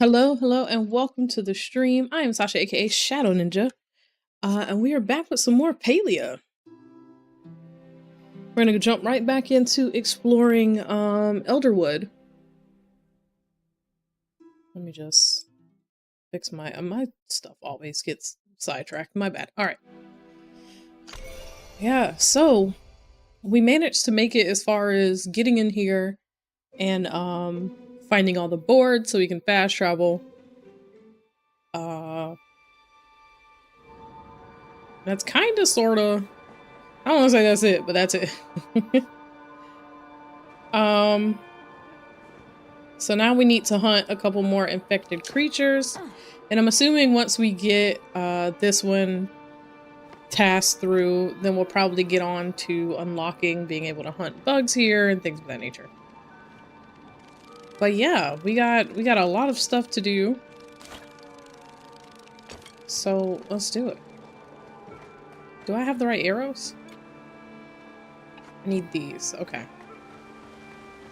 Hello, hello, and welcome to the stream. I am Sasha, aka Shadow Ninja, and we are back with some more Palia. We're gonna jump right back into exploring Elderwood. Let me just fix my stuff. Always gets sidetracked. My bad. All right. Yeah. So we managed to make it as far as getting in here and finding all the boards so we can fast travel. That's kind of, sort of. I don't want to say that's it, but that's it. So now we need to hunt a couple more infected creatures. And I'm assuming once we get this one tasked through, then we'll probably get on to unlocking being able to hunt bugs here and things of that nature. But yeah, we got a lot of stuff to do. So let's do it. Do I have the right arrows? I need these. Okay.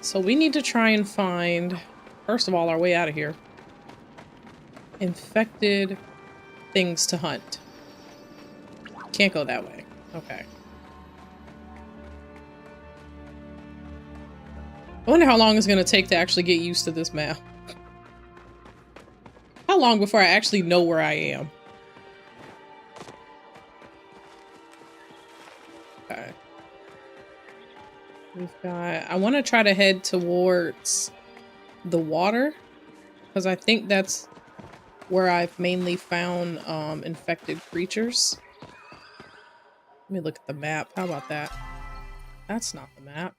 So we need to try and find, first of all, our way out of here. Infected things to hunt. Can't go that way. Okay. I wonder how long it's going to take to actually get used to this map. How long before I actually know where I am? Okay. We've got... I want to try to head towards the water, because I think that's where I've mainly found infected creatures. Let me look at the map. How about that? That's not the map.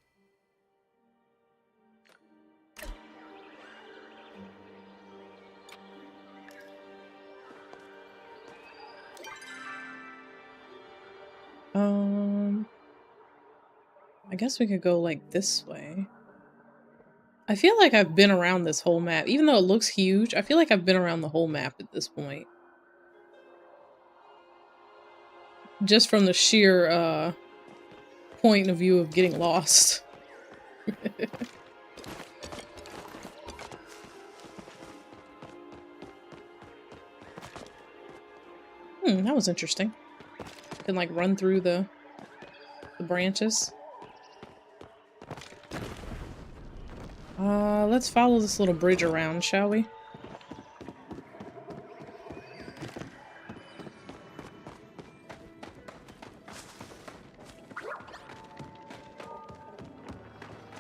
I guess we could go like this way. I feel like I've been around this whole map. Even though it looks huge, I feel like I've been around the whole map at this point. Just from the sheer point of view of getting lost. That was interesting. Can like run through the branches. Let's follow this little bridge around, shall we?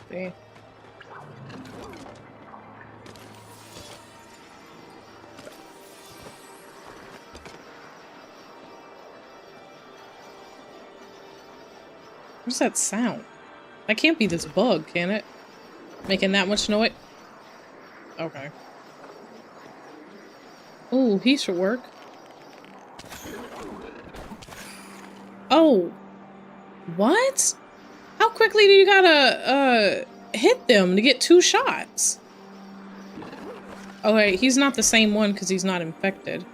See. What's that sound? That can't be this bug, can it? Making that much noise? Okay. Oh, he should work. Oh. What? How quickly do you gotta, hit them to get 2 shots? Okay, he's not the same one because he's not infected.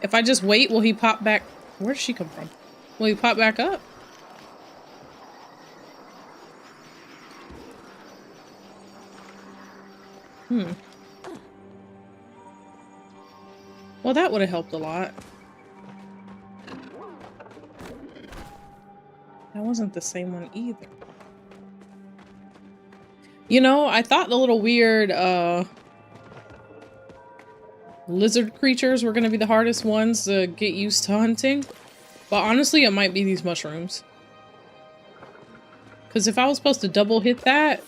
If I just wait, will he pop back? Where did she come from? Will he pop back up? Well, that would have helped a lot. That wasn't the same one either. You know, I thought the little weird, lizard creatures were gonna be the hardest ones to get used to hunting. But honestly, it might be these mushrooms. Because if I was supposed to double hit that,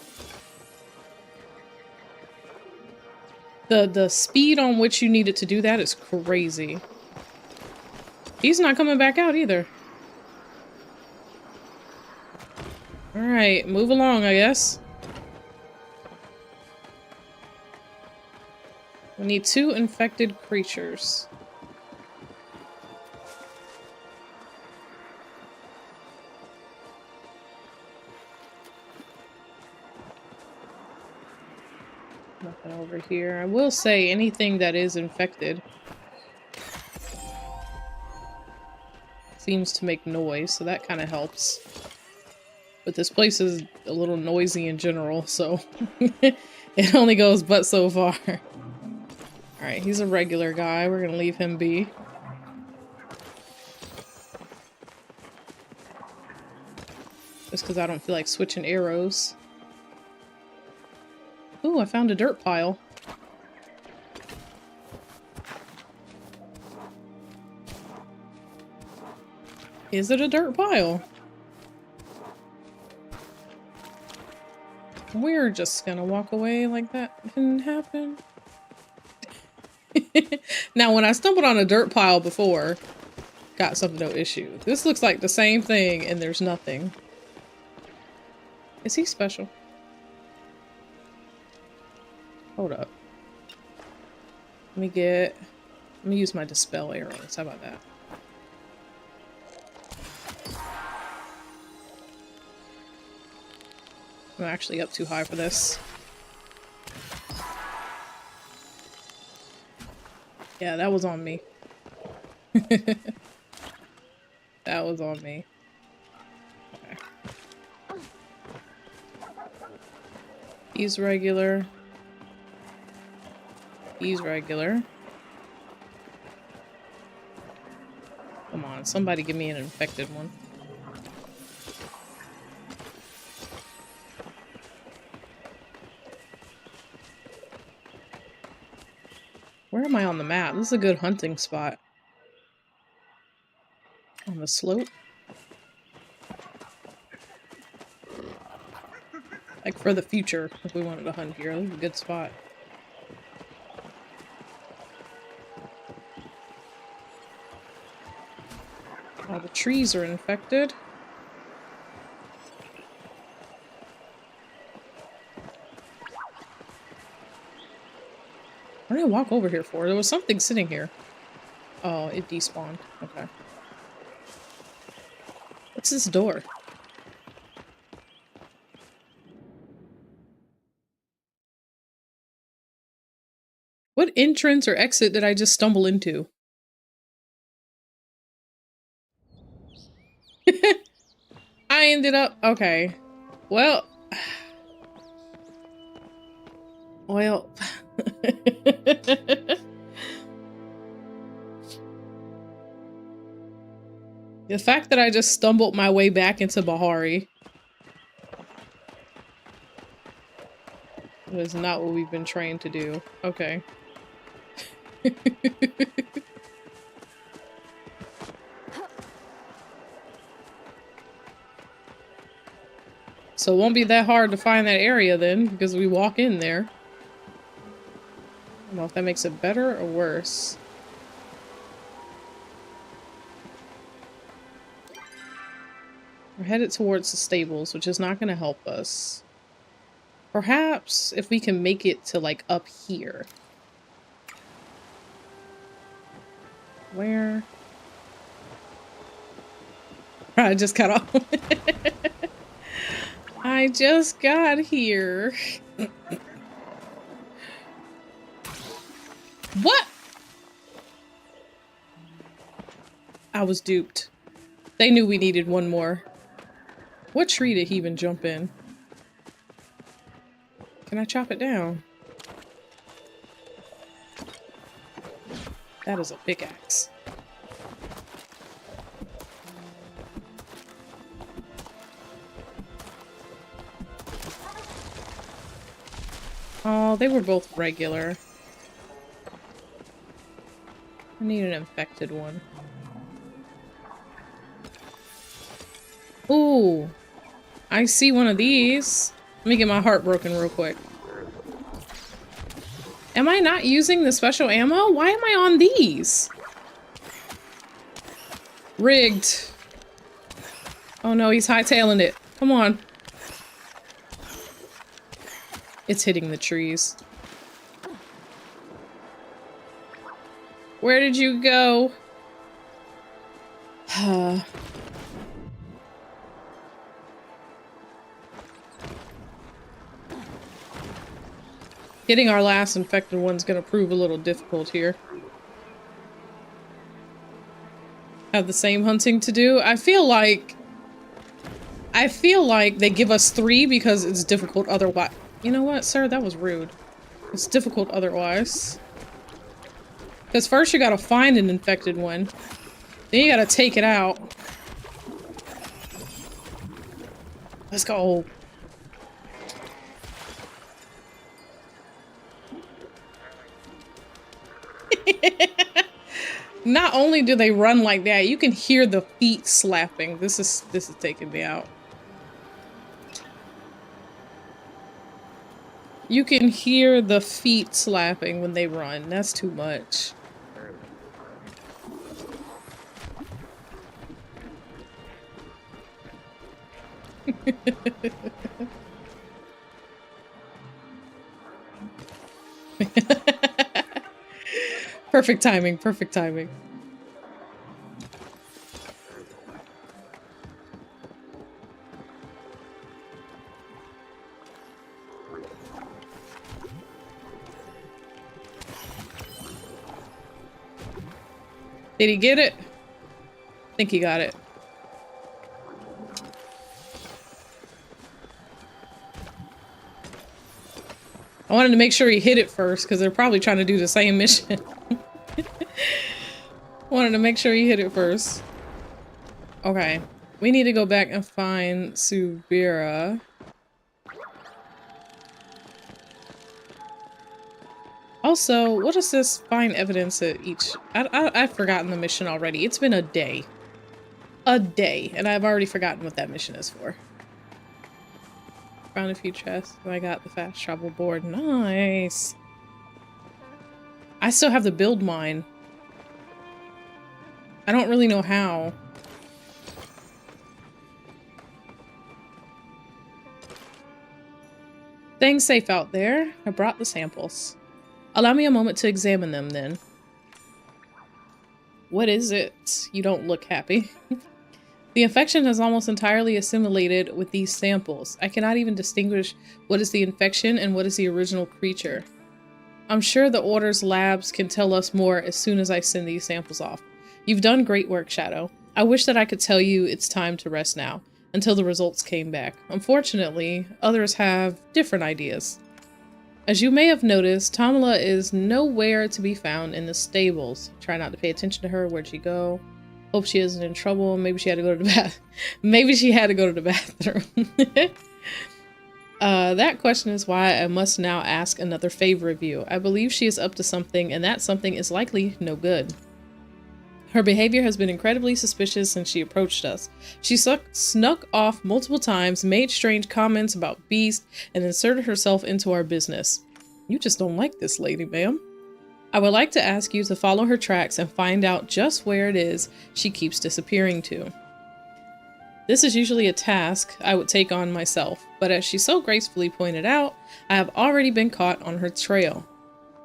the speed on which you needed to do that is crazy. He's not coming back out either. Alright, move along, I guess. We need 2 infected creatures. Nothing over here. I will say anything that is infected seems to make noise, so that kind of helps. But this place is a little noisy in general, so it only goes but so far. Alright, he's a regular guy. We're gonna leave him be. Just because I don't feel like switching arrows. Ooh, I found a dirt pile. Is it a dirt pile? We're just gonna walk away like that didn't happen. Now, when I stumbled on a dirt pile before, got something, no issue. This looks like the same thing and there's nothing. Is he special? Hold up. Let me use my dispel arrows. How about that? I'm actually up too high for this. Yeah, that was on me. That was on me. Okay. He's regular. He's regular. Come on, somebody give me an infected one. Where am I on the map? This is a good hunting spot. On the slope? Like for the future, if we wanted to hunt here. This is a good spot. All the trees are infected. What did I walk over here for? There was something sitting here. Oh, it despawned. Okay. What's this door? What entrance or exit did I just stumble into? I ended up... Okay. Well... Well... The fact that I just stumbled my way back into Bahari was not what we've been trained to do. Okay. So it won't be that hard to find that area then, because we walk in there. I don't know if that makes it better or worse. We're headed towards the stables, which is not going to help us. Perhaps if we can make it to, like, up here. Where? I just got off. I just got here. What? I was duped. They knew we needed one more. What tree did he even jump in? Can I chop it down? That is a pickaxe. Oh, they were both regular. I need an infected one. Ooh, I see one of these. Let me get my heart broken real quick. Am I not using the special ammo? Why am I on these? Rigged. Oh no, he's hightailing it. Come on. It's hitting the trees. Where did you go? Getting our last infected one's gonna prove a little difficult here. Have the same hunting to do? I feel like they give us 3 because it's difficult otherwise. You know what, sir? That was rude. It's difficult otherwise. Because first you gotta find an infected one. Then you gotta take it out. Let's go. Not only do they run like that, you can hear the feet slapping. This is taking me out. You can hear the feet slapping when they run. That's too much. Perfect timing, perfect timing. Did he get it? I think he got it. I wanted to make sure he hit it first because they're probably trying to do the same mission. Wanted to make sure he hit it first. Okay. We need to go back and find Subira. Also, what is this find evidence at each... I've forgotten the mission already. It's been a day. A day. And I've already forgotten what that mission is for. Found a few chests. And I got the fast travel board. Nice. I still have to build mine. I don't really know how. Staying safe out there. I brought the samples. Allow me a moment to examine them then. What is it? You don't look happy. The infection has almost entirely assimilated with these samples. I cannot even distinguish what is the infection and what is the original creature. I'm sure the Order's labs can tell us more as soon as I send these samples off. You've done great work, Shadow. I wish that I could tell you it's time to rest now, until the results came back. Unfortunately, others have different ideas. As you may have noticed, Tamala is nowhere to be found in the stables. Try not to pay attention to her. Where'd she go? Hope she isn't in trouble. Maybe she had to go to the bath. Maybe she had to go to the bathroom. That question is why I must now ask another favor of you. I believe she is up to something, and that something is likely no good. Her behavior has been incredibly suspicious since she approached us. She snuck off multiple times, made strange comments about Beast, and inserted herself into our business. You just don't like this lady, ma'am. I would like to ask you to follow her tracks and find out just where it is she keeps disappearing to. This is usually a task I would take on myself, but as she so gracefully pointed out, I have already been caught on her trail.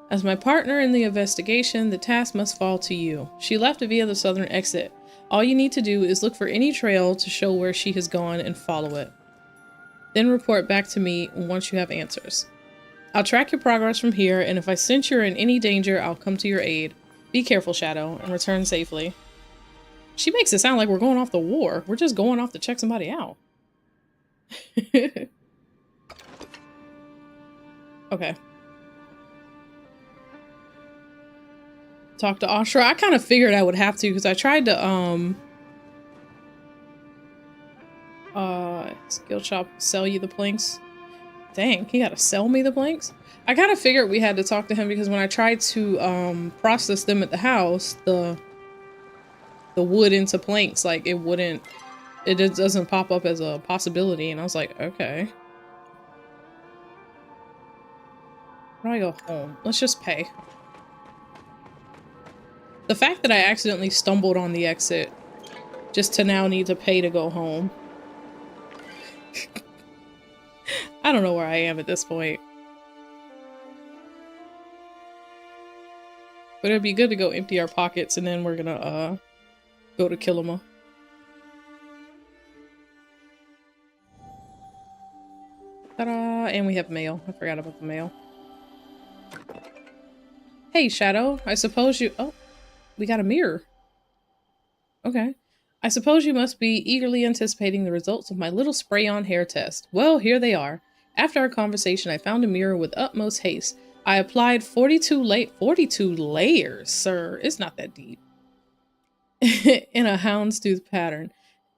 As my partner in the investigation, the task must fall to you. She left via the southern exit. All you need to do is look for any trail to show where she has gone and follow it. Then report back to me once you have answers. I'll track your progress from here, and if I sense you're in any danger, I'll come to your aid. Be careful, Shadow, and return safely. She makes it sound like we're going off to war. We're just going off to check somebody out. Okay. Talk to Ashra. I kind of figured I would have to because I tried to skill shop sell you the planks. Dang, he gotta sell me the planks? I kind of figured we had to talk to him because when I tried to process them at the house, the wood into planks, like it doesn't pop up as a possibility, and I was like, okay. How do I go home? Let's just pay. The fact that I accidentally stumbled on the exit just to now need to pay to go home. I don't know where I am at this point. But it'd be good to go empty our pockets and then we're gonna go to Kilima. Ta-da! And we have mail. I forgot about the mail. Hey, Shadow. I suppose you... Oh, we got a mirror. Okay. I suppose you must be eagerly anticipating the results of my little spray-on hair test. Well, here they are. After our conversation, I found a mirror with utmost haste. I applied 42 layers, sir. It's not that deep. In a houndstooth pattern.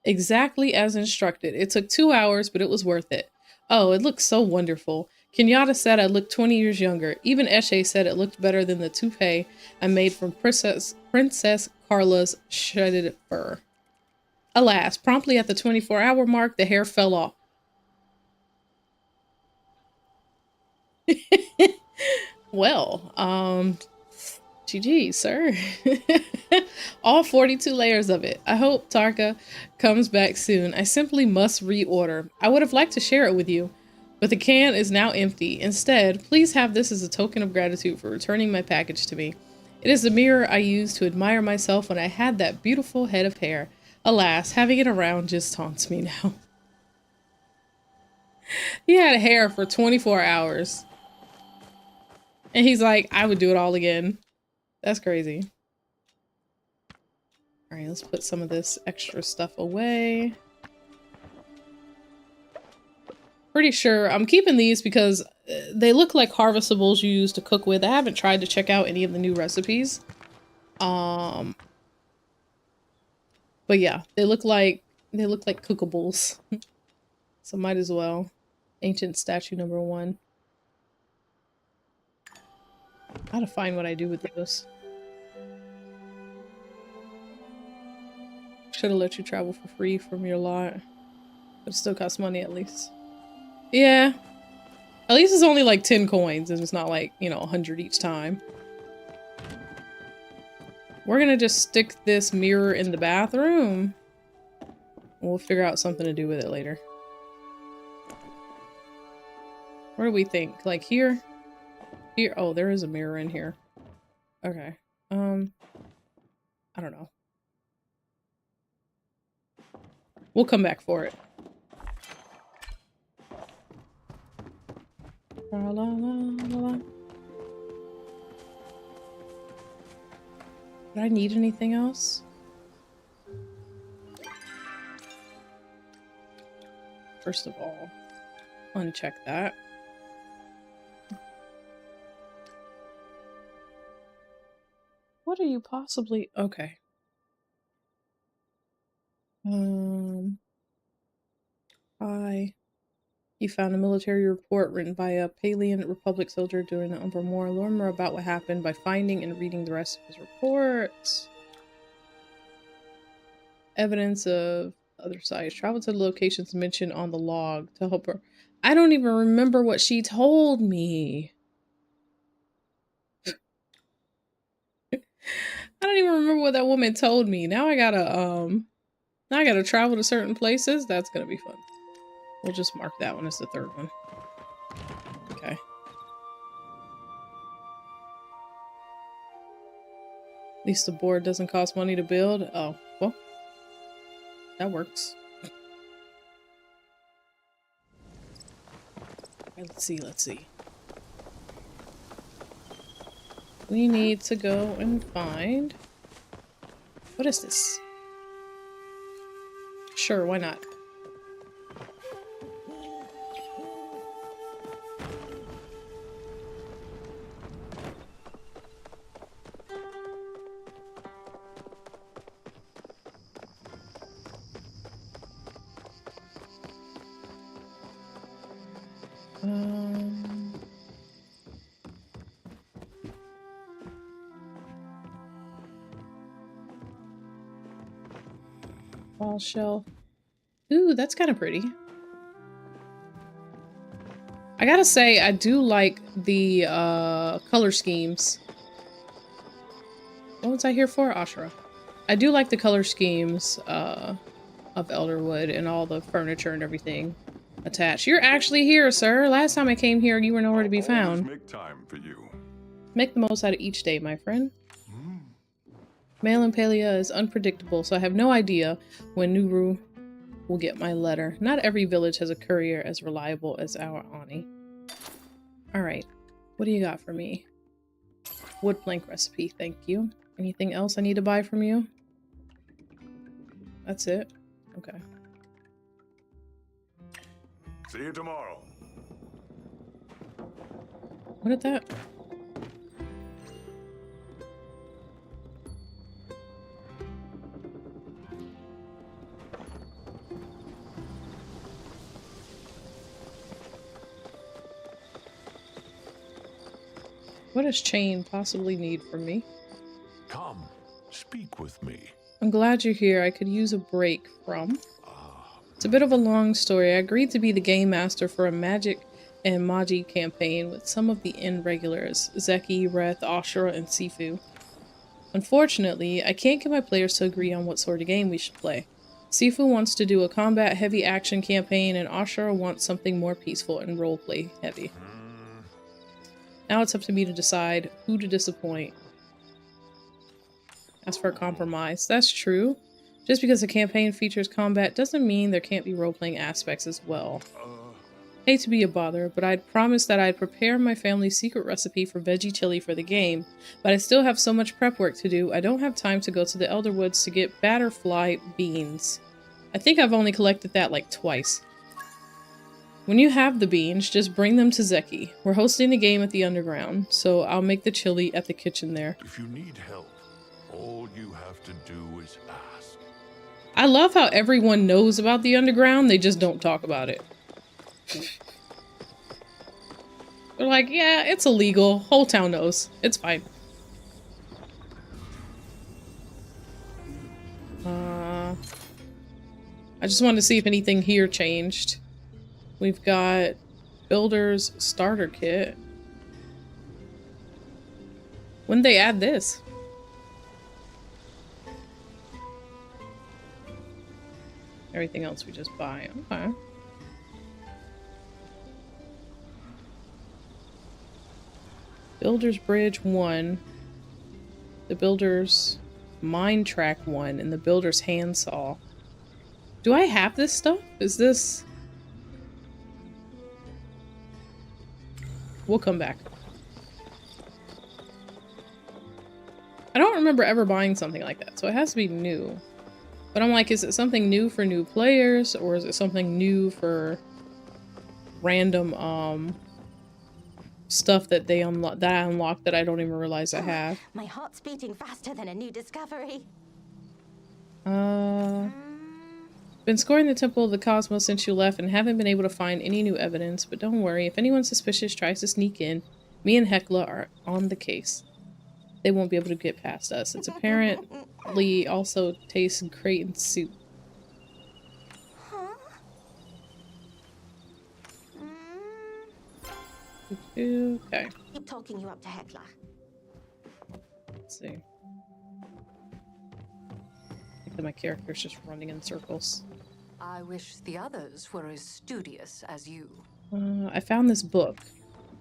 Exactly as instructed. It took 2 hours, but it was worth it. Oh, it looks so wonderful. Kenyatta said I looked 20 years younger. Even Eshe said it looked better than the toupee I made from Princess Carla's shredded fur. Alas, promptly at the 24-hour mark, the hair fell off. Well, GG, sir. All 42 layers of it. I hope Tarka comes back soon. I simply must reorder. I would have liked to share it with you, but the can is now empty. Instead, please have this as a token of gratitude for returning my package to me. It is the mirror I used to admire myself when I had that beautiful head of hair. Alas, having it around just taunts me now. He had hair for 24 hours. And he's like, I would do it all again. That's crazy. All right, let's put some of this extra stuff away. Pretty sure I'm keeping these because they look like harvestables you use to cook with. I haven't tried to check out any of the new recipes. But yeah, they look like cookables. So might as well. Ancient statue number 1. I gotta find what I do with this. Should have let you travel for free from your lot. But it still costs money at least. Yeah. At least it's only like 10 coins and it's not like, you know, 100 each time. We're gonna just stick this mirror in the bathroom. We'll figure out something to do with it later. Where do we think? Like here? Here? Oh, there is a mirror in here. Okay. I don't know. We'll come back for it. La, la, la, la. Did I need anything else? First of all, uncheck that. What are you possibly... Okay. You found a military report written by a Palian Republic soldier during the Umbra War. Learn more about what happened by finding and reading the rest of his reports. Evidence of other sites. Travel to the locations mentioned on the log to help her. I don't even remember what she told me. I don't even remember what that woman told me. Now I gotta travel to certain places. That's gonna be fun. We'll just mark that one as the third one. Okay. At least the board doesn't cost money to build. Oh, well. That works. Right, let's see. We need to go and find... What is this? Sure, why not? Wall shelf. Ooh, that's kind of pretty. I gotta say, I do like the color schemes. What was I here for? Ashura. I do like the color schemes of Elderwood and all the furniture and everything attached. You're actually here, sir. Last time I came here, you were nowhere to be found. Make time for you. Make the most out of each day, my friend. Mail in Palia is unpredictable, so I have no idea when Nuru will get my letter. Not every village has a courier as reliable as our Ani. Alright, what do you got for me? Wood plank recipe, thank you. Anything else I need to buy from you? That's it? Okay. See you tomorrow. What did that? What does Chain possibly need from me? Come, speak with me. I'm glad you're here. I could use a break from... Ah, It's a bit of a long story. I agreed to be the game master for a magic and Magi campaign with some of the end regulars, Zeki, Reth, Ashura, and Sifu. Unfortunately, I can't get my players to agree on what sort of game we should play. Sifu wants to do a combat heavy action campaign and Ashura wants something more peaceful and roleplay heavy. Now it's up to me to decide who to disappoint. As for a compromise, that's true. Just because a campaign features combat doesn't mean there can't be role-playing aspects as well. Hate to be a bother, but I'd promised that I'd prepare my family's secret recipe for veggie chili for the game, but I still have so much prep work to do, I don't have time to go to the Elderwoods to get batterfly beans. I think I've only collected that like twice. When you have the beans, just bring them to Zeki. We're hosting the game at the underground, so I'll make the chili at the kitchen there. if you need help, all you have to do is ask. I love how everyone knows about the underground, they just don't talk about it. They're like, yeah, it's illegal. Whole town knows. It's fine. I just wanted to see if anything here changed. We've got Builder's Starter Kit. When did they add this? Everything else we just buy. Okay. Builder's Bridge 1. The Builder's Mine Track 1. And the Builder's Handsaw. Do I have this stuff? Is this... We'll come back. I don't remember ever buying something like that, so it has to be new. But I'm like, is it something new for new players, or is it something new for random stuff that they unlock that I unlocked that I don't even realize I have? My heart's beating faster than a new discovery. Been scoring the Temple of the Cosmos since you left and haven't been able to find any new evidence, but don't worry, if anyone suspicious tries to sneak in, me and Hecla are on the case. They won't be able to get past us. It's apparently also tastes great in soup. Huh? Okay, Keep talking you up to Hecla. let's see. I think that my character's just running in circles. I wish the others were as studious as you. I found this book.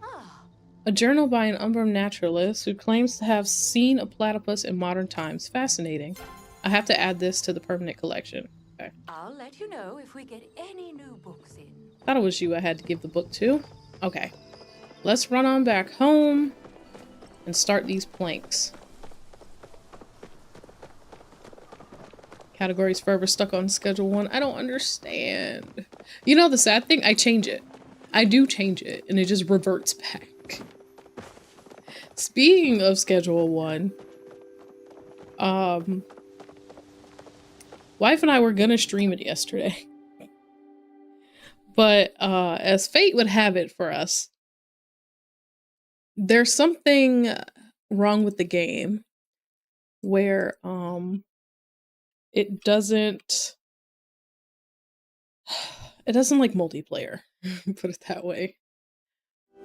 Ah, A journal by an Umbrum naturalist who claims to have seen a platypus in modern times. Fascinating. I have to add this to the permanent collection. Okay. I'll let you know if we get any new books in. Thought it was you I had to give the book to. Okay. Let's run on back home and start these planks. Categories forever stuck on schedule 1. I don't understand. You know the sad thing? I change it. I do change it and it just reverts back. Speaking of schedule 1, wife and I were gonna stream it yesterday. But as fate would have it for us, there's something wrong with the game where it doesn't like multiplayer, put it that way.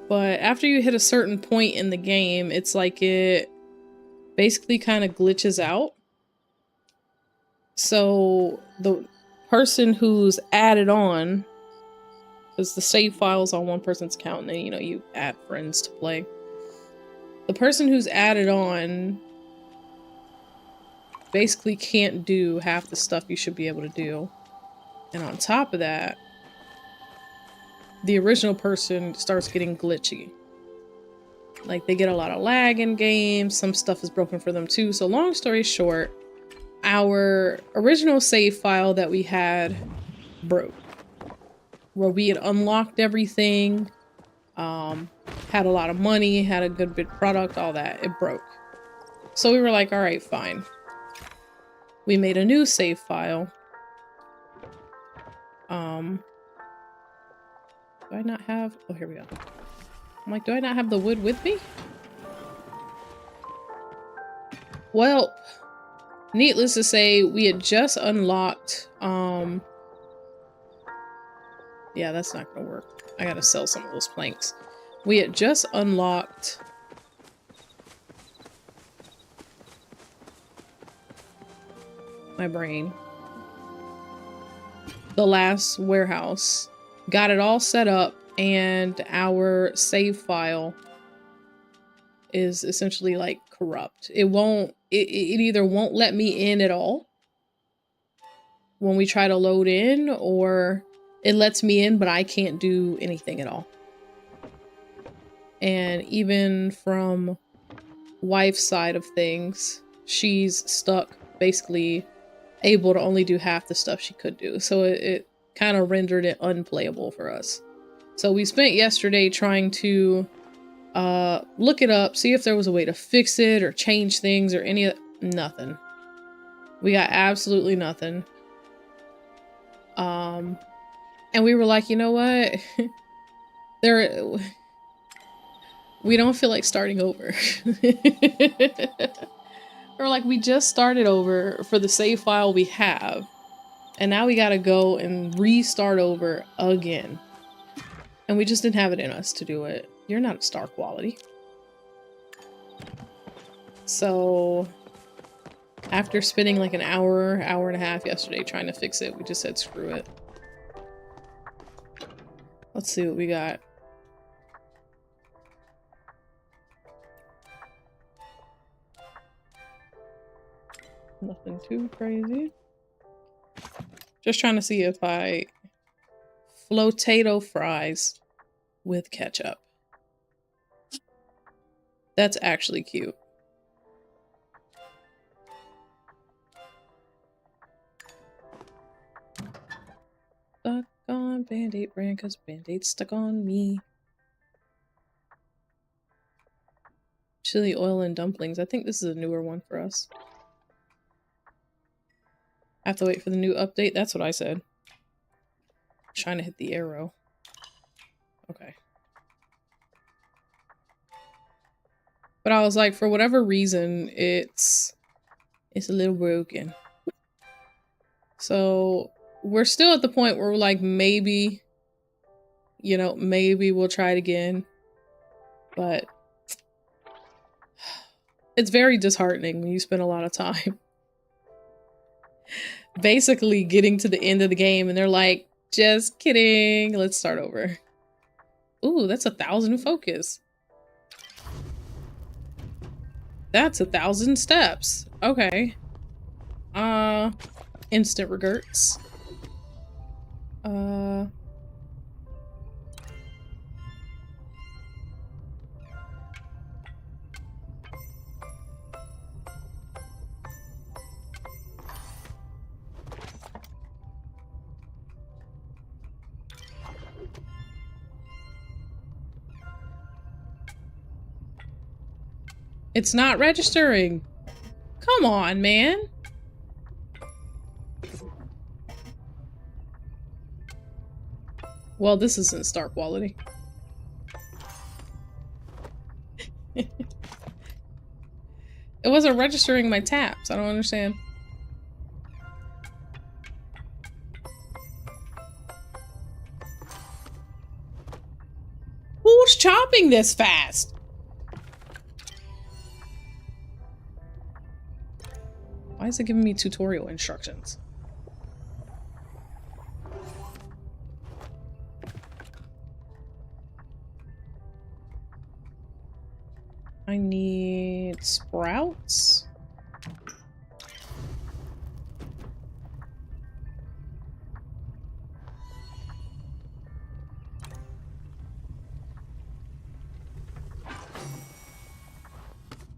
But after you hit a certain point in the game, it's like it basically kind of glitches out. So the person who's added on, because the save file's on one person's account and then, you know, you add friends to play. The person who's added on basically can't do half the stuff you should be able to do. And on top of that, the original person starts getting glitchy. Like, they get a lot of lag in games, some stuff is broken for them too. So long story short, our original save file that we had broke. Where we had unlocked everything, had a lot of money, had a good bit product, all that. It broke. So we were like, all right, fine. We made a new save file. Do I not have... Oh, here we go. I'm like, do I not have the wood with me? Well, needless to say, we had just unlocked, yeah, that's not gonna work. I gotta sell some of those planks. We had just unlocked my brain. The last warehouse. Got it all set up, and our save file is essentially like corrupt. It won't, it either won't let me in at all when we try to load in, or it lets me in, but I can't do anything at all. And even from wife's side of things, she's stuck, basically able to only do half the stuff she could do. So it kind of rendered it unplayable for us. So we spent yesterday trying to look it up, see if there was a way to fix it or change things or any of nothing. We got absolutely nothing. And we were like, you know what? We don't feel like starting over. Or like, we just started over for the save file we have, and now we gotta go and restart over again. And we just didn't have it in us to do it. You're not a star quality. So after spending like an hour and a half yesterday trying to fix it, we just said screw it. Let's see what we got. Nothing too crazy. Just trying to see if I flotato fries with ketchup. That's actually cute. Stuck on Band-Aid brand because Band-Aid stuck on me. Chili oil and dumplings. I think this is a newer one for us. I have to wait for the new update. That's what I said. I'm trying to hit the arrow. Okay. But I was like, for whatever reason, it's a little broken. So we're still at the point where we're like, maybe, you know, maybe we'll try it again. But it's very disheartening when you spend a lot of time basically getting to the end of the game and they're like, just kidding, let's start over. Ooh, that's 1,000 focus. That's 1,000 steps. Okay. Instant regrets. It's not registering. Come on, man. Well, this isn't star quality. It wasn't registering my taps. I don't understand. Who's chopping this fast? Why is it giving me tutorial instructions? I need sprouts.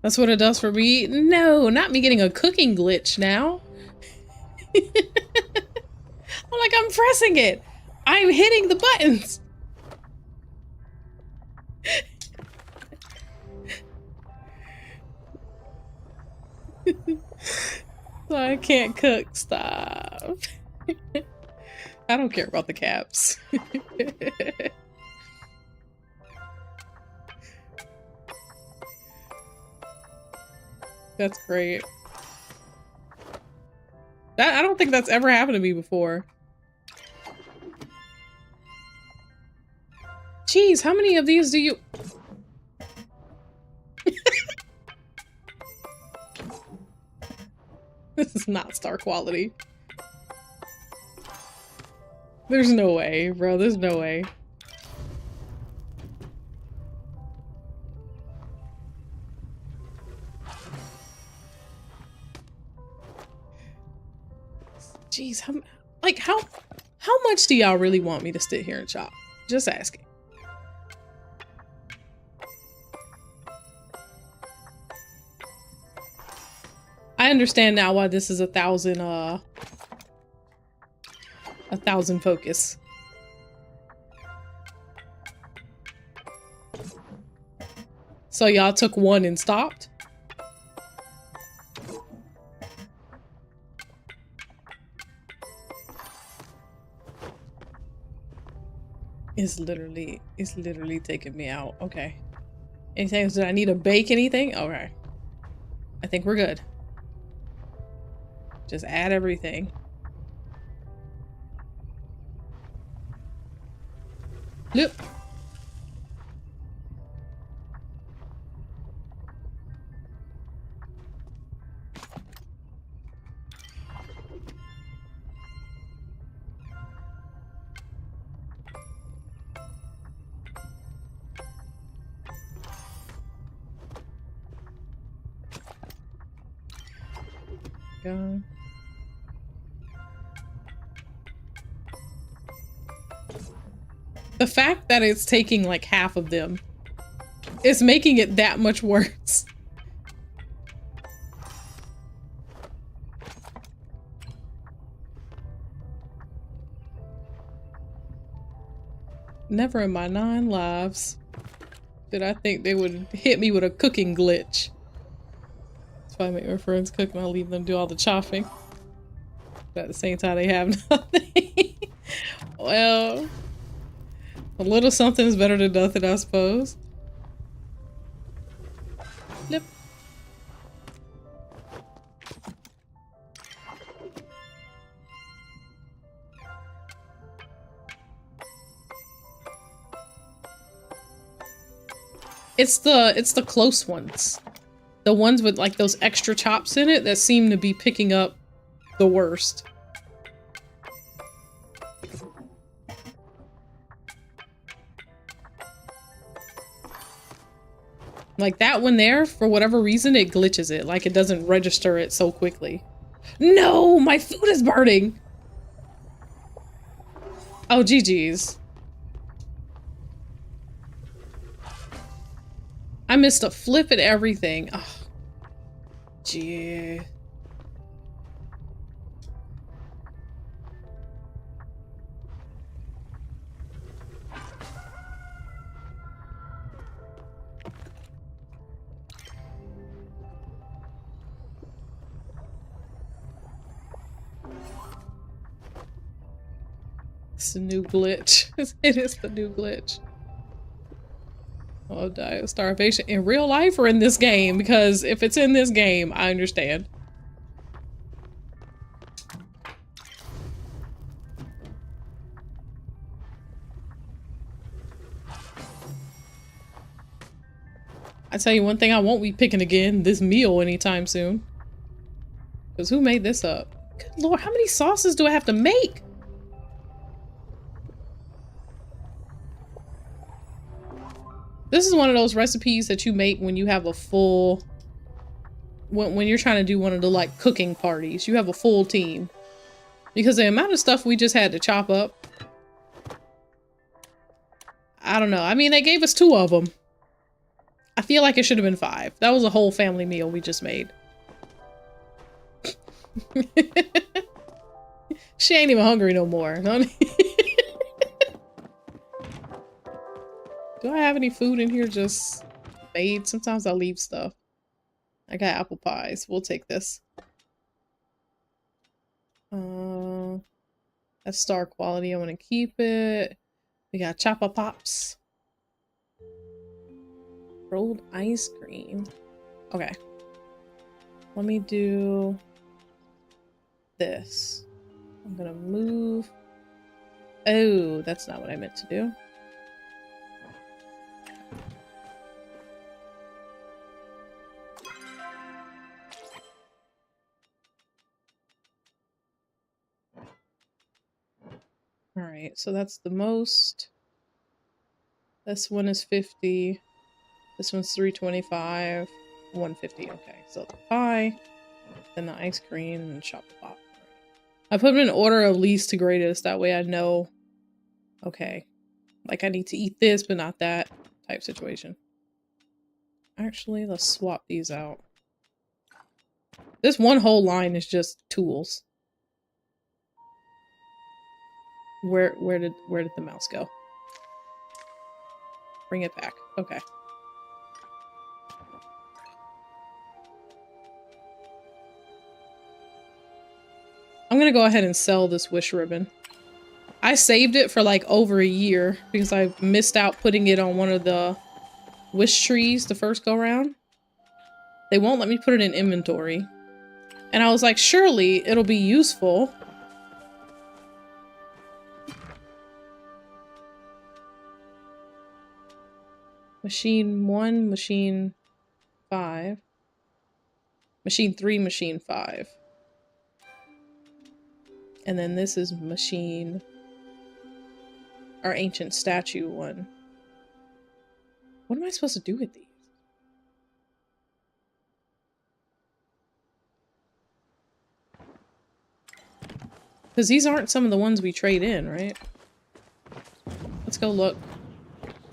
That's what it does for me? No, not me getting a cooking glitch now. I'm like, I'm pressing it. I'm hitting the buttons. So I can't cook. Stop. I don't care about the caps. That's great. That I don't think that's ever happened to me before. Jeez, how many of these do you... This is not star quality. There's no way, bro. There's no way. Jeez, how much do y'all really want me to sit here and chop? Just asking. I understand now why this is 1,000 focus. So y'all took one and stopped? It's literally taking me out. Okay. Anything? Did I need to bake anything? Okay. I think we're good. Just add everything. Look. Go. The fact that it's taking like half of them is making it that much worse. Never in my 9 lives did I think they would hit me with a cooking glitch. That's why I make my friends cook and I'll leave them do all the chopping. But at the same time, they have nothing. Well, a little something is better than nothing, I suppose. Flip. It's the close ones. The ones with like those extra chops in it that seem to be picking up the worst. Like that one there, for whatever reason, it glitches it. Like it doesn't register it so quickly. No, my food is burning. Oh, GG's. I missed a flip at everything. Oh, gee. It's the new glitch. It is the new glitch. I'll die of starvation in real life or in this game, because if it's in this game, I understand. I tell you one thing, I won't be picking again this meal anytime soon. Because who made this up? Good lord, how many sauces do I have to make? This is one of those recipes that you make when you have a full... When you're trying to do one of the, like, cooking parties. You have a full team. Because the amount of stuff we just had to chop up... I don't know. I mean, they gave us 2 of them. I feel like it should have been 5. That was a whole family meal we just made. She ain't even hungry no more. Do I have any food in here just made? Sometimes I leave stuff. I got apple pies. We'll take this. That's star quality. I want to keep it. We got Choppa Pops. Rolled ice cream. Okay. Let me do this. I'm gonna move. Oh, that's not what I meant to do. All right, so that's the most. This one is 50. This one's 325. 150. Okay, so the pie, then the ice cream, and chocolate. I put them in order of least to greatest. That way I know, okay, like I need to eat this, but not that type situation. Actually, let's swap these out. This one whole line is just tools. Where did the mouse go? Bring it back. Okay. I'm gonna go ahead and sell this wish ribbon. I saved it for like over a year because I missed out putting it on one of the wish trees the first go round. They won't let me put it in inventory. And I was like, surely it'll be useful. Machine 1, machine 5. Machine 3, machine 5. And then this is machine, our ancient statue one. What am I supposed to do with these? Because these aren't some of the ones we trade in, right? Let's go look.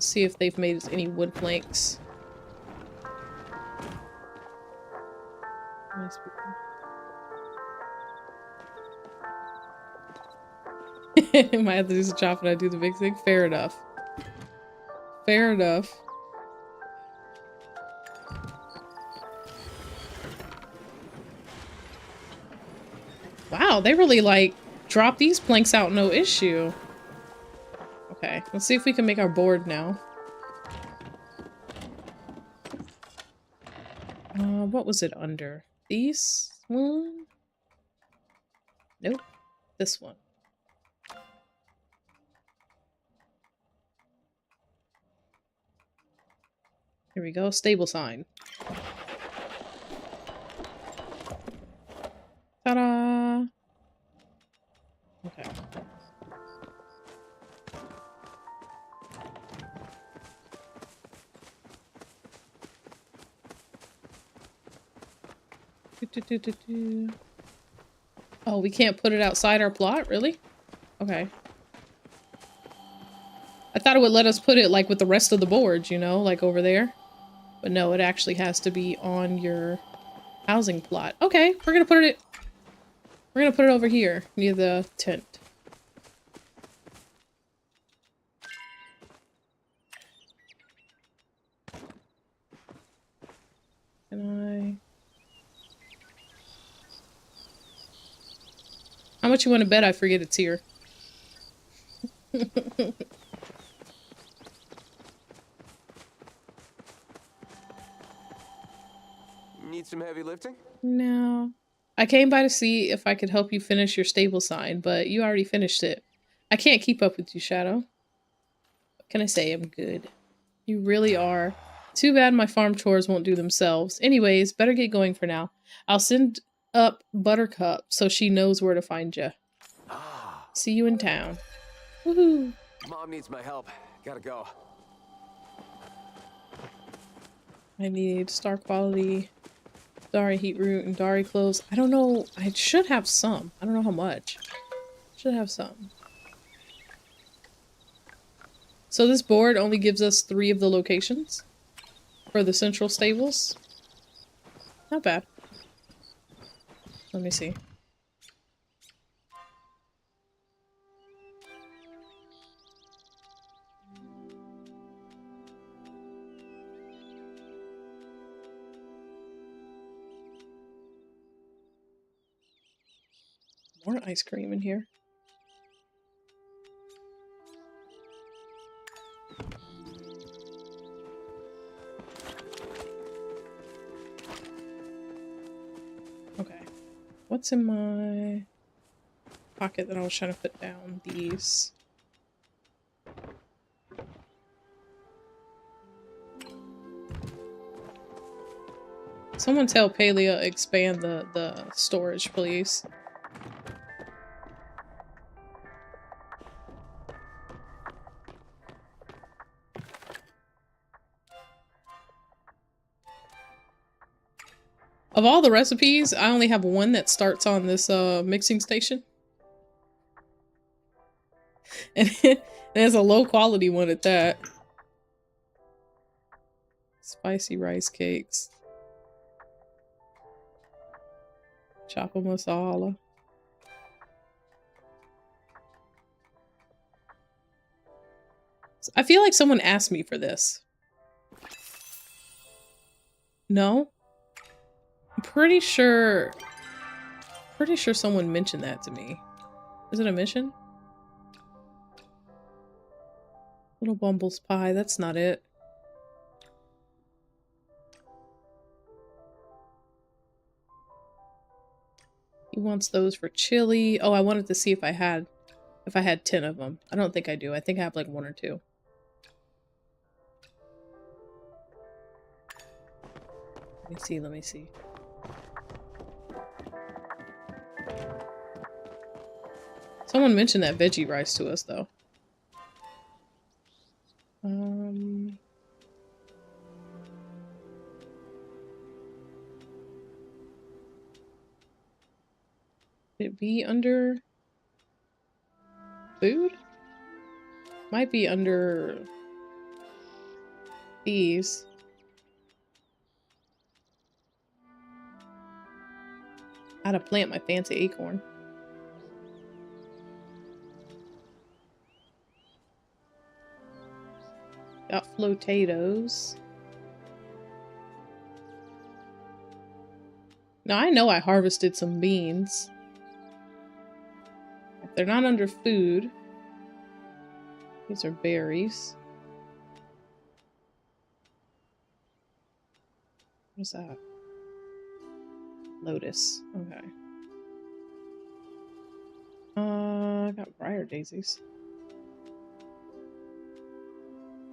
See if they've made any wood planks. Might have to do some chopping. I do the big thing. Fair enough. Fair enough. Wow, they really like drop these planks out no issue. Okay, let's see if we can make our board now. What was it under? These one? Nope. This one. Here we go. Stable sign. Ta-da! Okay. Oh, we can't put it outside our plot? Really? Okay. I thought it would let us put it like with the rest of the boards, you know, like over there. But no, it actually has to be on your housing plot. Okay, we're gonna put it over here near the tent. Can I? How much you want to bet I forget it's here? Need some heavy lifting? No. I came by to see if I could help you finish your stable sign, but you already finished it. I can't keep up with you, Shadow. What can I say? I'm good. You really are. Too bad my farm chores won't do themselves. Anyways, better get going for now. I'll send up Buttercup so she knows where to find you. See you in town. Woohoo! Mom needs my help. Gotta go. I need star quality, Dari heat root, and Dari cloves. I don't know. I should have some. I don't know how much. Should have some. So this board only gives us 3 of the locations for the central stables. Not bad. Let me see. More ice cream in here. What's in my pocket that I was trying to put down? These. Someone tell Palea expand the storage, please. Of all the recipes, I only have one that starts on this mixing station. And it's a low quality one at that. Spicy rice cakes. Chapa masala. I feel like someone asked me for this. No? I'm pretty sure someone mentioned that to me. Is it a mission? Little Bumble's pie, that's not it. He wants those for chili. Oh, I wanted to see if I had 10 of them. I don't think I do. I think I have like 1 or 2. Let me see. Someone mentioned that veggie rice to us though. Could it be under food? Might be under these. How to plant my fancy acorn. Got flotatoes. Now I know I harvested some beans. If they're not under food, these are berries. What's that? Lotus. Okay. I got briar daisies.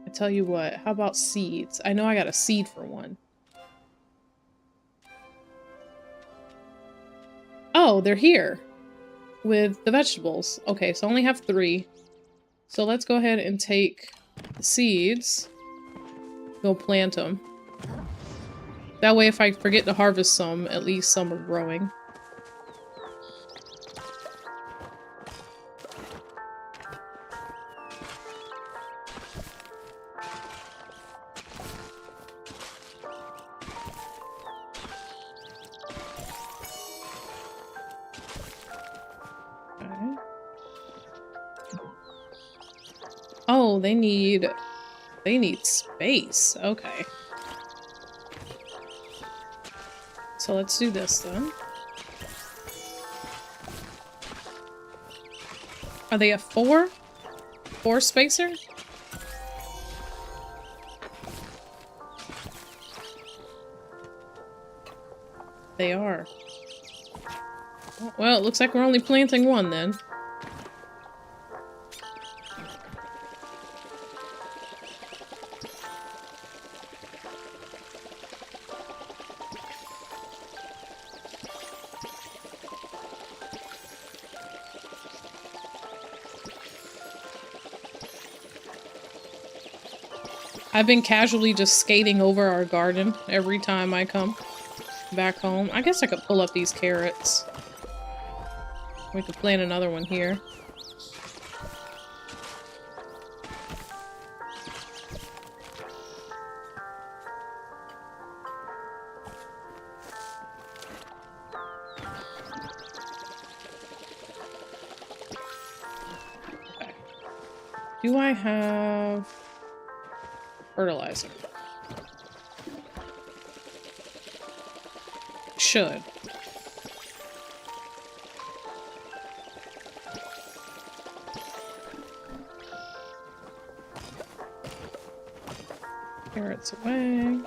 I tell you what, how about seeds? I know I got a seed for one. Oh, they're here with the vegetables. Okay, so I only have 3. So let's go ahead and take the seeds. Go plant them. That way if I forget to harvest some, at least some are growing. Okay. Oh, they need space. Okay. So let's do this then. Are they a 4? 4 spacer? They are. Well, it looks like we're only planting 1 then. I've been casually just skating over our garden every time I come back home. I guess I could pull up these carrots. We could plant another one here. Okay. Do I have fertilizer? Should. Carrots away.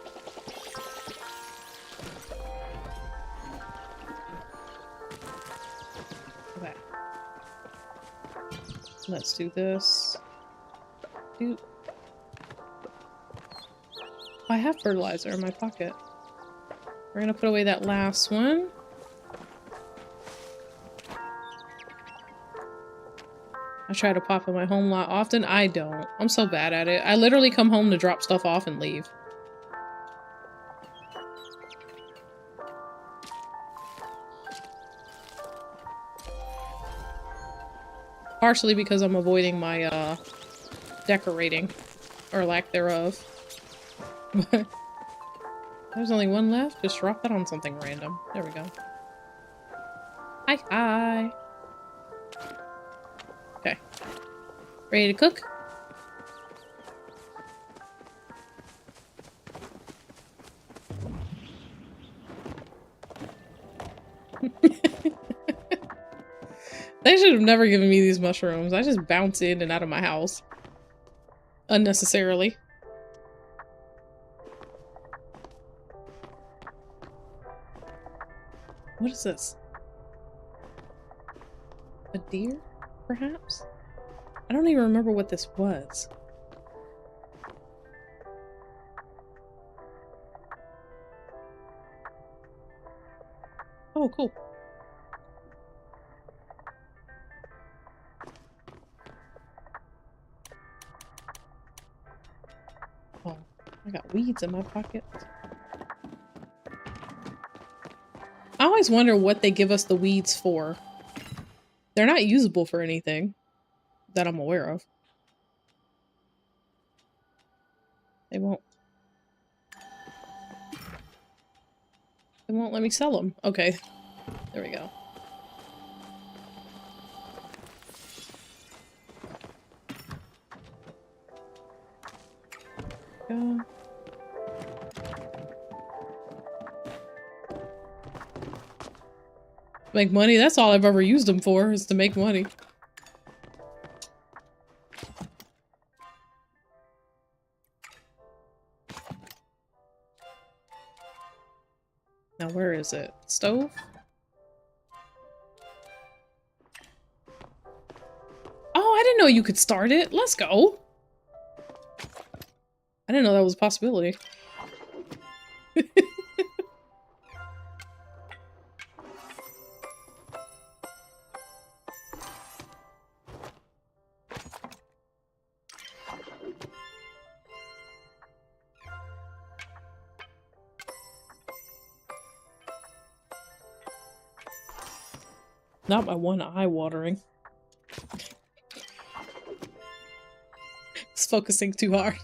Let's do this. Dude. I have fertilizer in my pocket. We're gonna put away that last one. I try to pop in my home lot often. I don't. I'm so bad at it. I literally come home to drop stuff off and leave. Partially because I'm avoiding my, decorating. Or lack thereof. There's only one left. Just drop that on something random. There we go. Hi, hi. Okay. Ready to cook? They should have never given me these mushrooms. I just bounce in and out of my house. Unnecessarily. What is this? A deer, perhaps? I don't even remember what this was. Oh, cool. Oh, I got weeds in my pocket. I always wonder what they give us the weeds for. They're not usable for anything that I'm aware of. They won't let me sell them. Okay. There we go. Go. Make money? That's all I've ever used them for, is to make money. Now where is it? Stove? Oh, I didn't know you could start it. Let's go. I didn't know that was a possibility. Not my one eye watering. It's focusing too hard.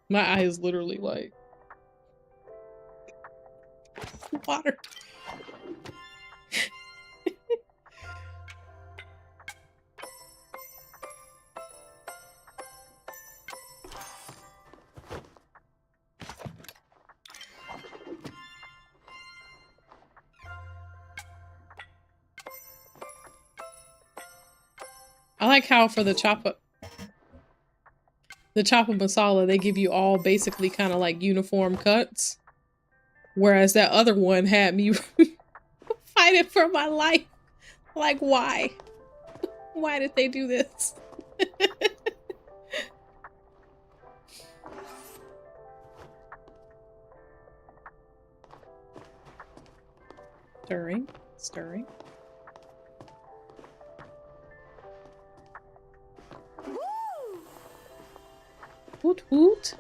My eye is literally like water. I like how for the choppa masala, they give you all basically kind of like uniform cuts. Whereas that other one had me fighting for my life. Like, why? Why did they do this? Stirring, stirring. Hoot hoot.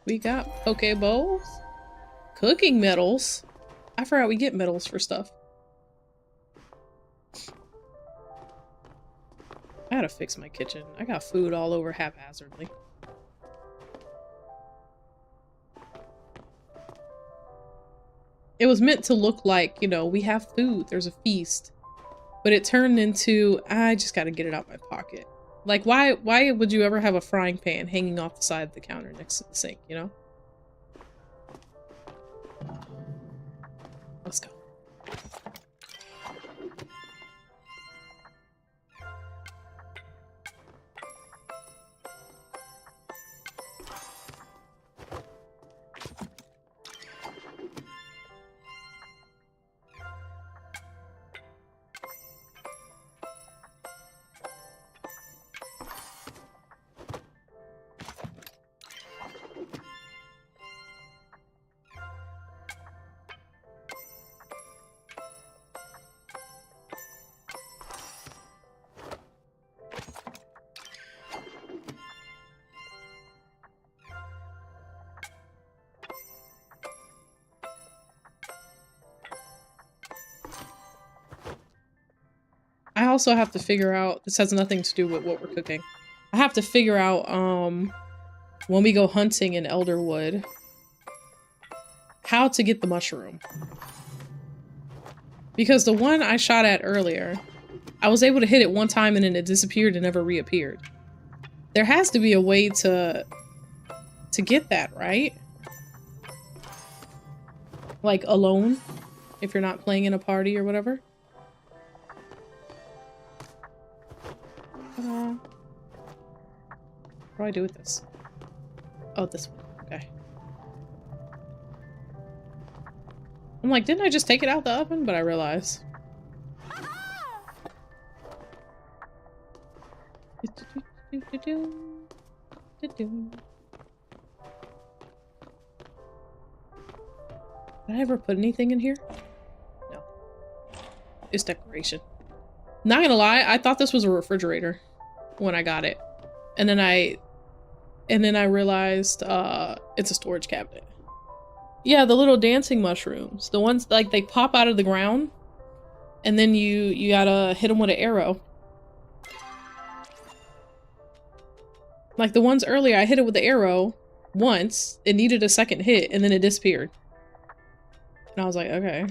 We got poke bowls, cooking medals. I forgot we get medals for stuff. I gotta fix my kitchen. I got food all over haphazardly. It was meant to look like, you know, we have food, there's a feast. But it turned into, I just gotta get it out my pocket. Like, why would you ever have a frying pan hanging off the side of the counter next to the sink, you know? Let's go. also have to figure out, this has nothing to do with what we're cooking. I have to figure out, when we go hunting in Elderwood, how to get the mushroom. Because the one I shot at earlier, I was able to hit it one time and then it disappeared and never reappeared. There has to be a way to get that, right? Like alone, if you're not playing in a party or whatever. What do I do with this? Oh, this one. Okay. I'm like, didn't I just take it out the oven? But I realized. Did I ever put anything in here? No. It's decoration. Not gonna lie, I thought this was a refrigerator when I got it. And then I realized it's a storage cabinet. Yeah, the little dancing mushrooms. The ones like they pop out of the ground and then you gotta hit them with an arrow. Like the ones earlier, I hit it with the arrow once, it needed a second hit, and then it disappeared. And I was like, okay.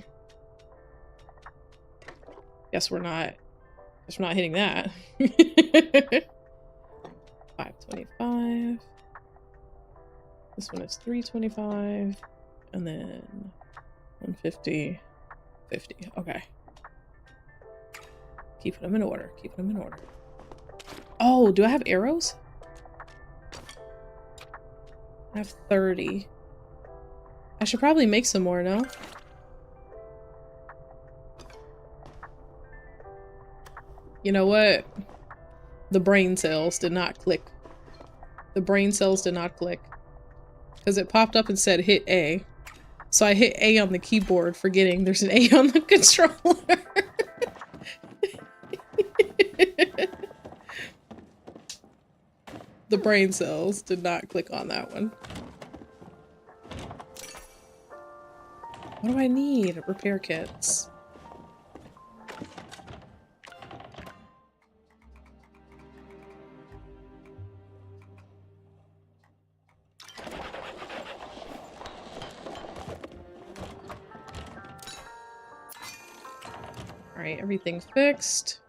Guess we're not hitting that. 525. This one is 325. And then 150. 50. Okay. Keeping them in order. Keeping them in order. Oh, do I have arrows? I have 30. I should probably make some more, no? You know what? The brain cells did not click. The brain cells did not click. Because it popped up and said hit A. So I hit A on the keyboard, forgetting there's an A on the controller. The brain cells did not click on that one. What do I need? Repair kits. Alright, everything's fixed.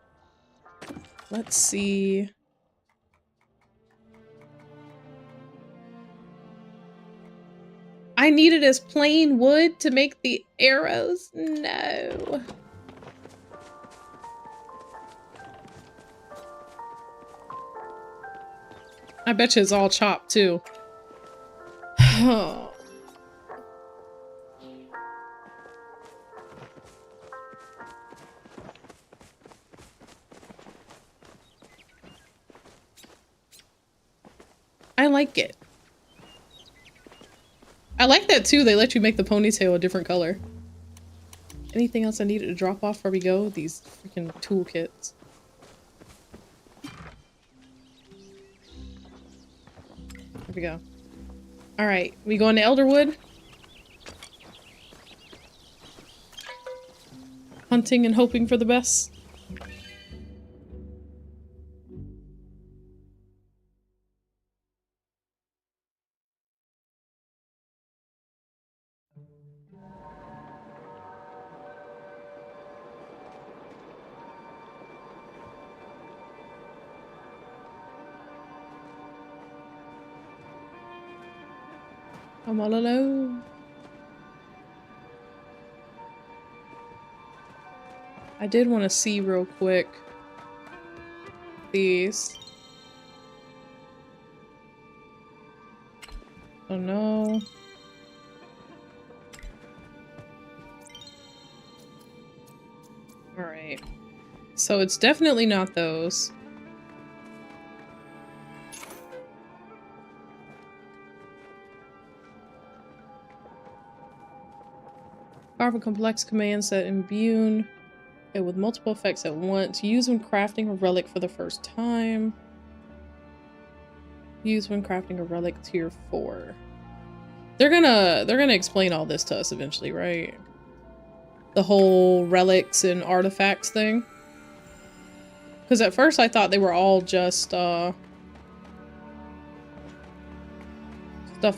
Let's see. I need it as plain wood to make the arrows? No. I bet you it's all chopped too. Oh. I like it. I like that too. They let you make the ponytail a different color. Anything else I needed to drop off before we go? These freaking toolkits. Here we go. Alright, we going to Elderwood? Hunting and hoping for the best? I'm all alone. I did want to see real quick these. Oh no. All right. So it's definitely not those. Powerful complex command set imbued with multiple effects at once. Use when crafting a relic for the first time. Use when crafting a relic tier 4. They're gonna explain all this to us eventually, right? The whole relics and artifacts thing. Because at first I thought they were all just stuff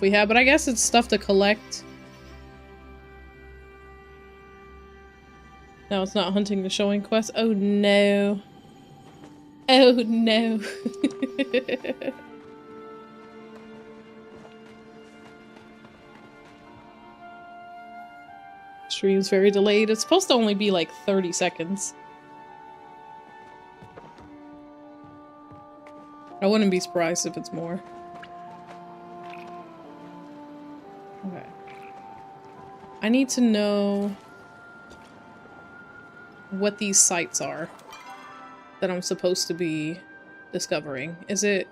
we have, but I guess it's stuff to collect. No, it's not hunting the showing quest. Oh no. Oh no. Stream's very delayed. It's supposed to only be like 30 seconds. I wouldn't be surprised if it's more. Okay. I need to know what these sites are that I'm supposed to be discovering. Is it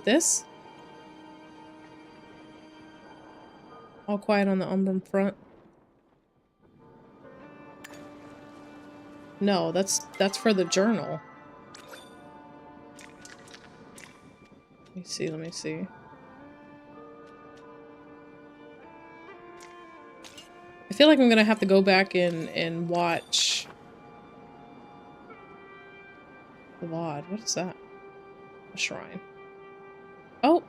this? All quiet on the Umbrum front. No, that's for the journal. Let me see. I feel like I'm gonna have to go back and watch the VOD. What is that? A shrine. Oh!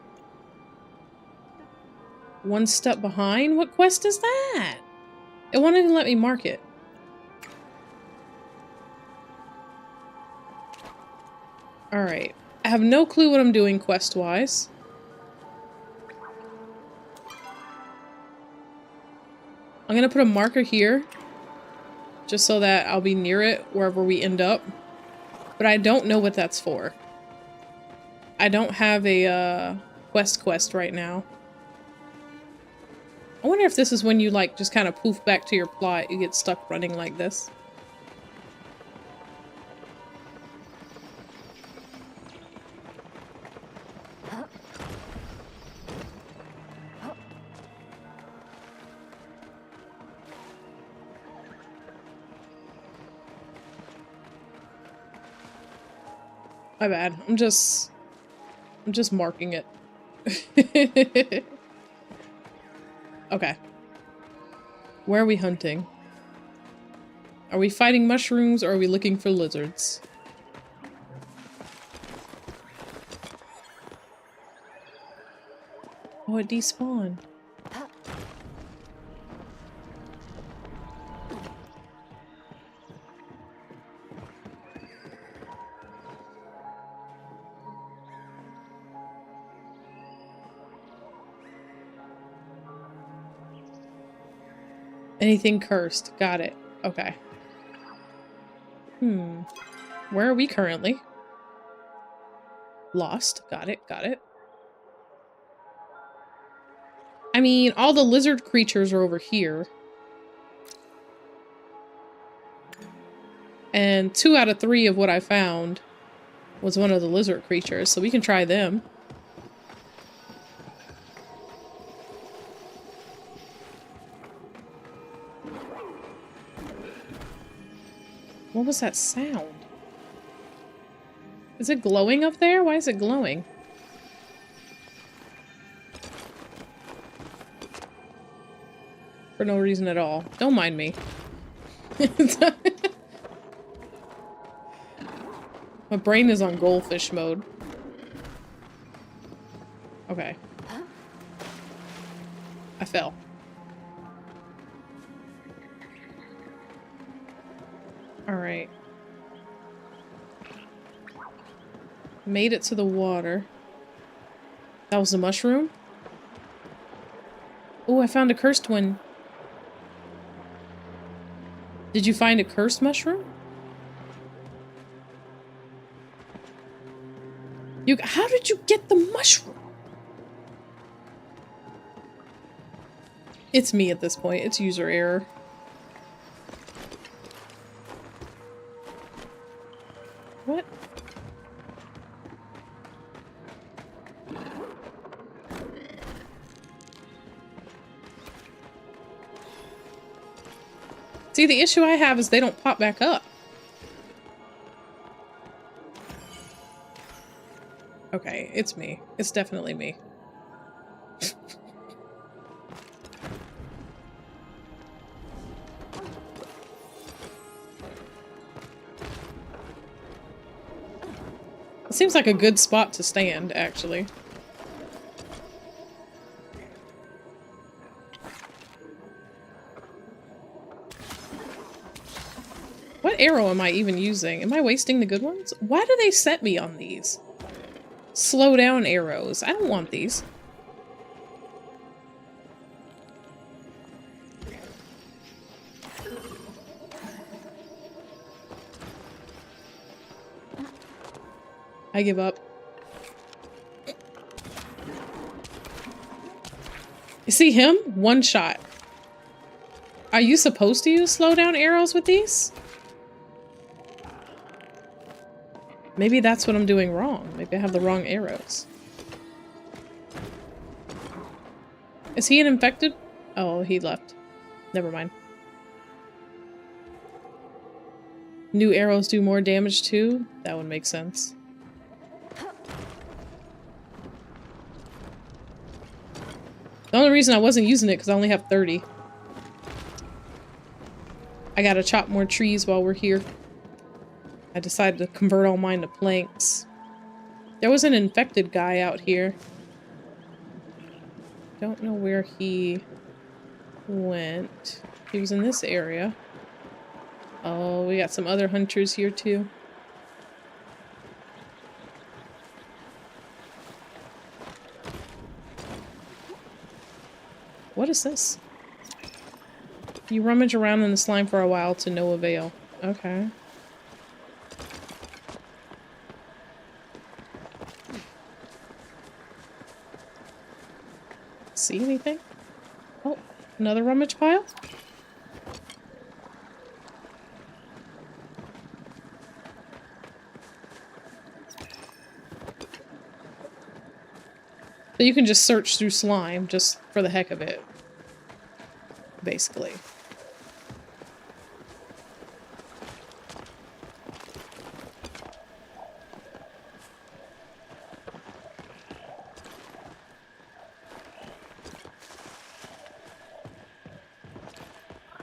One step behind? What quest is that? It won't even let me mark it. Alright. I have no clue what I'm doing quest-wise. I'm gonna put a marker here, just so that I'll be near it wherever we end up. But I don't know what that's for. I don't have a quest right now. I wonder if this is when you like just kind of poof back to your plot, you get stuck running like this. My bad. I'm just marking it. Okay. Where are we hunting? Are we fighting mushrooms or are we looking for lizards? Oh, it despawned. Anything cursed. Got it. Okay. Where are we currently? Lost. Got it. Got it. I mean, all the lizard creatures are over here. And 2 out of 3 of what I found was one of the lizard creatures, so we can try them. What was that sound? Is it glowing up there? Why is it glowing? For no reason at all. Don't mind me. My brain is on goldfish mode. Okay. I fell. Alright. Made it to the water. That was a mushroom? Oh, I found a cursed one. Did you find a cursed mushroom? How did you get the mushroom? It's me at this point. It's user error. What? See, the issue I have is they don't pop back up. Okay, it's me. It's definitely me. Seems like a good spot to stand, actually. What arrow am I even using? Am I wasting the good ones? Why do they set me on these? Slow down arrows. I don't want these. I give up. You see him? One shot. Are you supposed to use slow down arrows with these? Maybe that's what I'm doing wrong. Maybe I have the wrong arrows. Is he an infected? Oh, he left. Never mind. New arrows do more damage too? That would make sense. The only reason I wasn't using it because I only have 30. I gotta chop more trees while we're here. I decided to convert all mine to planks. There was an infected guy out here. Don't know where he went. He was in this area. Oh, we got some other hunters here too. What is this? You rummage around in the slime for a while to no avail. Okay. See anything? Oh, another rummage pile? So you can just search through slime just for the heck of it. Basically.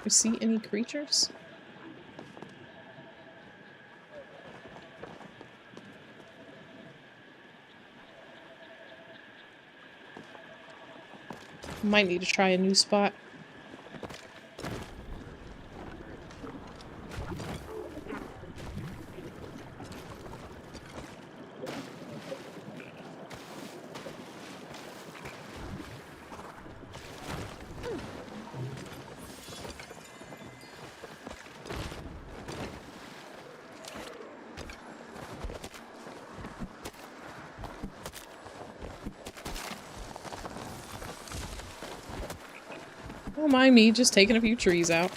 You see any creatures? Might need to try a new spot. Don't mind me just taking a few trees out.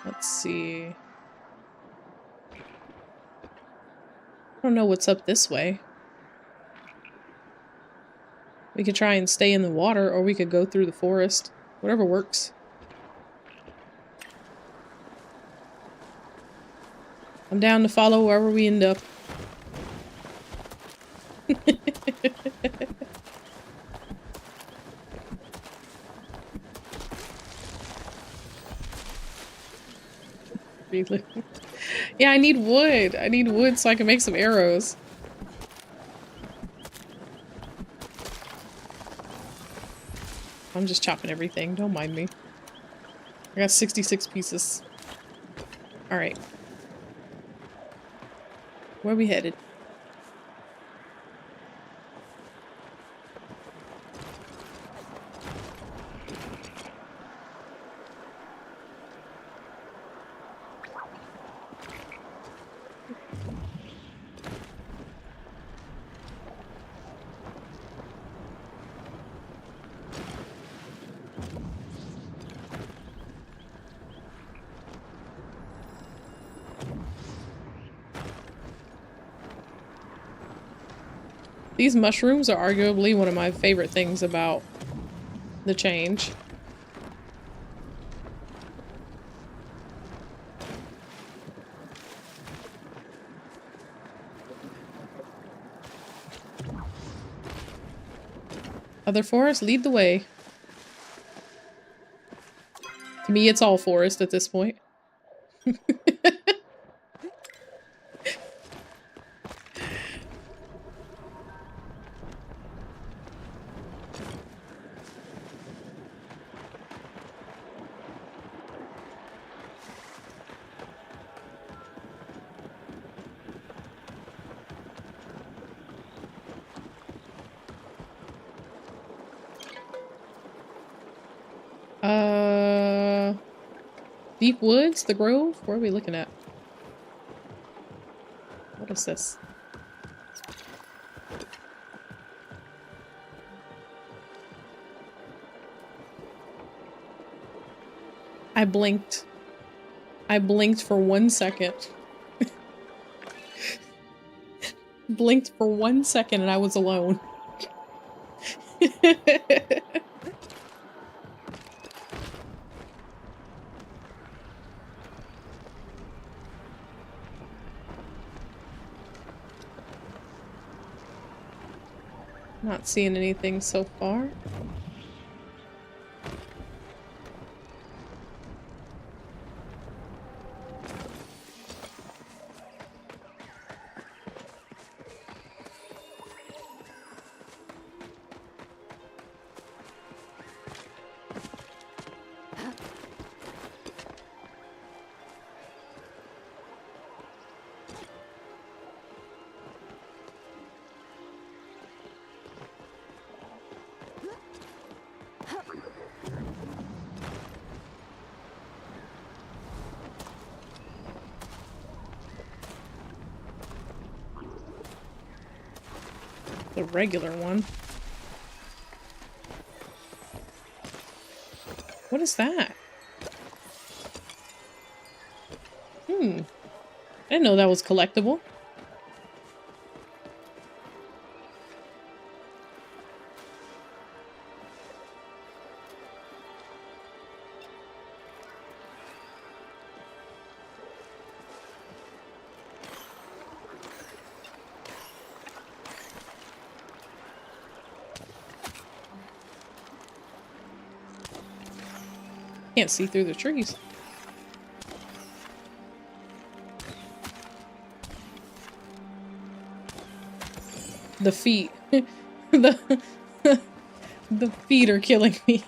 Let's see. I don't know what's up this way. We could try and stay in the water, or we could go through the forest. Whatever works. I'm down to follow wherever we end up. Really? Yeah, I need wood. I need wood so I can make some arrows. I'm just chopping everything. Don't mind me. I got 66 pieces. Alright. Where are we headed? These mushrooms are arguably one of my favorite things about the change. Other forest, lead the way. To me, it's all forest at this point. Deep woods, the grove? Where are we looking at? What is this? I blinked. I blinked for 1 second. Blinked for 1 second and I was alone. Not seeing anything so far. The regular one. What is that? I didn't know that was collectible. Can't see through the trees. The feet. the the feet are killing me.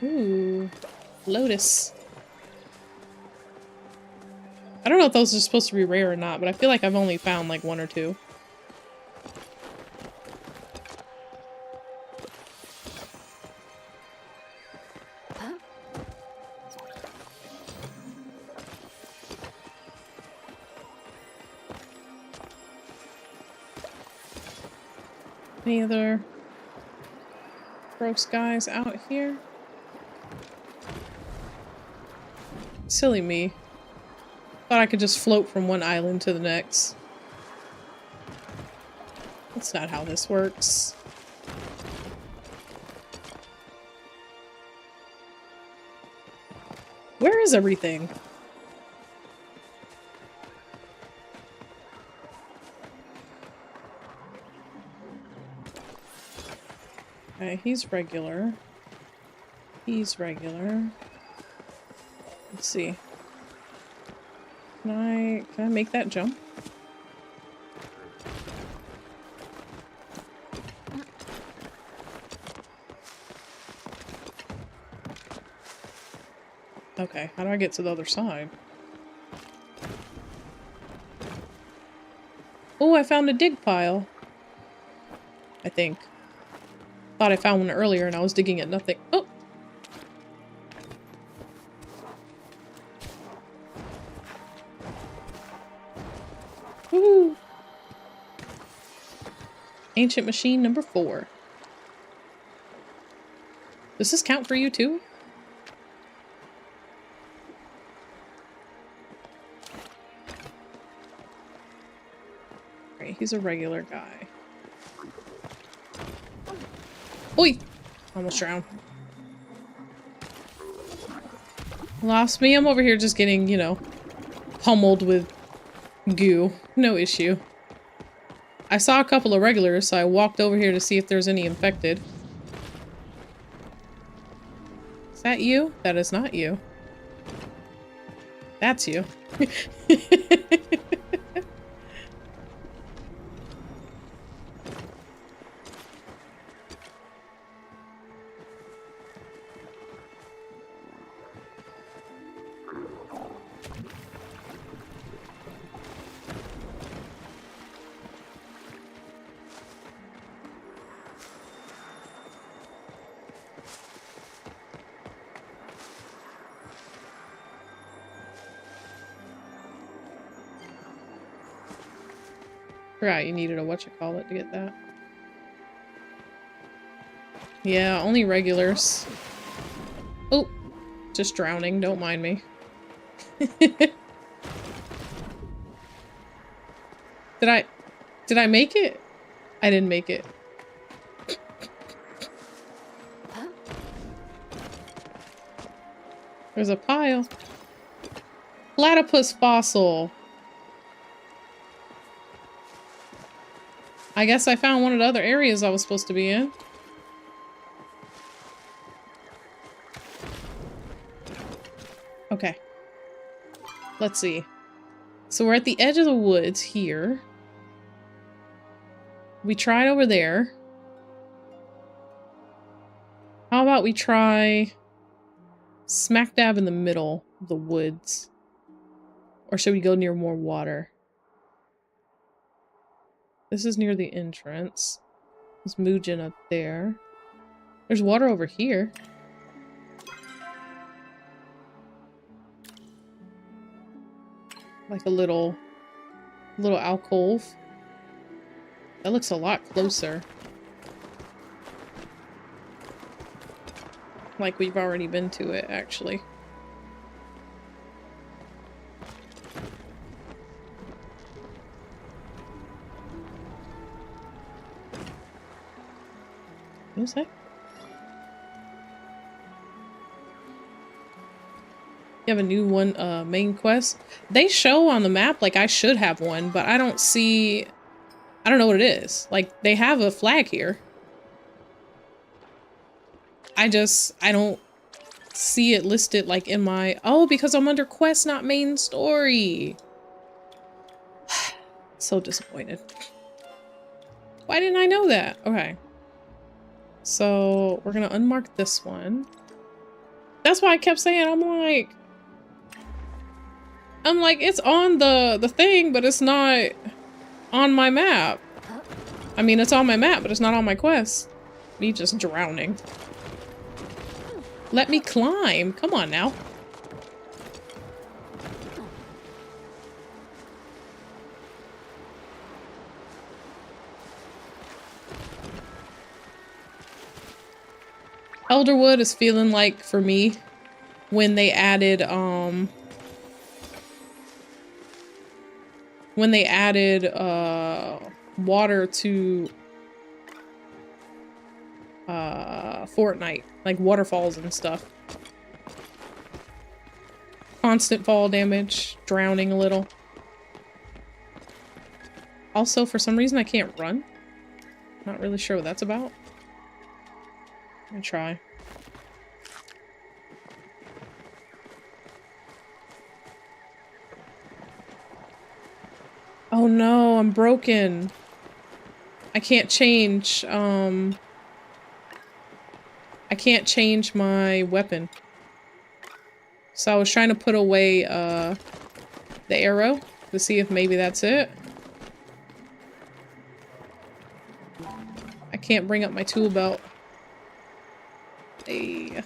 Ooh. Lotus. I don't know if those are supposed to be rare or not, but I feel like I've only found like 1 or 2. Any other gross guys out here? Silly me. Thought I could just float from one island to the next. That's not how this works. Where is everything? Okay, he's regular. He's regular. Let's see. Can I make that jump? Okay, how do I get to the other side? Oh, I found a dig pile. I think. Thought I found one earlier and I was digging at nothing. Oh! Woo! Ancient machine number 4. Does this count for you too? Right, he's a regular guy. Oi! Almost drowned. Lost me. I'm over here just getting, you know, pummeled with goo. No issue. I saw a couple of regulars, so I walked over here to see if there's any infected. Is that you? That is not you. That's you. Forgot you needed a whatchamacallit to get that. Yeah, only regulars. Oh, just drowning. Don't mind me. Did I make it? I didn't make it. There's a pile. Platypus fossil. I guess I found one of the other areas I was supposed to be in. Okay. Let's see. So we're at the edge of the woods here. We tried over there. How about we try smack dab in the middle of the woods? Or should we go near more water? This is near the entrance. There's Muujin up there. There's water over here. Like a little alcove. That looks a lot closer. Like we've already been to it, actually. What was that? You have a new one, main quest? They show on the map like I should have one, but I don't see... I don't know what it is. Like, they have a flag here. I don't see it listed like in my... Oh, because I'm under quest, not main story. So disappointed. Why didn't I know that? Okay. So, we're gonna unmark this one. That's why I kept saying, I'm like, it's on the thing, but it's not on my map. I mean, it's on my map, but it's not on my quest. Me just drowning. Let me climb. Come on now. Elderwood is feeling like, for me, when they added, water to Fortnite, like waterfalls and stuff. Constant fall damage, drowning a little. Also, for some reason I can't run. Not really sure what that's about. Let me try. Oh no, I'm broken. I can't change, I can't change my weapon. So I was trying to put away, the arrow to see if maybe that's it. I can't bring up my tool belt. Hey.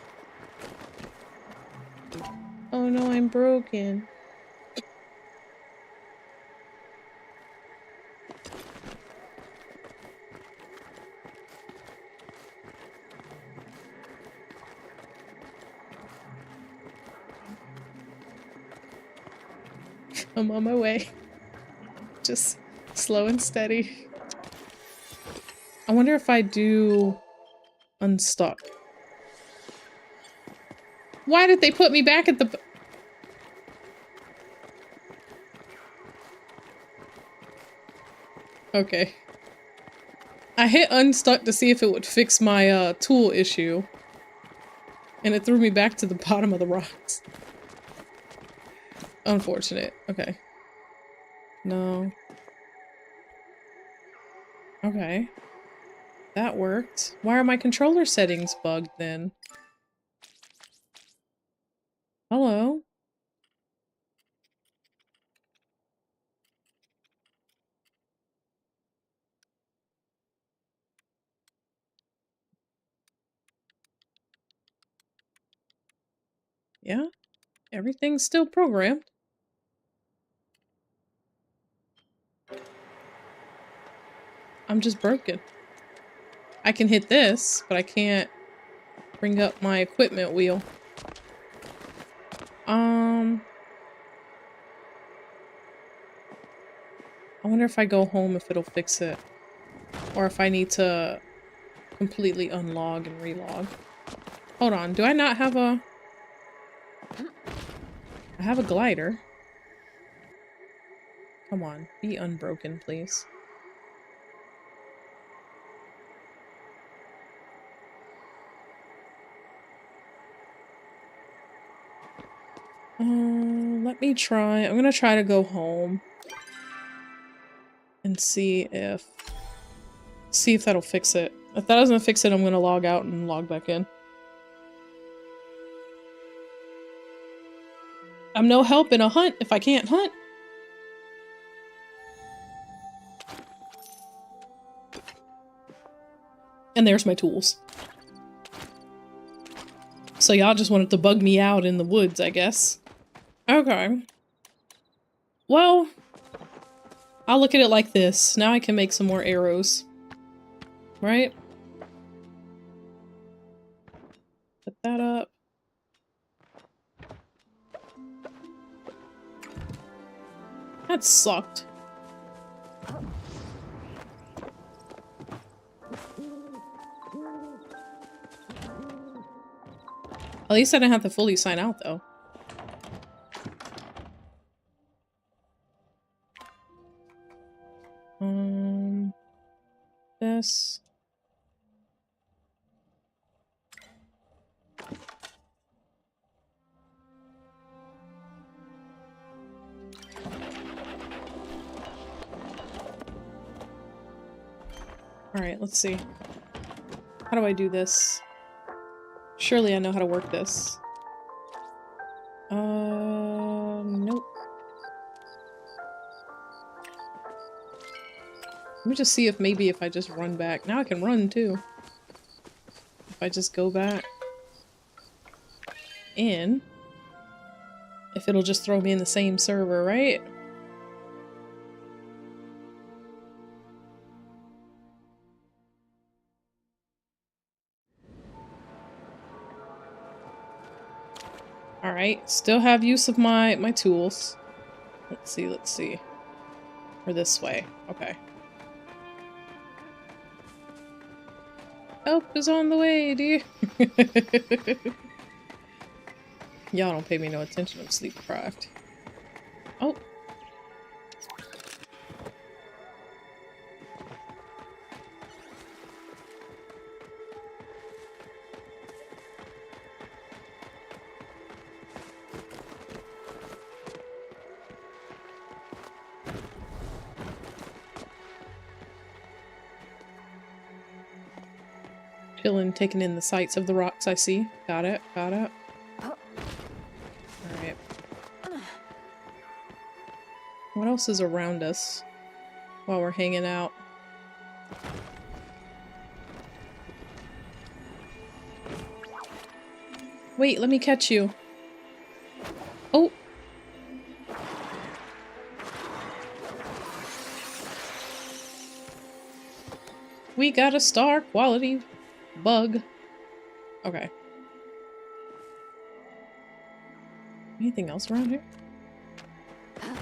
Oh no, I'm broken. I'm on my way. Just slow and steady. I wonder if I do Unstuck. Why did they put me back at the... Okay. I hit unstuck to see if it would fix my tool issue. And it threw me back to the bottom of the rocks. Unfortunate. Okay. No. Okay. That worked. Why are my controller settings bugged then? Hello? Yeah? Everything's still programmed. I'm just broken. I can hit this, but I can't bring up my equipment wheel. I wonder if I go home if it'll fix it. Or if I need to completely unlog and relog. Hold on, do I not have a... I have a glider. Come on, be unbroken, please. Let me try. I'm gonna try to go home. And see if that'll fix it. If that doesn't fix it, I'm gonna log out and log back in. I'm no help in a hunt if I can't hunt. And there's my tools. So y'all just wanted to bug me out in the woods, I guess. Okay. Well, I'll look at it like this. Now I can make some more arrows. Right? Put that up. That sucked. At least I didn't have to fully sign out, though. This. Alright, let's see. How do I do this? Surely I know how to work this. Nope. Let me just see if maybe if I just run back. Now I can run too. If I just go back in. If it'll just throw me in the same server, right? Alright, still have use of my tools. Let's see. Or this way. Okay. Help is on the way, dear. Y'all don't pay me no attention, I'm sleep deprived. Oh. Chilling, taking in the sights of the rocks I see. Got it, got it. Alright. What else is around us while we're hanging out? Wait, let me catch you. Oh! We got a star quality bug. Okay. Anything else around here? I'm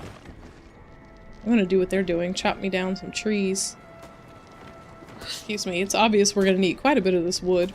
gonna do what they're doing. Chop me down some trees. Excuse me. It's obvious we're gonna need quite a bit of this wood.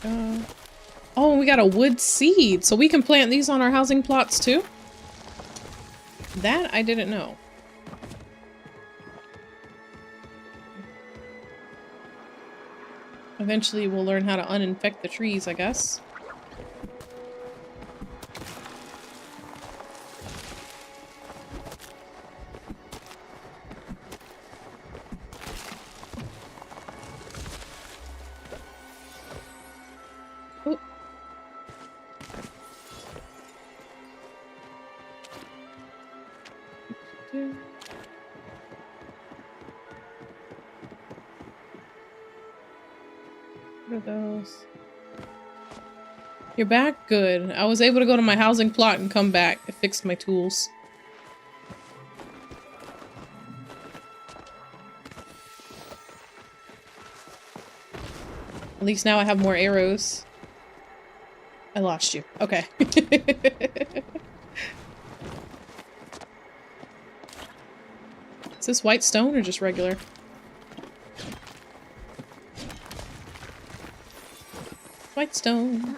Oh, we got a wood seed, so we can plant these on our housing plots too? That I didn't know. Eventually we'll learn how to uninfect the trees, I guess. Oh. What are those? You're back? Good. I was able to go to my housing plot and come back. I fixed my tools. At least now I have more arrows. I lost you. Okay. Is this white stone or just regular? White stone.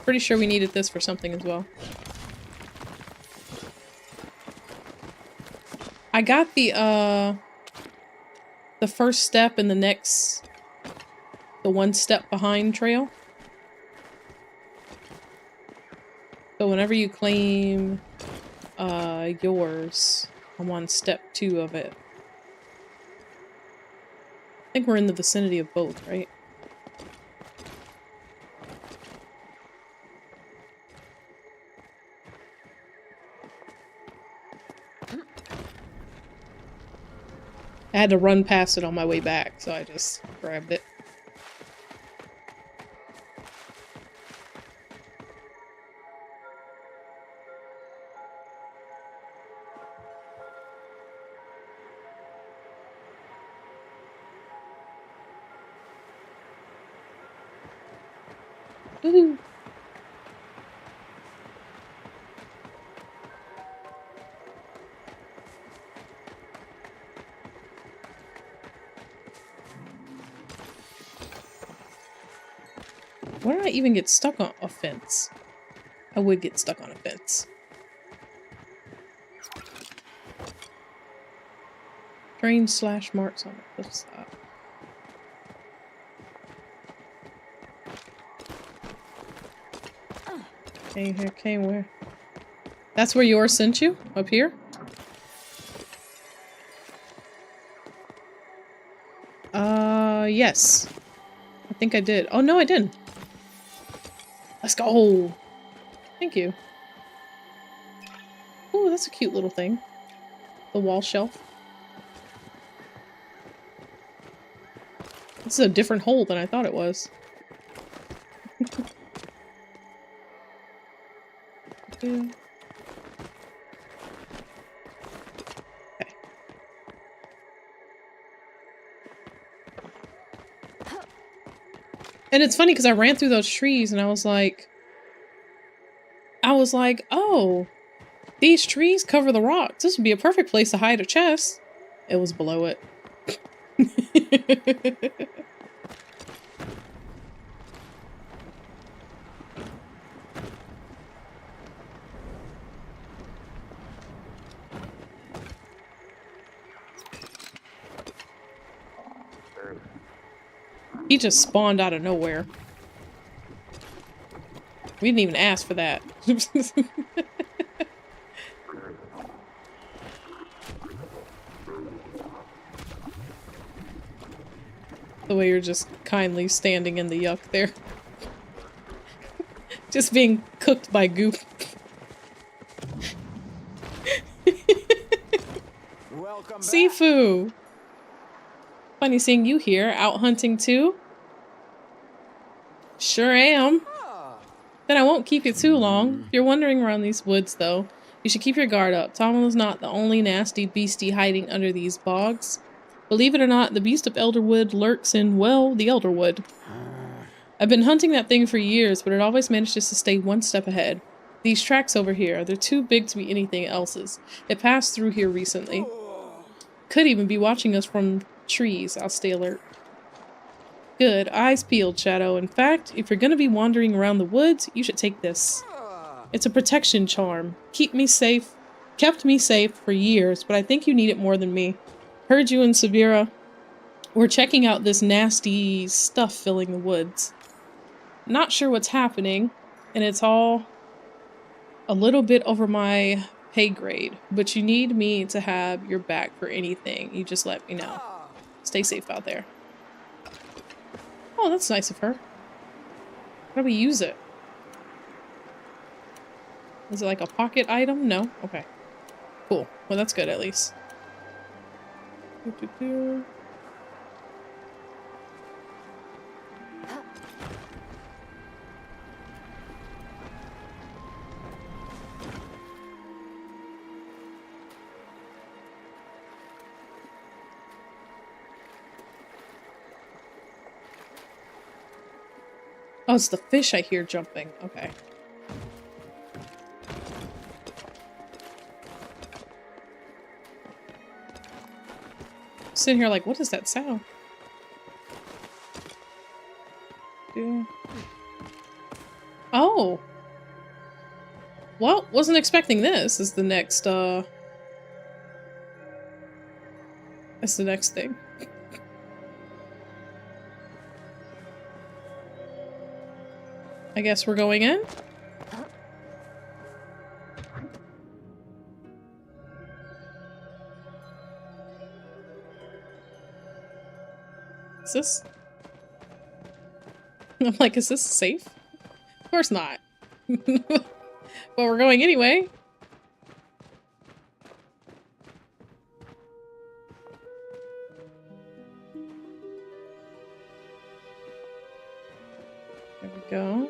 Pretty sure we needed this for something as well. I got the first step in the next, the one step behind trail. So whenever you claim yours, I'm on step 2 of it. I think we're in the vicinity of both, right? I had to run past it on my way back, so I just grabbed it. Woohoo! Why did I even get stuck on a fence? I would get stuck on a fence. Strange slash marks on the flip side. Okay, where? That's where yours sent you? Up here? Yes. I think I did. Oh, no, I didn't. Let's go! Thank you. Oh, that's a cute little thing. The wall shelf. This is a different hole than I thought it was. Okay. And it's funny because I ran through those trees and I was like, oh, these trees cover the rocks. This would be a perfect place to hide a chest. It was below it. He just spawned out of nowhere. We didn't even ask for that. The way you're just kindly standing in the yuck there. Just being cooked by goop. Welcome back. Sifu! Funny seeing you here, out hunting too? Sure am. Then I won't keep you too long. If you're wandering around these woods, though, you should keep your guard up. Tom is not the only nasty beastie hiding under these bogs. Believe it or not, the beast of Elderwood lurks in, well, the Elderwood. I've been hunting that thing for years, but it always manages to stay one step ahead. These tracks over here, they're too big to be anything else's. It passed through here recently. Could even be watching us from trees. I'll stay alert. Good. Eyes peeled, Shadow. In fact, if you're gonna be wandering around the woods, you should take this. It's a protection charm. Kept me safe for years, but I think you need it more than me. Heard you and Sabira were checking out this nasty stuff filling the woods. Not sure what's happening, and it's all a little bit over my pay grade, but you need me to have your back for anything. You just let me know. Stay safe out there. Oh, that's nice of her. How do we use it? Is it like a pocket item? No? Okay. Cool. Well, that's good at least. Oh, it's the fish I hear jumping. Okay. Sitting here like, what is that sound? Yeah. Oh. Well, wasn't expecting this is the next, that's the next thing. I guess we're going in? Is this? I'm like, is this safe? Of course not. But we're going anyway. There we go.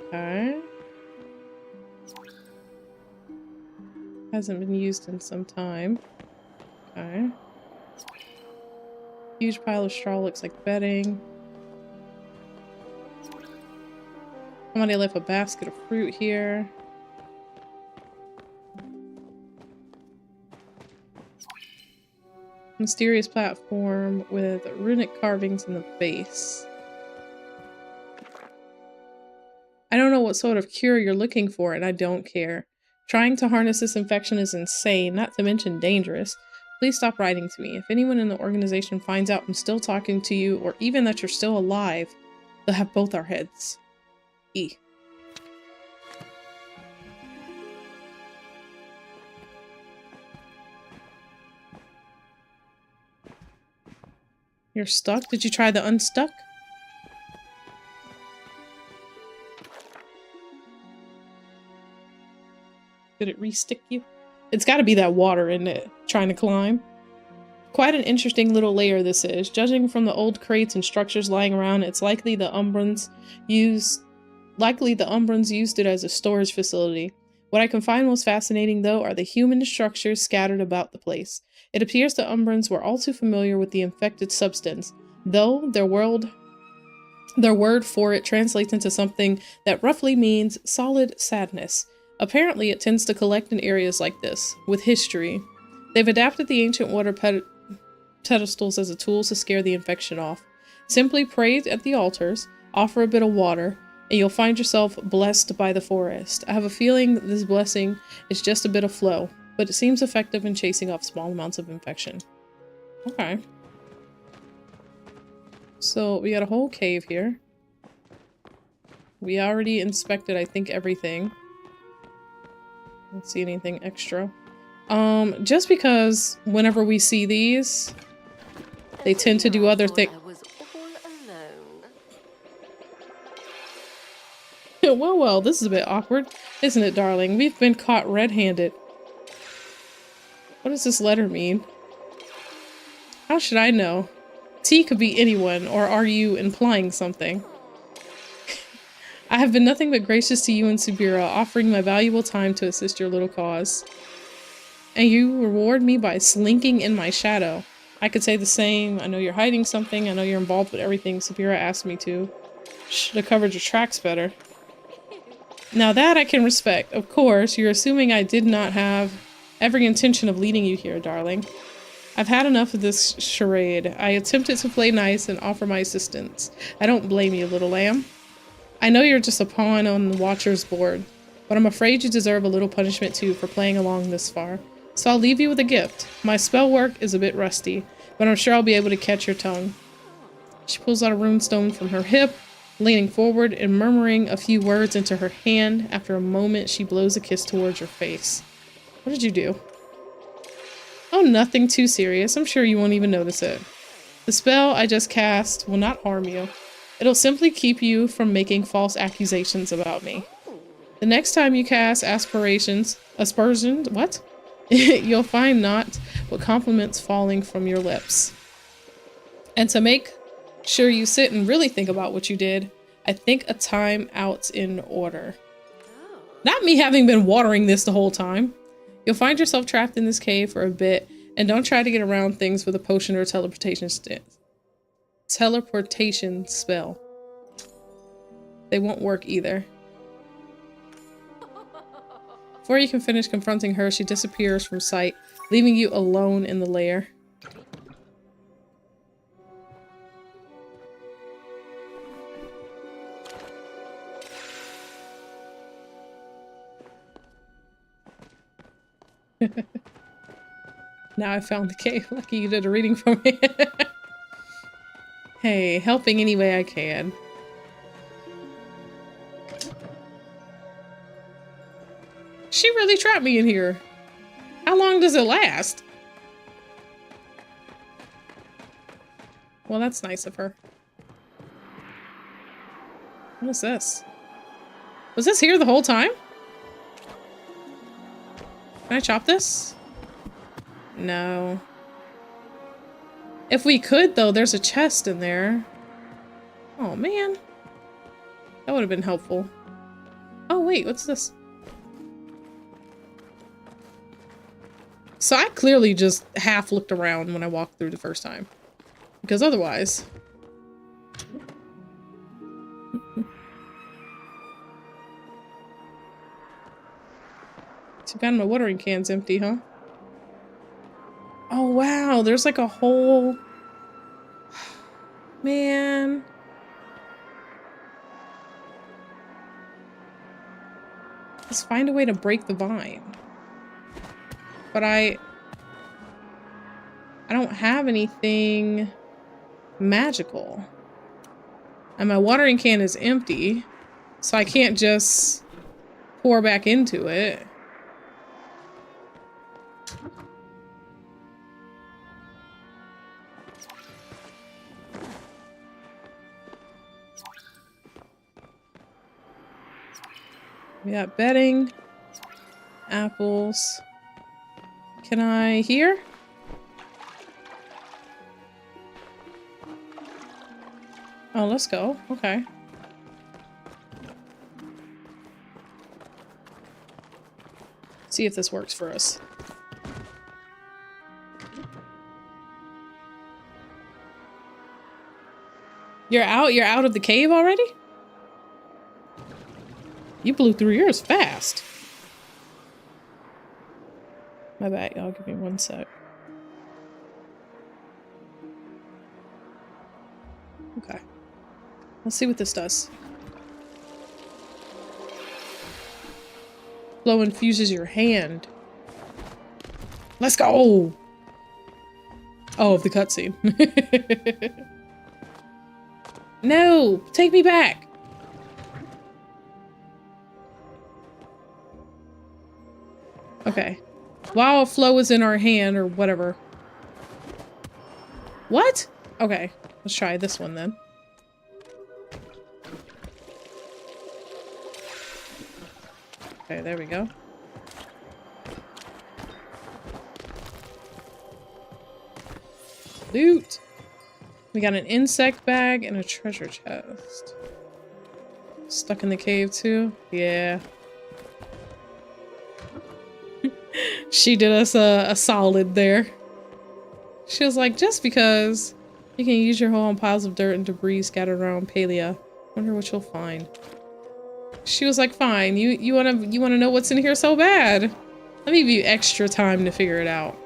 Okay. Hasn't been used in some time. Okay. Huge pile of straw looks like bedding. Somebody left a basket of fruit here. Mysterious platform with runic carvings in the base. I don't know what sort of cure you're looking for, and I don't care. Trying to harness this infection is insane, not to mention dangerous. Please stop writing to me. If anyone in the organization finds out I'm still talking to you, or even that you're still alive, they'll have both our heads. E. You're stuck? Did you try the unstuck? Did it re-stick you? It's gotta be that water, isn't it? Trying to climb. Quite an interesting little layer this is. Judging from the old crates and structures lying around, it's likely the Umbrans used it as a storage facility. What I can find most fascinating, though, are the human structures scattered about the place. It appears the Umbrans were all too familiar with the infected substance, though their word for it translates into something that roughly means solid sadness. Apparently, it tends to collect in areas like this, with history. They've adapted the ancient water pedestals as a tool to scare the infection off. Simply pray at the altars, offer a bit of water, and you'll find yourself blessed by the forest. I have a feeling this blessing is just a bit of flow, but it seems effective in chasing off small amounts of infection. Okay. So, we got a whole cave here. We already inspected, I think, everything. Don't see anything extra. Just because whenever we see these, they tend to do other things. Well, this is a bit awkward, isn't it, darling? We've been caught red-handed. What does this letter mean? How should I know? T could be anyone, or are you implying something? I have been nothing but gracious to you and Subira, offering my valuable time to assist your little cause. And you reward me by slinking in my shadow. I could say the same. I know you're hiding something. I know you're involved with everything Subira asked me to. Should have covered your tracks better. Now that I can respect. Of course, you're assuming I did not have every intention of leading you here, darling. I've had enough of this charade. I attempted to play nice and offer my assistance. I don't blame you, little lamb. I know you're just a pawn on the Watcher's board, but I'm afraid you deserve a little punishment too for playing along this far. So I'll leave you with a gift. My spell work is a bit rusty, but I'm sure I'll be able to catch your tongue. She pulls out a runestone from her hip, leaning forward and murmuring a few words into her hand. After a moment, she blows a kiss towards your face. What did you do? Oh, nothing too serious. I'm sure you won't even notice it. The spell I just cast will not harm you. It'll simply keep you from making false accusations about me. The next time you cast aspersions, what? You'll find not but compliments falling from your lips. And to make sure you sit and really think about what you did, I think a time out's in order. Not me having been watering this the whole time. You'll find yourself trapped in this cave for a bit, and don't try to get around things with a potion or teleportation spell. They won't work either. Before you can finish confronting her, she disappears from sight, leaving you alone in the lair. Now I found the cave. Lucky you did a reading for me. Hey, helping any way I can. She really trapped me in here. How long does it last? Well, that's nice of her. What is this? Was this here the whole time? Can I chop this? No. If we could, though, there's a chest in there. Oh, man. That would have been helpful. Oh, wait, what's this? So I clearly just half looked around when I walked through the first time. Because otherwise... Too bad my watering can's empty, huh? Oh, wow. There's like a whole... Man. Let's find a way to break the vine. But I don't have anything magical. And my watering can is empty. So I can't just pour back into it. We got bedding, apples. Can I hear? Oh, let's go. Okay. See if this works for us. You're out? You're out of the cave already? You blew through yours fast. My bad, y'all. Give me one sec. Okay. Let's see what this does. Flow infuses your hand. Let's go! Oh, the cutscene. No! Take me back! Okay. While flow is in our hand, or whatever. What? Okay. Let's try this one then. Okay, there we go. Loot! We got an insect bag and a treasure chest. Stuck in the cave too? Yeah. She did us a solid there. She was like, just because you can use your hoe on piles of dirt and debris scattered around Palia. Wonder what you'll find. She was like, fine, you wanna know what's in here so bad? Let me give you extra time to figure it out.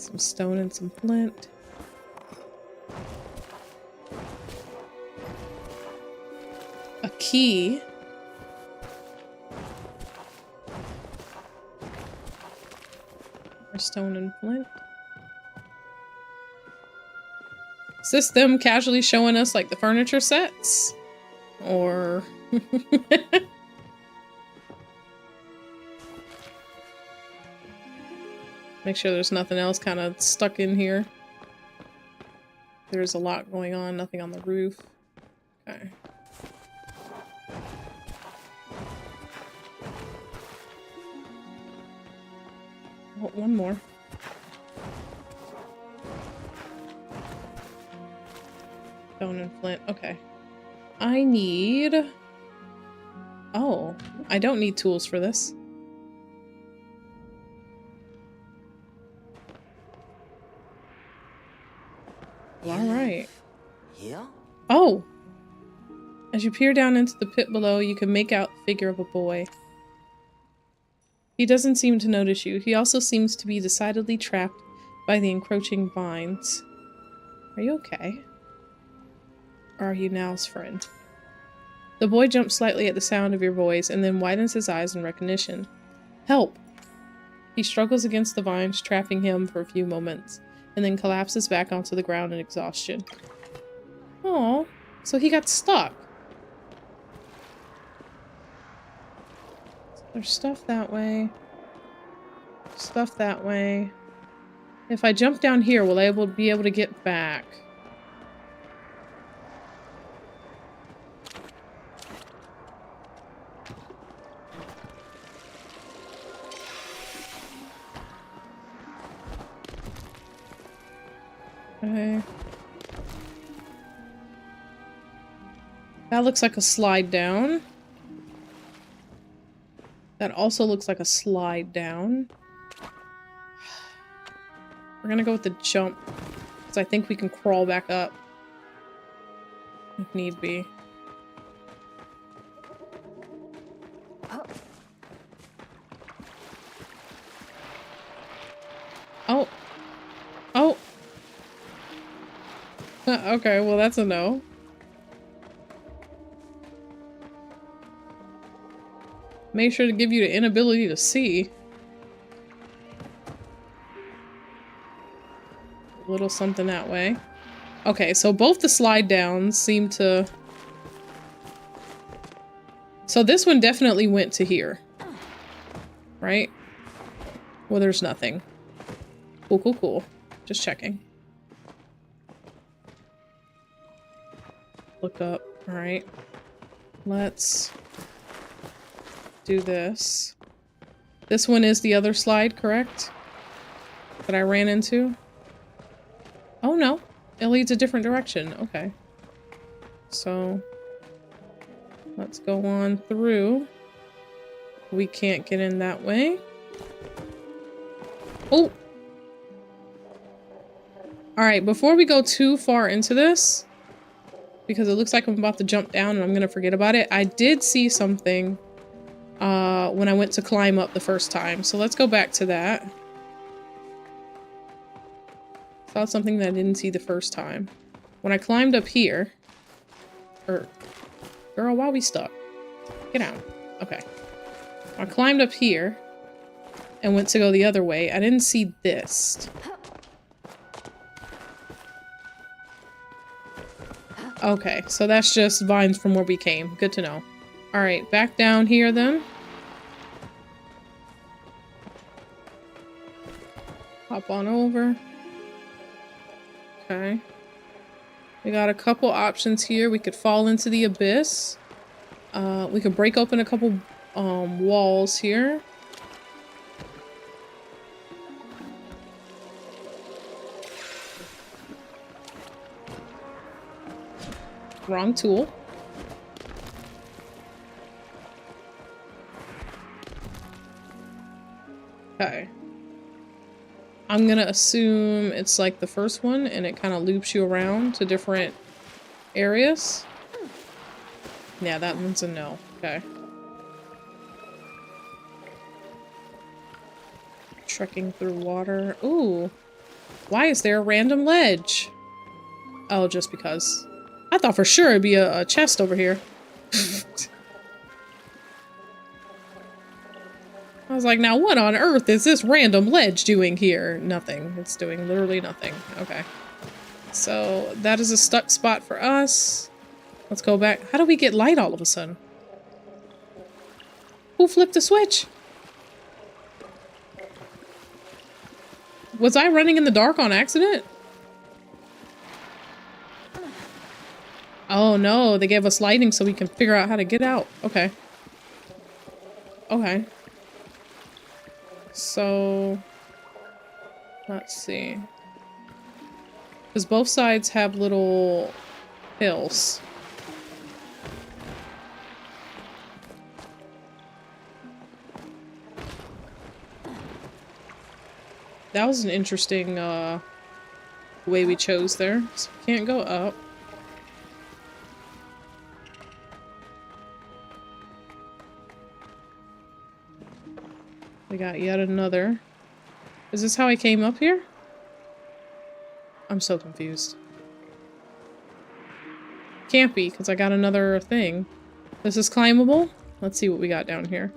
Some stone and some flint. A key. More stone and flint. Is this them casually showing us like the furniture sets? Or... Make sure there's nothing else kind of stuck in here. There's a lot going on, nothing on the roof. Okay. Oh, one more. Stone and flint. Okay. I need... Oh, I don't need tools for this. Alright. Yeah? Oh! As you peer down into the pit below, you can make out the figure of a boy. He doesn't seem to notice you. He also seems to be decidedly trapped by the encroaching vines. Are you okay? Or are you Now's friend? The boy jumps slightly at the sound of your voice and then widens his eyes in recognition. Help! He struggles against the vines, trapping him for a few moments, and then collapses back onto the ground in exhaustion. Oh, so he got stuck. There's stuff that way. Stuff that way. If I jump down here, will I be able to get back? Okay. That looks like a slide down. That also looks like a slide down. We're gonna go with the jump, because I think we can crawl back up if need be. Oh. Oh. Okay, well that's a no. Make sure to give you the inability to see. A little something that way. Okay, so both the slide downs seem to... So this one definitely went to here. Right? Well, there's nothing. Cool, cool, cool. Just checking. Look up. Alright. Let's do this. This one is the other slide, correct? That I ran into? Oh no. It leads a different direction. Okay. So let's go on through. We can't get in that way. Oh! Alright, before we go too far into this, because it looks like I'm about to jump down and I'm gonna forget about it, I did see something when I went to climb up the first time. So let's go back to that. Saw something that I didn't see the first time. When I climbed up here... Girl, why are we stuck? Get out. Okay. I climbed up here and went to go the other way. I didn't see this. Okay, so that's just vines from where we came. Good to know. Alright, back down here then. Hop on over. Okay. We got a couple options here. We could fall into the abyss. We could break open a couple walls here. Wrong tool. Okay. I'm gonna assume it's like the first one and it kind of loops you around to different areas. Yeah, that one's a no. Okay. Trekking through water. Ooh. Why is there a random ledge? Oh, just because. I thought for sure it'd be a chest over here. I was like, now what on earth is this random ledge doing here? Nothing. It's doing literally nothing. Okay. So, that is a stuck spot for us. Let's go back. How do we get light all of a sudden? Who flipped the switch? Was I running in the dark on accident? Oh no, they gave us lighting so we can figure out how to get out. Okay. Okay. So, let's see. Because both sides have little hills. That was an interesting way we chose there. So we can't go up. We got yet another. Is this how I came up here? I'm so confused. Can't be, because I got another thing. This is climbable? Let's see what we got down here.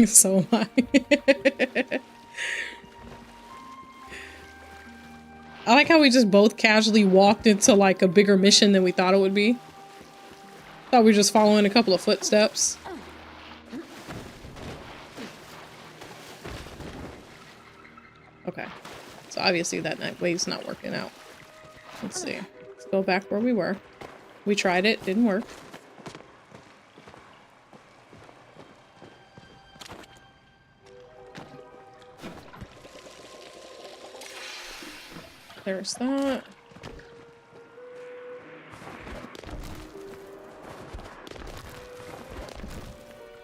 So am I. I like how we just both casually walked into like a bigger mission than we thought it would be. Thought we were just following a couple of footsteps. Okay. So obviously that way's not working out. Let's see. Let's go back where we were. We tried it, didn't work. There's that.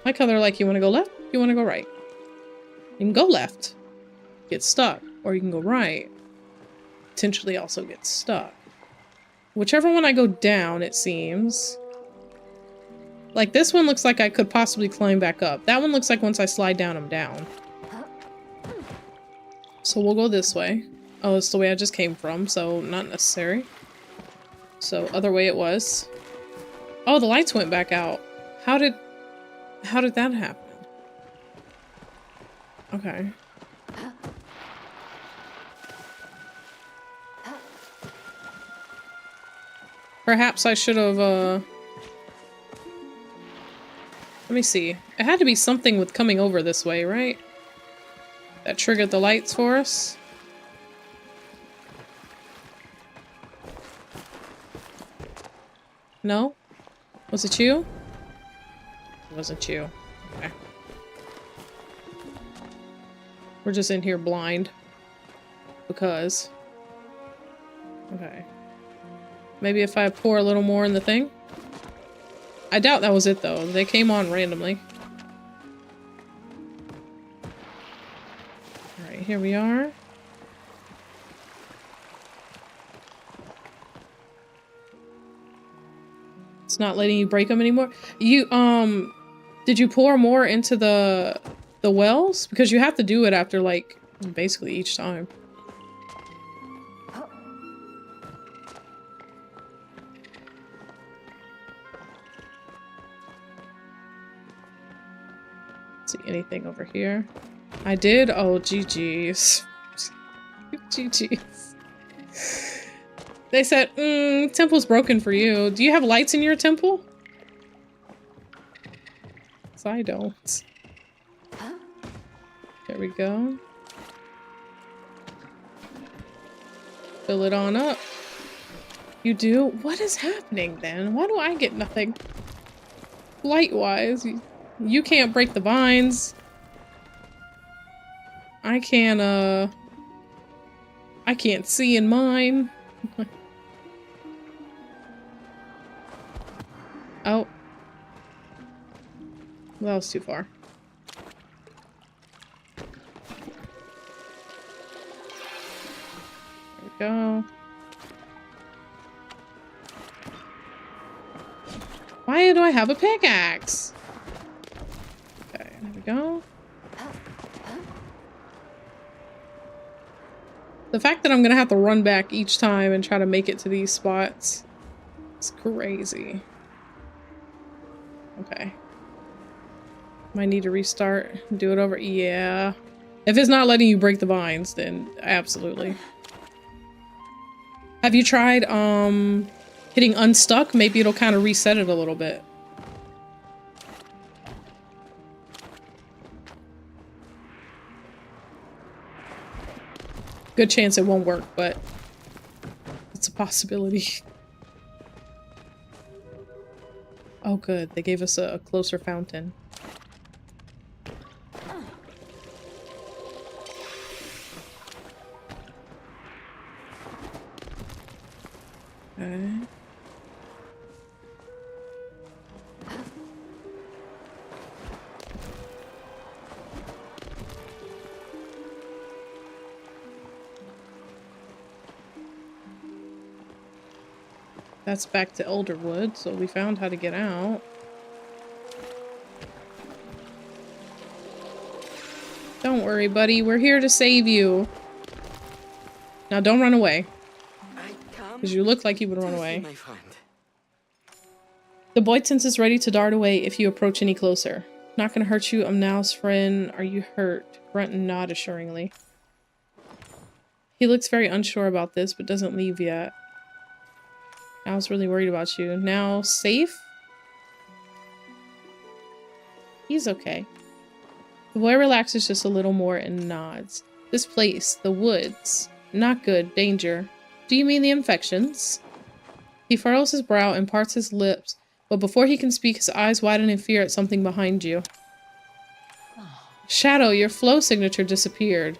Like how they're like, you want to go left? You want to go right? You can go left, get stuck, or you can go right, potentially also get stuck. Whichever one I go down, it seems. Like this one looks like I could possibly climb back up. That one looks like once I slide down, I'm down. So we'll go this way. Oh, it's the way I just came from, so not necessary. So other way it was. Oh, the lights went back out. How did that happen? Okay. Perhaps I should have, let me see. It had to be something with coming over this way, right? That triggered the lights for us? No? Was it you? It wasn't you. Okay. We're just in here blind. Because. Okay. Maybe if I pour a little more in the thing? I doubt that was it though. They came on randomly. Alright, here we are. It's not letting you break them anymore. You, did you pour more into the wells? Because you have to do it after, like, basically each time. See anything over here? I did? Oh, GG's. GG's. They said, temple's broken for you. Do you have lights in your temple? 'Cause I don't. There we go. Fill it on up. You do? What is happening then? Why do I get nothing? Light-wise, you can't break the vines. I can't see in mine. Oh. That was too far. There we go. Why do I have a pickaxe? Okay, there we go. The fact that I'm gonna have to run back each time and try to make it to these spots is crazy. Okay. Might need to restart. Do it over. Yeah. If it's not letting you break the vines, then absolutely. Have you tried hitting unstuck? Maybe it'll kind of reset it a little bit. Good chance it won't work, but it's a possibility. Oh good, they gave us a closer fountain. Okay. That's back to Elderwood, so we found how to get out. Don't worry, buddy. We're here to save you. Now don't run away. Because you look like you would run away. The boy senses ready to dart away if you approach any closer. Not gonna hurt you, I'm Now's friend. Are you hurt? Grunt and nod assuringly. He looks very unsure about this, but doesn't leave yet. Now's really worried about you. Now, safe? He's okay. The boy relaxes just a little more and nods. This place, the woods. Not good, danger. Do you mean the infections? He furrows his brow and parts his lips, but before he can speak, his eyes widen in fear at something behind you. Shadow, your flow signature disappeared.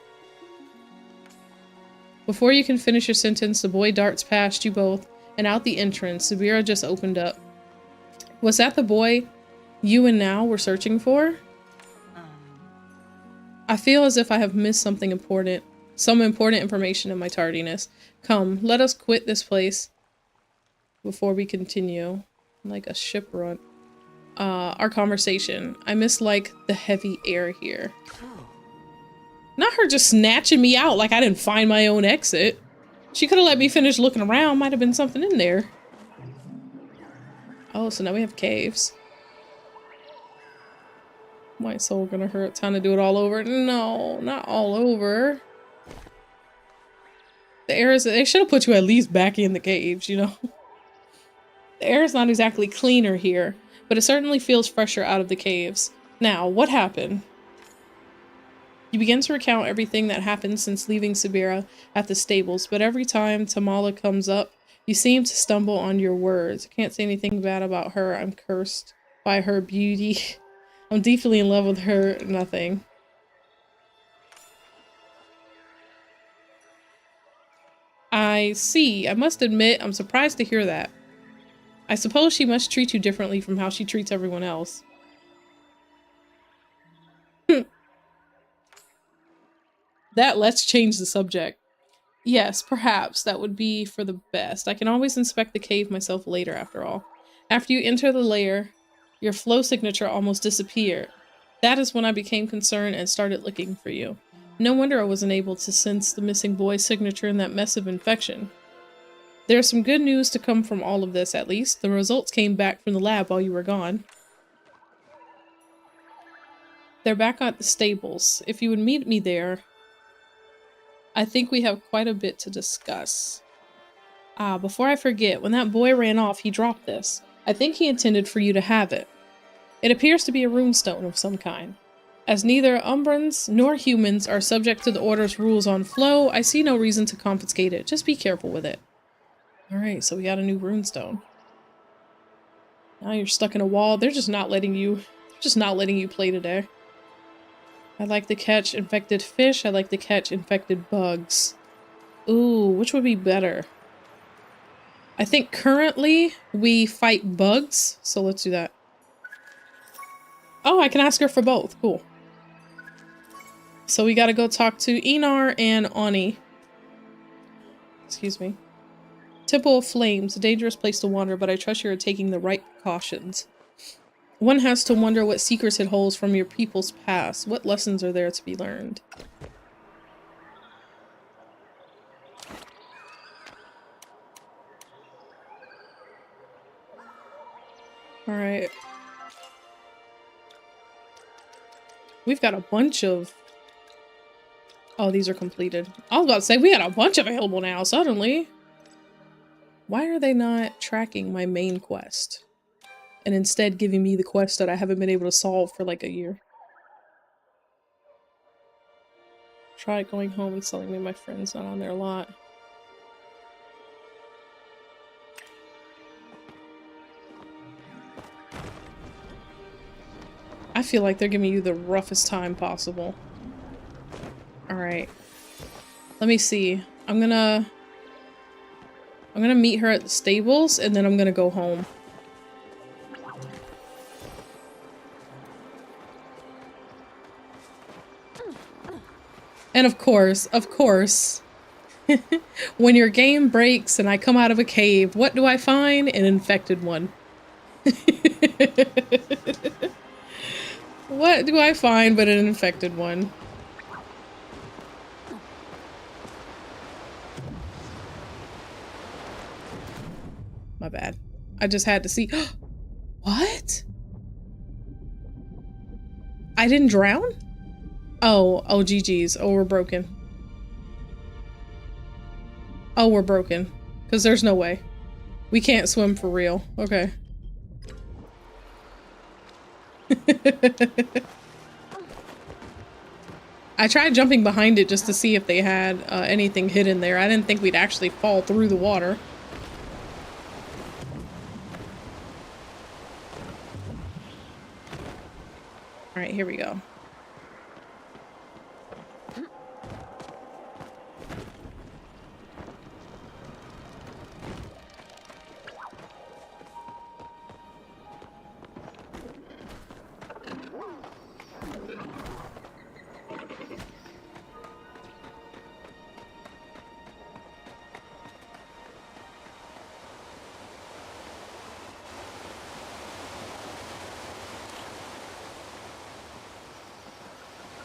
Before you can finish your sentence, the boy darts past you both and out the entrance. Sabira just opened up. Was that the boy you and Now were searching for? I feel as if I have missed something important. Some important information in my tardiness. Come, let us quit this place before we continue. Like a ship run. Our conversation. I miss, like, the heavy air here. Not her just snatching me out like I didn't find my own exit. She could have let me finish looking around. Might have been something in there. Oh, so now we have caves. My soul gonna hurt. Time to do it all over. No, not all over. The air is... They should have put you at least back in the caves, you know? The air is not exactly cleaner here, but it certainly feels fresher out of the caves. Now, what happened? You begin to recount everything that happened since leaving Sabira at the stables, but every time Tamala comes up, you seem to stumble on your words. I can't say anything bad about her. I'm cursed by her beauty. I'm deeply in love with her. Nothing. I see. I must admit, I'm surprised to hear that. I suppose she must treat you differently from how she treats everyone else. Let's change the subject. Yes, perhaps that would be for the best. I can always inspect the cave myself later, after all. After you enter the lair, your flow signature almost disappeared. That is when I became concerned and started looking for you. No wonder I wasn't able to sense the missing boy's signature in that mess of infection. There's some good news to come from all of this, at least. The results came back from the lab while you were gone. They're back at the stables. If you would meet me there, I think we have quite a bit to discuss. Before I forget, when that boy ran off, he dropped this. I think he intended for you to have it. It appears to be a runestone of some kind. As neither Umbrans nor humans are subject to the Order's rules on flow, I see no reason to confiscate it. Just be careful with it. Alright, so we got a new runestone. Now you're stuck in a wall. They're just not letting you play today. I like to catch infected fish. I like to catch infected bugs. Ooh, which would be better? I think currently we fight bugs, so let's do that. Oh, I can ask her for both. Cool. So we gotta go talk to Enar and Ani. Excuse me. Temple of Flames, a dangerous place to wander, but I trust you are taking the right precautions. One has to wonder what secrets it holds from your people's past. What lessons are there to be learned? Alright. We've got a bunch of... Oh, these are completed. I was about to say, we got a bunch available now, suddenly. Why are they not tracking my main quest? And instead giving me the quest that I haven't been able to solve for like a year. Try going home and selling me my friend's not on their lot. I feel like they're giving you the roughest time possible. Alright. Let me see. I'm gonna meet her at the stables and then I'm gonna go home. And of course, when your game breaks and I come out of a cave, what do I find? An infected one. What do I find but an infected one? My bad. I just had to see. What? I didn't drown? Oh, GG's. Oh, we're broken. Oh, we're broken. Because there's no way. We can't swim for real. Okay. I tried jumping behind it just to see if they had anything hidden there. I didn't think we'd actually fall through the water. Alright, here we go.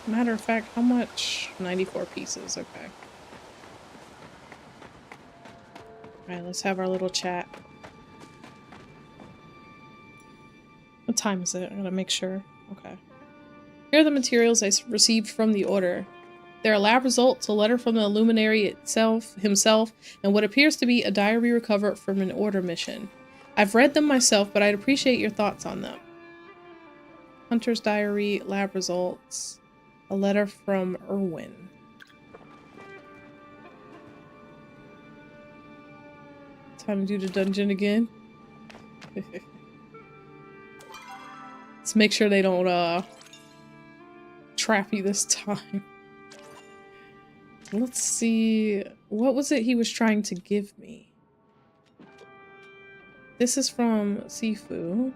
Matter of fact, how much? 94 pieces, okay. Alright, let's have our little chat. What time is it? I gotta make sure. Okay. Here are the materials I received from the order. There are lab results, a letter from the luminary himself, and what appears to be a diary recovered from an order mission. I've read them myself, but I'd appreciate your thoughts on them. Hunter's diary, lab results. A letter from Erwin. Time to do the dungeon again. Let's make sure they don't trap you this time. Let's see. What was it he was trying to give me? This is from Sifu.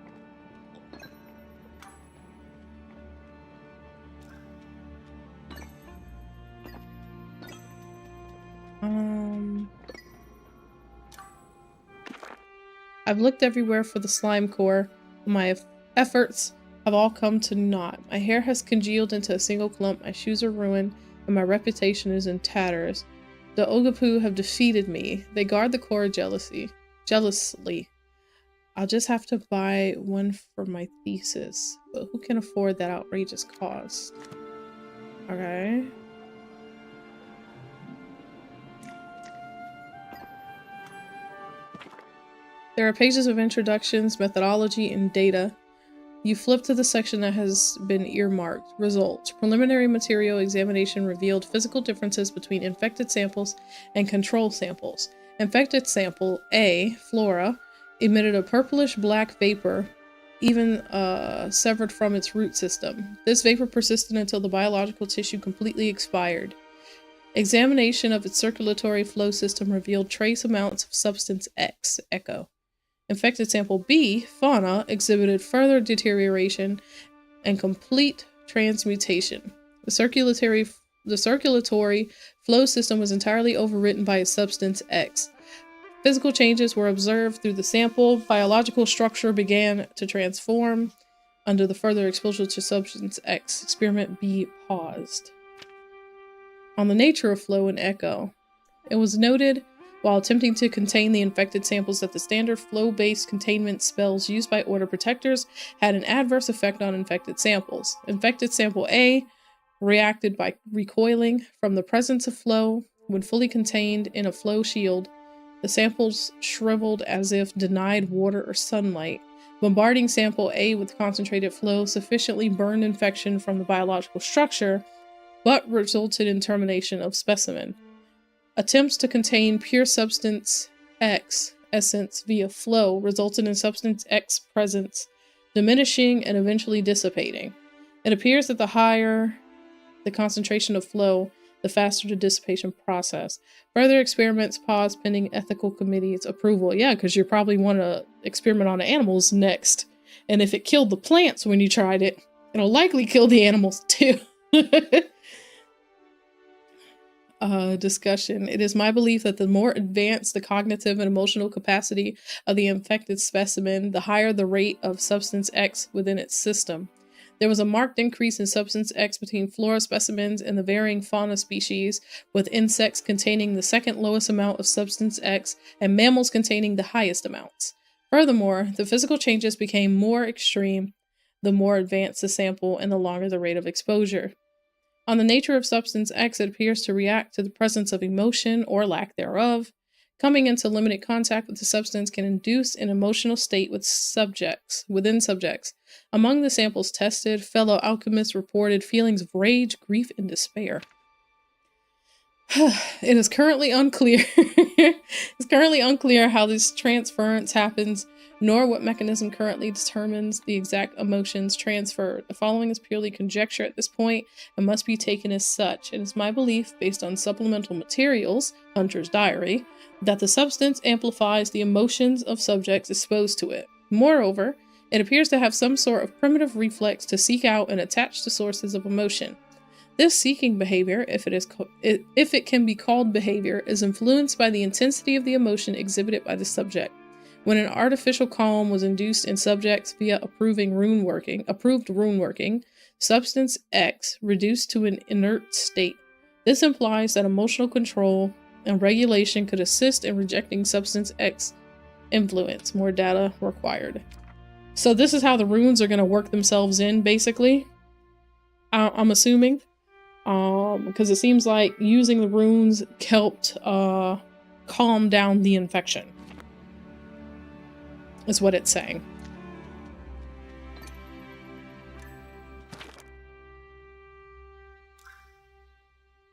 I've looked everywhere for the slime core. My efforts have all come to naught. My hair has congealed into a single clump, my shoes are ruined, and my reputation is in tatters. The Ogapu have defeated me. They guard the core jealously. I'll just have to buy one for my thesis, but who can afford that outrageous cost? Okay. There are pages of introductions, methodology, and data. You flip to the section that has been earmarked. Results. Preliminary material examination revealed physical differences between infected samples and control samples. Infected sample A, Flora, emitted a purplish-black vapor, even severed from its root system. This vapor persisted until the biological tissue completely expired. Examination of its circulatory flow system revealed trace amounts of substance X, Echo. Infected sample B, Fauna, exhibited further deterioration and complete transmutation. The circulatory flow system was entirely overwritten by its substance X. Physical changes were observed through the sample. Biological structure began to transform under the further exposure to substance X. Experiment B paused. On the nature of flow and echo, it was noted while attempting to contain the infected samples that the standard flow-based containment spells used by Order protectors had an adverse effect on infected samples. Infected sample A reacted by recoiling from the presence of flow. When fully contained in a flow shield, the samples shriveled as if denied water or sunlight. Bombarding sample A with concentrated flow sufficiently burned infection from the biological structure, but resulted in termination of specimen. Attempts to contain pure substance X essence via flow resulted in substance X presence diminishing and eventually dissipating. It appears that the higher the concentration of flow, the faster the dissipation process. Further experiments paused pending ethical committee's approval. Yeah, because you probably want to experiment on the animals next. And if it killed the plants when you tried it, it'll likely kill the animals too. Discussion. It is my belief that the more advanced the cognitive and emotional capacity of the infected specimen, the higher the rate of substance X within its system. There was a marked increase in substance X between flora specimens and the varying fauna species, with insects containing the second lowest amount of substance X and mammals containing the highest amounts. Furthermore, the physical changes became more extreme the more advanced the sample and the longer the rate of exposure. On the nature of substance X, it appears to react to the presence of emotion or lack thereof. Coming into limited contact with the substance can induce an emotional state within subjects. Among the samples tested, fellow alchemists reported feelings of rage, grief, and despair. It is currently unclear. It's currently unclear how this transference happens, nor what mechanism currently determines the exact emotions transferred. The following is purely conjecture at this point and must be taken as such. It is my belief, based on supplemental materials, Hunter's Diary, that the substance amplifies the emotions of subjects exposed to it. Moreover, it appears to have some sort of primitive reflex to seek out and attach to sources of emotion. This seeking behavior, if it can be called behavior, is influenced by the intensity of the emotion exhibited by the subject. When an artificial calm was induced in subjects via approved rune working, substance X reduced to an inert state. This implies that emotional control and regulation could assist in rejecting substance X influence. More data required. So this is how the runes are going to work themselves in, basically. I'm assuming. Because it seems like using the runes helped calm down the infection. Is what it's saying.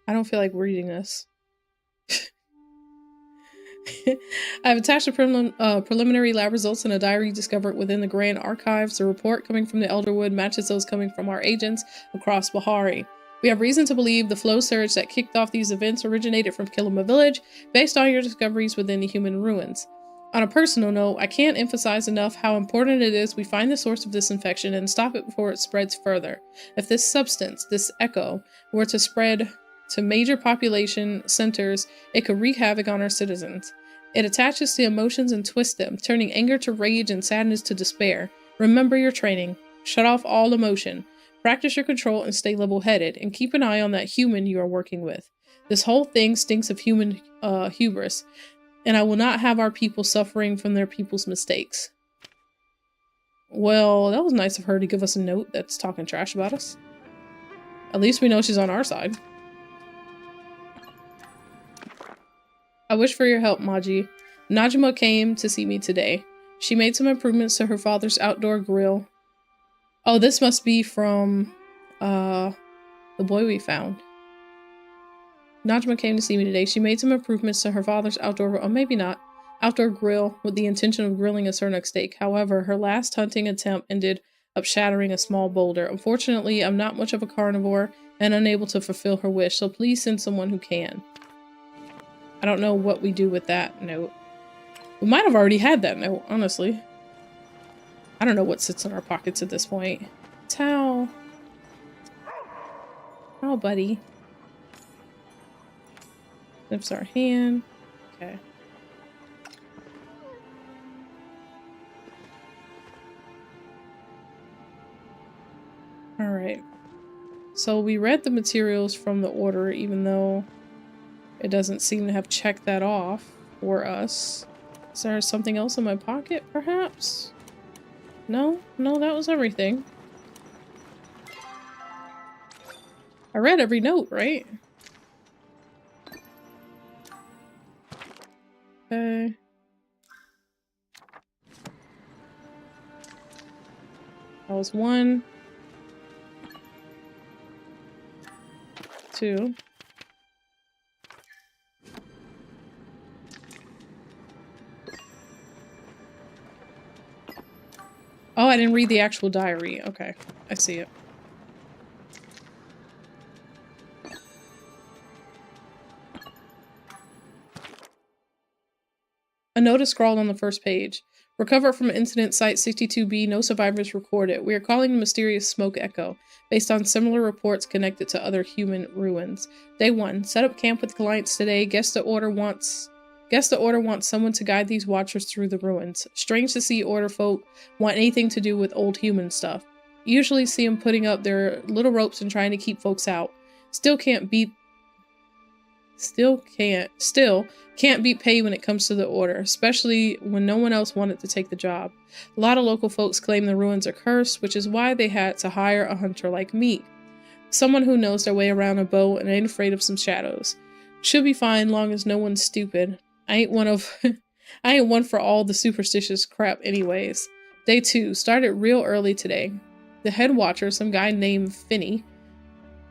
I don't feel like reading this. I've attached the preliminary lab results in a diary discovered within the Grand Archives. The report coming from the Elderwood matches those coming from our agents across Bahari. We have reason to believe the flow surge that kicked off these events originated from Kilima Village, based on your discoveries within the human ruins. On a personal note, I can't emphasize enough how important it is we find the source of this infection and stop it before it spreads further. If this substance, this echo, were to spread to major population centers, it could wreak havoc on our citizens. It attaches to emotions and twists them, turning anger to rage and sadness to despair. Remember your training. Shut off all emotion. Practice your control and stay level-headed, and keep an eye on that human you are working with. This whole thing stinks of human hubris, and I will not have our people suffering from their people's mistakes. Well, that was nice of her to give us a note that's talking trash about us. At least we know she's on our side. I wish for your help, Maji. Najima came to see me today. She made some improvements to her father's outdoor grill. Oh, this must be from the boy we found. Najma came to see me today. She made some improvements to her father's outdoor, or maybe not, outdoor grill with the intention of grilling a surnuk steak. However, her last hunting attempt ended up shattering a small boulder. Unfortunately, I'm not much of a carnivore and unable to fulfill her wish, so please send someone who can. I don't know what we do with that note. We might have already had that note, honestly. I don't know what sits in our pockets at this point. Towel. Oh, buddy. Snips our hand. Okay. Alright. So we read the materials from the order, even though it doesn't seem to have checked that off for us. Is there something else in my pocket, perhaps? No? No, that was everything. I read every note, right? Okay. That was 1. 2. Oh, I didn't read the actual diary. Okay, I see it. A notice scrawled on the first page. Recovered from incident site 62B, no survivors recorded. We are calling the mysterious smoke echo, based on similar reports connected to other human ruins. Day 1. Set up camp with clients today. Guess the order wants someone to guide these watchers through the ruins. Strange to see order folk want anything to do with old human stuff. Usually see them putting up their little ropes and trying to keep folks out. Still can't beat pay when it comes to the order, especially when no one else wanted to take the job. A lot of local folks claim the ruins are cursed, which is why they had to hire a hunter like me. Someone who knows their way around a bow and ain't afraid of some shadows. Should be fine long as no one's stupid. I ain't one for all the superstitious crap anyways. Day 2 started real early today. The head watcher, some guy named Finney,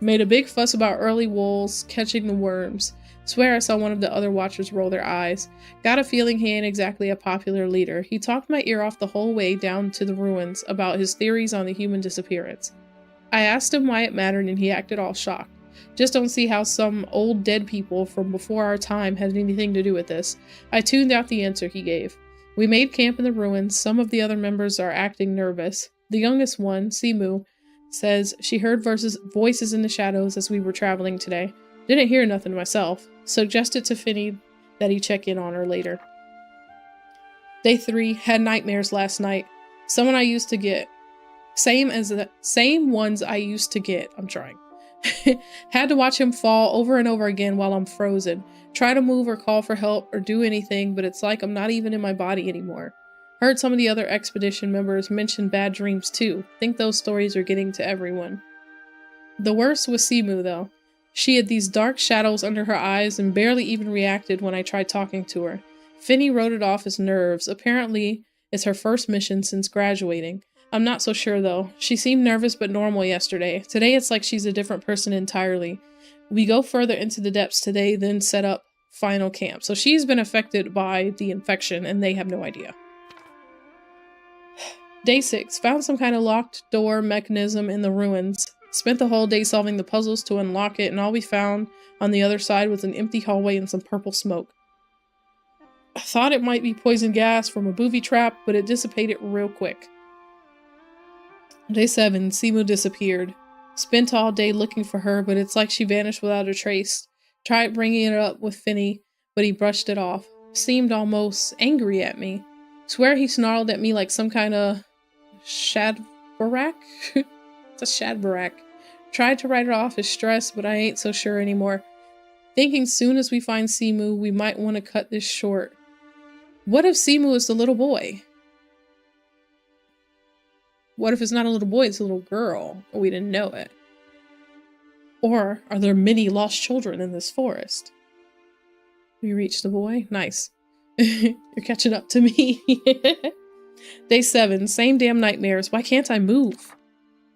made a big fuss about early wolves catching the worms. Swear I saw one of the other watchers roll their eyes. Got a feeling he ain't exactly a popular leader. He talked my ear off the whole way down to the ruins about his theories on the human disappearance. I asked him why it mattered and he acted all shocked. Just don't see how some old dead people from before our time had anything to do with this. I tuned out the answer he gave. We made camp in the ruins. Some of the other members are acting nervous. The youngest one, Simu, says she heard voices in the shadows as we were traveling today. Didn't hear nothing myself. Suggested to Finney that he check in on her later. Day 3, had nightmares last night. Someone I used to get. Same ones I used to get. I'm trying. Had to watch him fall over and over again while I'm frozen. Try to move or call for help or do anything, but it's like I'm not even in my body anymore. Heard some of the other expedition members mention bad dreams too. Think those stories are getting to everyone. The worst was Simu though. She had these dark shadows under her eyes and barely even reacted when I tried talking to her. Finney wrote it off as nerves. Apparently, it's her first mission since graduating. I'm not so sure though. She seemed nervous but normal yesterday. Today it's like she's a different person entirely. We go further into the depths today, then set up final camp. So she's been affected by the infection and they have no idea. Day 6. Found some kind of locked door mechanism in the ruins. Spent the whole day solving the puzzles to unlock it, and all we found on the other side was an empty hallway and some purple smoke. I thought it might be poison gas from a booby trap, but it dissipated real quick. Day 7. Simu disappeared. Spent all day looking for her, but it's like she vanished without a trace. Tried bringing it up with Finney, but he brushed it off. Seemed almost angry at me. Swear he snarled at me like some kind of shadbarak? It's a shadbarak. Tried to write it off as stress, but I ain't so sure anymore. Thinking soon as we find Simu, we might want to cut this short. What if Simu is the little boy? What if it's not a little boy, it's a little girl, but we didn't know it? Or are there many lost children in this forest? We reached the boy? Nice. You're catching up to me. Day 7. Same damn nightmares. Why can't I move?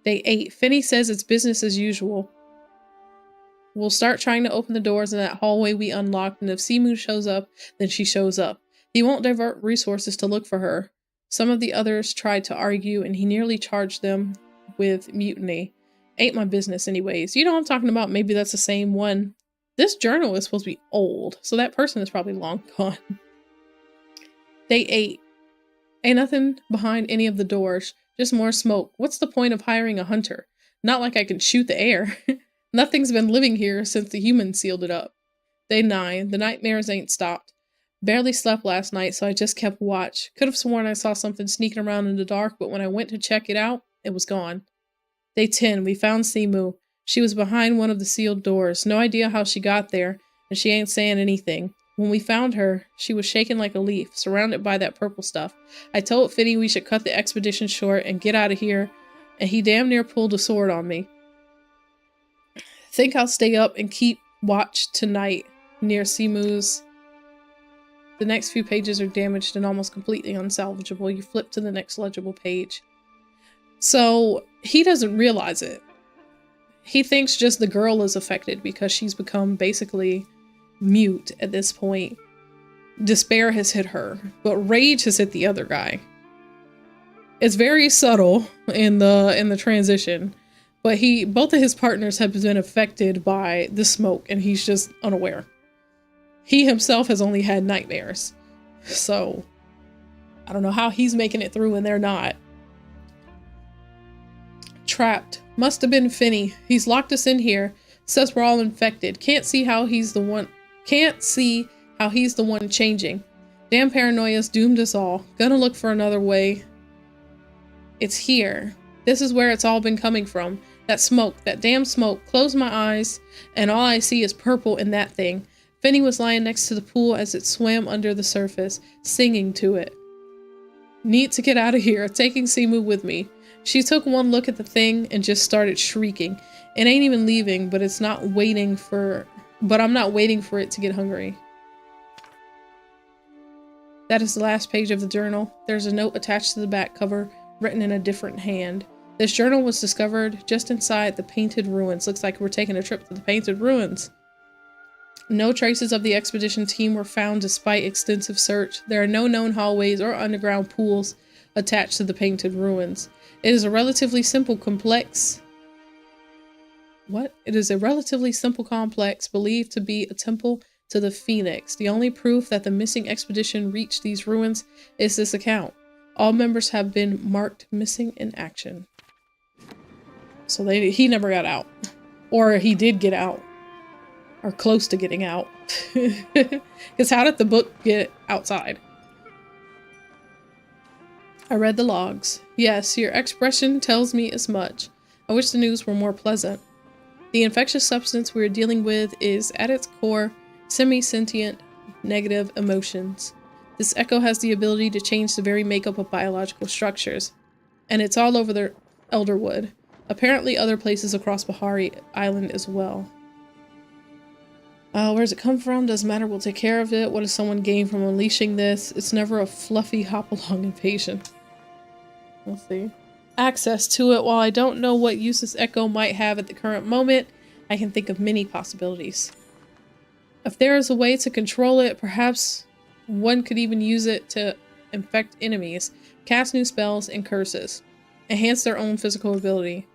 Day 8. Finney says it's business as usual. We'll start trying to open the doors in that hallway we unlocked, and if Simu shows up, then she shows up. He won't divert resources to look for her. Some of the others tried to argue, and he nearly charged them with mutiny. Ain't my business anyways. You know what I'm talking about? Maybe that's the same one. This journal is supposed to be old, so that person is probably long gone. Day 8. Ain't nothing behind any of the doors. Just more smoke. What's the point of hiring a hunter? Not like I can shoot the air. Nothing's been living here since the humans sealed it up. Day 9. The nightmares ain't stopped. Barely slept last night, so I just kept watch. Could have sworn I saw something sneaking around in the dark, but when I went to check it out, it was gone. Day 10. We found Simu. She was behind one of the sealed doors. No idea how she got there, and she ain't saying anything. When we found her, she was shaking like a leaf, surrounded by that purple stuff. I told Finney we should cut the expedition short and get out of here, and he damn near pulled a sword on me. Think I'll stay up and keep watch tonight near Simu's. The next few pages are damaged and almost completely unsalvageable. You flip to the next legible page. So he doesn't realize it. He thinks just the girl is affected because she's become basically mute at this point. Despair has hit her, but rage has hit the other guy. It's very subtle in the transition, but both of his partners have been affected by the smoke, and he's just unaware. He himself has only had nightmares, so I don't know how he's making it through and they're not. Trapped. Must have been Finney. He's locked us in here. Says we're all infected. Can't see how he's the one changing. Damn paranoia's doomed us all. Gonna look for another way. It's here. This is where it's all been coming from. That smoke, that damn smoke. Close my eyes, and all I see is purple in that thing. Finney was lying next to the pool as it swam under the surface, singing to it. Need to get out of here. Taking Simu with me. She took one look at the thing and just started shrieking. It ain't even leaving, but I'm not waiting for it to get hungry. That is the last page of the journal. There's a note attached to the back cover, written in a different hand. This journal was discovered just inside the Painted Ruins. Looks like we're taking a trip to the Painted Ruins. No traces of the expedition team were found despite extensive search. There are no known hallways or underground pools attached to the Painted Ruins. It is a relatively simple complex complex believed to be a temple to the Phoenix. The only proof that the missing expedition reached these ruins is this account. All members have been marked missing in action. So he never got out. Or he did get out. Or close to getting out. Because how did the book get outside? I read the logs. Yes, your expression tells me as much. I wish the news were more pleasant. The infectious substance we are dealing with is, at its core, semi-sentient negative emotions. This echo has the ability to change the very makeup of biological structures. And it's all over the Elderwood. Apparently other places across Bahari Island as well. Where does it come from? Doesn't matter, we'll take care of it. What does someone gain from unleashing this? It's never a fluffy hop-along invasion. Let's see. Access to it. While I don't know what use this echo might have at the current moment, I can think of many possibilities. If there is a way to control it, perhaps one could even use it to infect enemies, cast new spells and curses, enhance their own physical ability.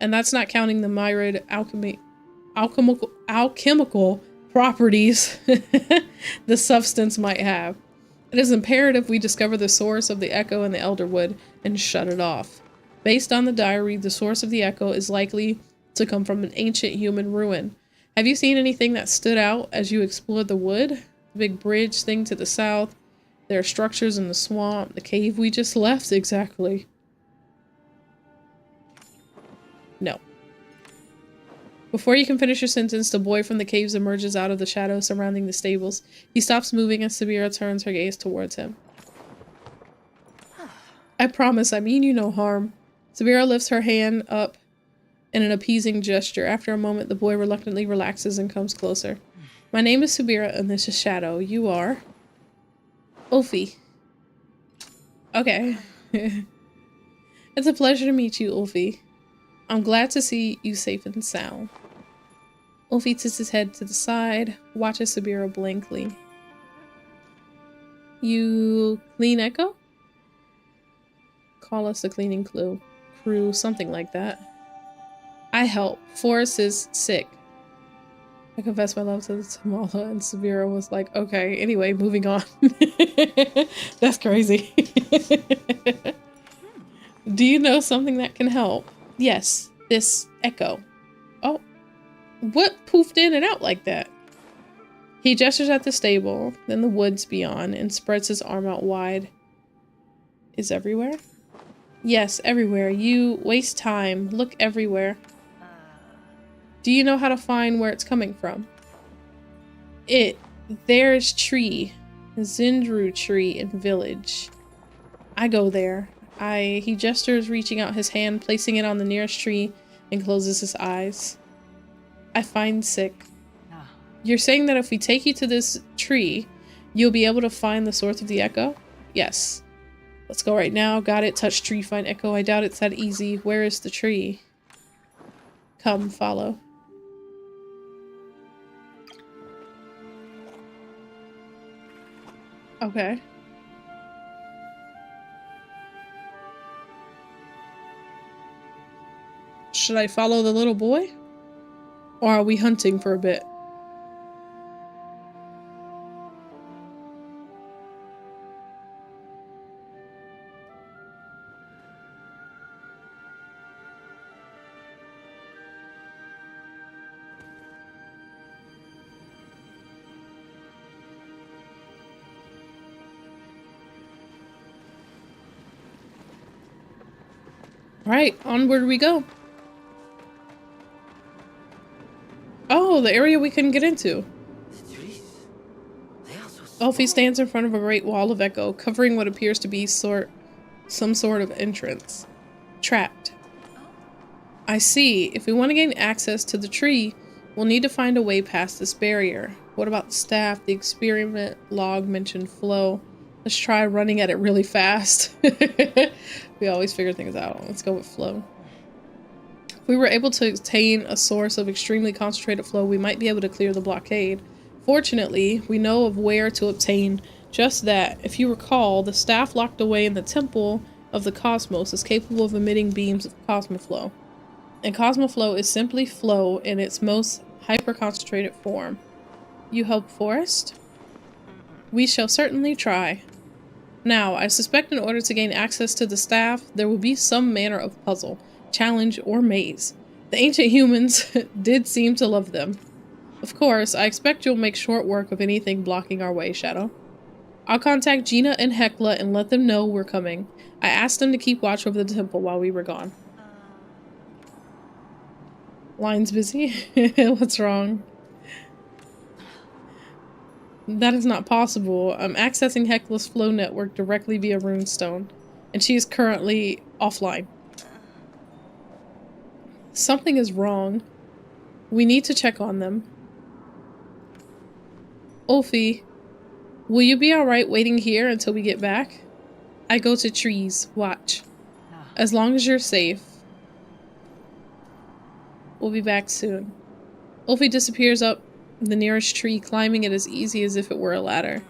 And that's not counting the myriad alchemical properties the substance might have. It is imperative we discover the source of the echo in the Elderwood and shut it off. Based on the diary, the source of the echo is likely to come from an ancient human ruin. Have you seen anything that stood out as you explored the wood? The big bridge thing to the south. There are structures in the swamp. The cave we just left, exactly. No. Before you can finish your sentence, the boy from the caves emerges out of the shadows surrounding the stables. He stops moving as Sabira turns her gaze towards him. I promise, I mean you no harm. Sabira lifts her hand up in an appeasing gesture. After a moment, the boy reluctantly relaxes and comes closer. My name is Sabira, and this is Shadow. You are? Ulfi. Okay. It's a pleasure to meet you, Ulfi. I'm glad to see you safe and sound. Ulfi tilts his head to the side, watches Sabira blankly. You clean Echo? Call us the cleaning crew, something like that. I help. Forrest is sick. I confess my love to Tamala, and Sabira was like, okay, anyway, moving on. That's crazy. Do you know something that can help? Yes, this echo. Oh, what poofed in and out like that? He gestures at the stable, then the woods beyond, and spreads his arm out wide. Is everywhere? Yes, everywhere. You waste time. Look everywhere. Do you know how to find where it's coming from? There's tree. Zindru tree in village. I go there. He gestures, reaching out his hand, placing it on the nearest tree, and closes his eyes. I find sick. You're saying that if we take you to this tree, you'll be able to find the source of the echo? Yes. Let's go right now. Got it. Touch tree, find echo. I doubt it's that easy. Where is the tree? Come, follow. Okay. Should I follow the little boy? Or are we hunting for a bit? Alright, onward we go. Oh, the area we couldn't get into. Elfie stands in front of a great wall of echo, covering what appears to be some sort of entrance. Trapped. I see. If we want to gain access to the tree, we'll need to find a way past this barrier. What about the staff? The experiment log mentioned flow. Let's try running at it really fast. We always figure things out. Let's go with flow. If we were able to obtain a source of extremely concentrated flow, we might be able to clear the blockade. Fortunately, we know of where to obtain just that. If you recall, the staff locked away in the Temple of the Cosmos is capable of emitting beams of cosmoflow. And cosmoflow is simply flow in its most hyper-concentrated form. You help Forrest? We shall certainly try. Now, I suspect in order to gain access to the staff, there will be some manner of puzzle, challenge, or maze. The ancient humans did seem to love them. Of course, I expect you'll make short work of anything blocking our way, Shadow. I'll contact Gina and Hecla and let them know we're coming. I asked them to keep watch over the temple while we were gone. Line's busy? What's wrong? That is not possible. I'm accessing Hecla's flow network directly via runestone, and she is currently offline. Something is wrong. We need to check on them. Ulfie, will you be alright waiting here until we get back? I go to trees. Watch. As long as you're safe. We'll be back soon. Ulfie disappears up the nearest tree, climbing it as easy as if it were a ladder.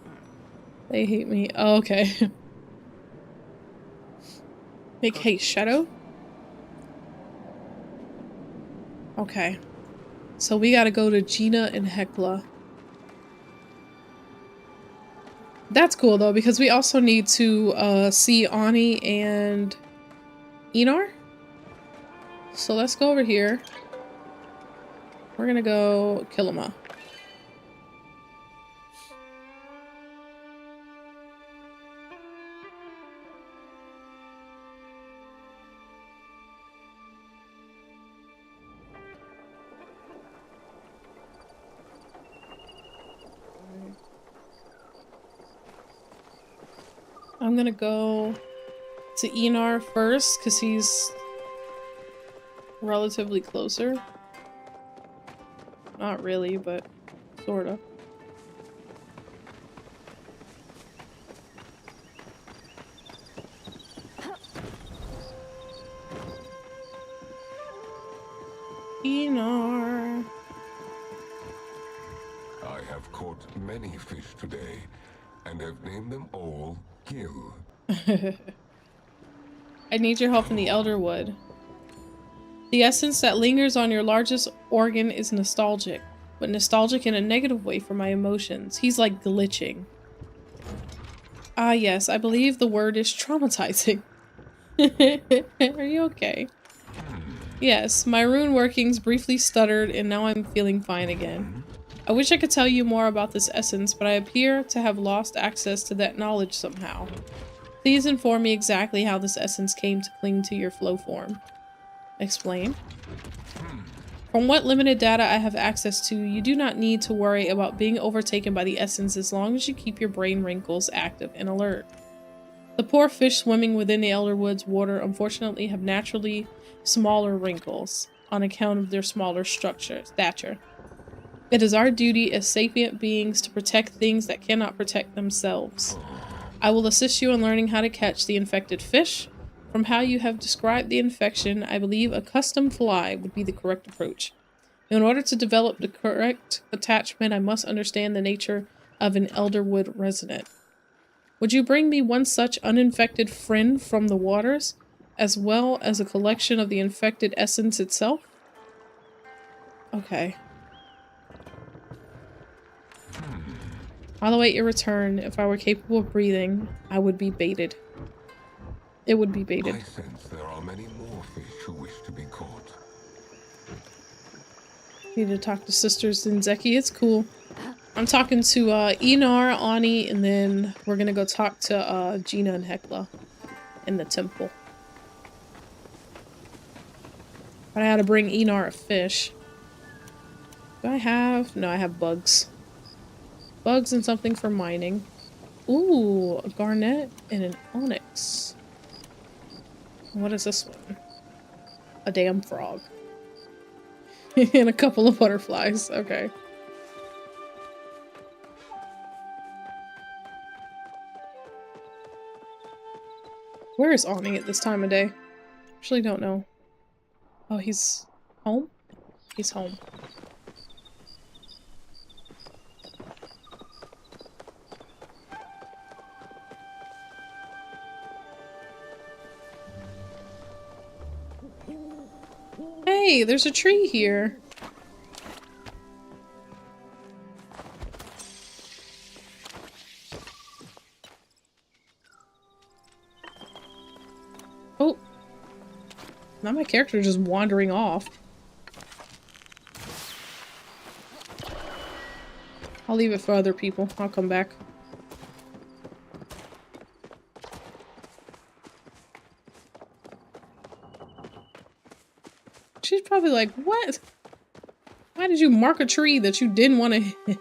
They hate me. Oh, okay. Make haste, Shadow. Okay. So we gotta go to Gina and Hecla. That's cool though, because we also need to see Ani and Enar. So let's go over here. We're gonna go Kilima. I'm gonna go to Enar first, because he's relatively closer. Not really, but sorta. Enar. I have caught many fish today, and have named them all Gil. I need your help in the Elderwood. The essence that lingers on your largest organ is nostalgic, but nostalgic in a negative way for my emotions. He's like glitching. Ah yes, I believe the word is traumatizing. Are you okay? Yes, my rune workings briefly stuttered and now I'm feeling fine again. I wish I could tell you more about this essence, but I appear to have lost access to that knowledge somehow. Please inform me exactly how this essence came to cling to your flow form. Explain. From what limited data I have access to, you do not need to worry about being overtaken by the essence as long as you keep your brain wrinkles active and alert. The poor fish swimming within the Elderwood's water unfortunately have naturally smaller wrinkles on account of their smaller stature. It is our duty as sapient beings to protect things that cannot protect themselves. I will assist you in learning how to catch the infected fish. From how you have described the infection, I believe a custom fly would be the correct approach. In order to develop the correct attachment, I must understand the nature of an Elderwood resident. Would you bring me one such uninfected friend from the waters, as well as a collection of the infected essence itself? Okay. I'll await your return. If I were capable of breathing, I would be baited. It would be baited. I sense there are many more fish who wish to be caught. Need to talk to Sisters Zinzeki. It's cool. I'm talking to Inar, Ani, and then we're gonna go talk to Gina and Hekla in the temple. But I had to bring Inar a fish. Do I have? No, I have bugs. Bugs and something for mining. Ooh, a garnet and an onyx. What is this one? A damn frog. And a couple of butterflies. Okay. Where is Ani at this time of day? Actually don't know. Oh, he's home? He's home. Hey, there's a tree here. Oh. Now my character just wandering off. I'll leave it for other people. I'll come back. She's probably like, what? Why did you mark a tree that you didn't want to hit?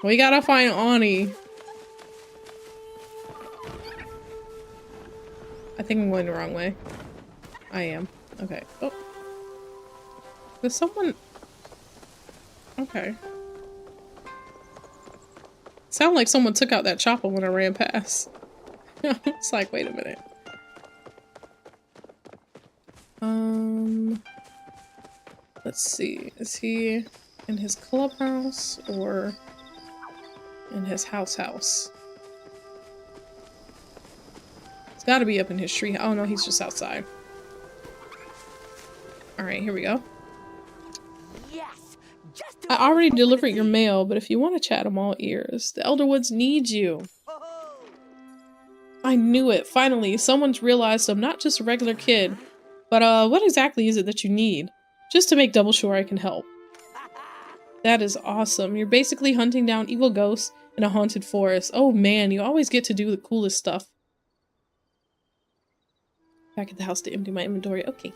We gotta find Ani. I think I'm going the wrong way. I am. Okay. Oh. There's someone... Okay. Sound like someone took out that chopper when I ran past. It's like, wait a minute. Let's see. Is he in his clubhouse or in his house? It's gotta be up in his tree. Oh no, he's just outside. Alright, here we go. Yes, just I already delivered your mail, but if you want to chat, I'm all ears. The Elderwoods need you. I knew it. Finally, someone's realized I'm not just a regular kid. But what exactly is it that you need? Just to make double sure I can help. That is awesome. You're basically hunting down evil ghosts in a haunted forest. Oh man, you always get to do the coolest stuff. Back at the house to empty my inventory. Okay.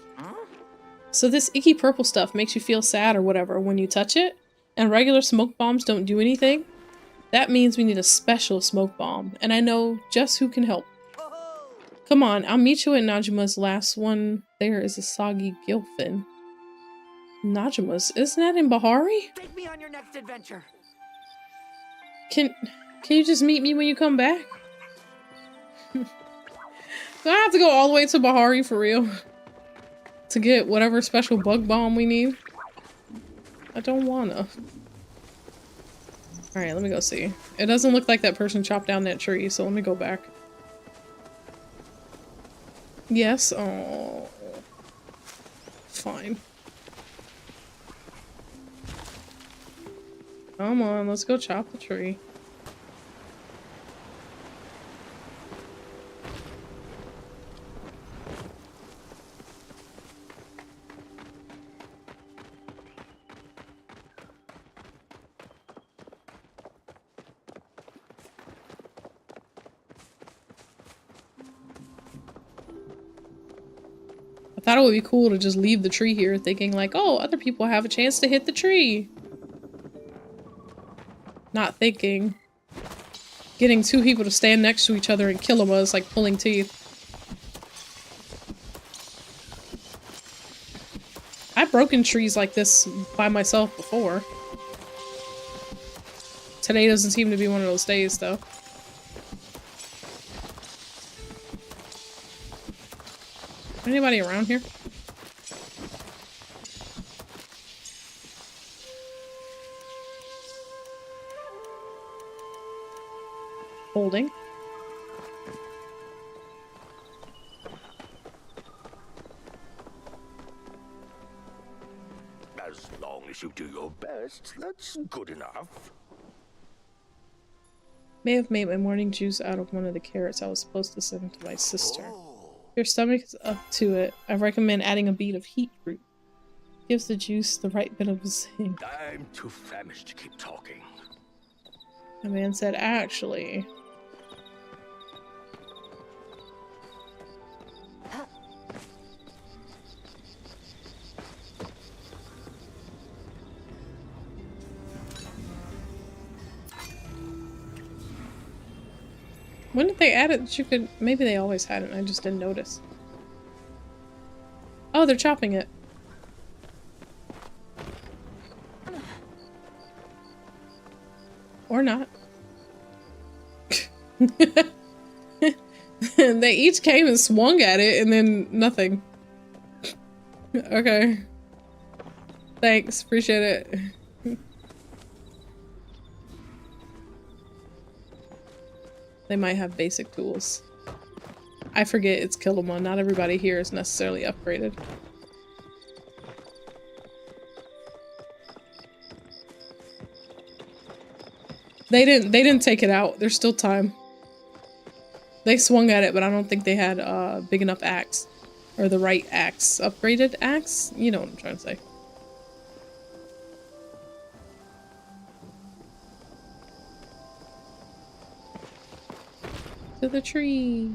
So this icky purple stuff makes you feel sad or whatever when you touch it? And regular smoke bombs don't do anything? That means we need a special smoke bomb, and I know just who can help. Come on, I'll meet you at Najima's. Last one there is a soggy gilfin. Najima's? Isn't that in Bahari? take me on your next adventure. Can you just meet me when you come back? Do I have to go all the way to Bahari for real? To get whatever special bug bomb we need? I don't wanna. Alright, let me go see. It doesn't look like that person chopped down that tree, so let me go back. Yes? Oh. Fine. Come on, let's go chop the tree. thought it would be cool to just leave the tree here thinking like, oh, other people have a chance to hit the tree. Not thinking getting two people to stand next to each other and kill them was like pulling teeth. I've broken trees like this by myself before. Today doesn't seem to be one of those days though. Anybody around here? Holding. As long as you do your best, that's good enough. May have made my morning juice out of one of the carrots I was supposed to send to my sister. If your stomach is up to it, I recommend adding a bead of heat root. Gives the juice the right bit of zing. I'm too famished to keep talking. The man said, actually. When did they add it that you could... Maybe they always had it and I just didn't notice. Oh, they're chopping it. Or not. They each came and swung at it and then nothing. Okay. Thanks, appreciate it. They might have basic tools. I forget it's Killamon. Not everybody here is necessarily upgraded. They didn't take it out. There's still time. They swung at it, but I don't think they had a big enough axe. Or the right axe. Upgraded axe? You know what I'm trying to say. To the tree.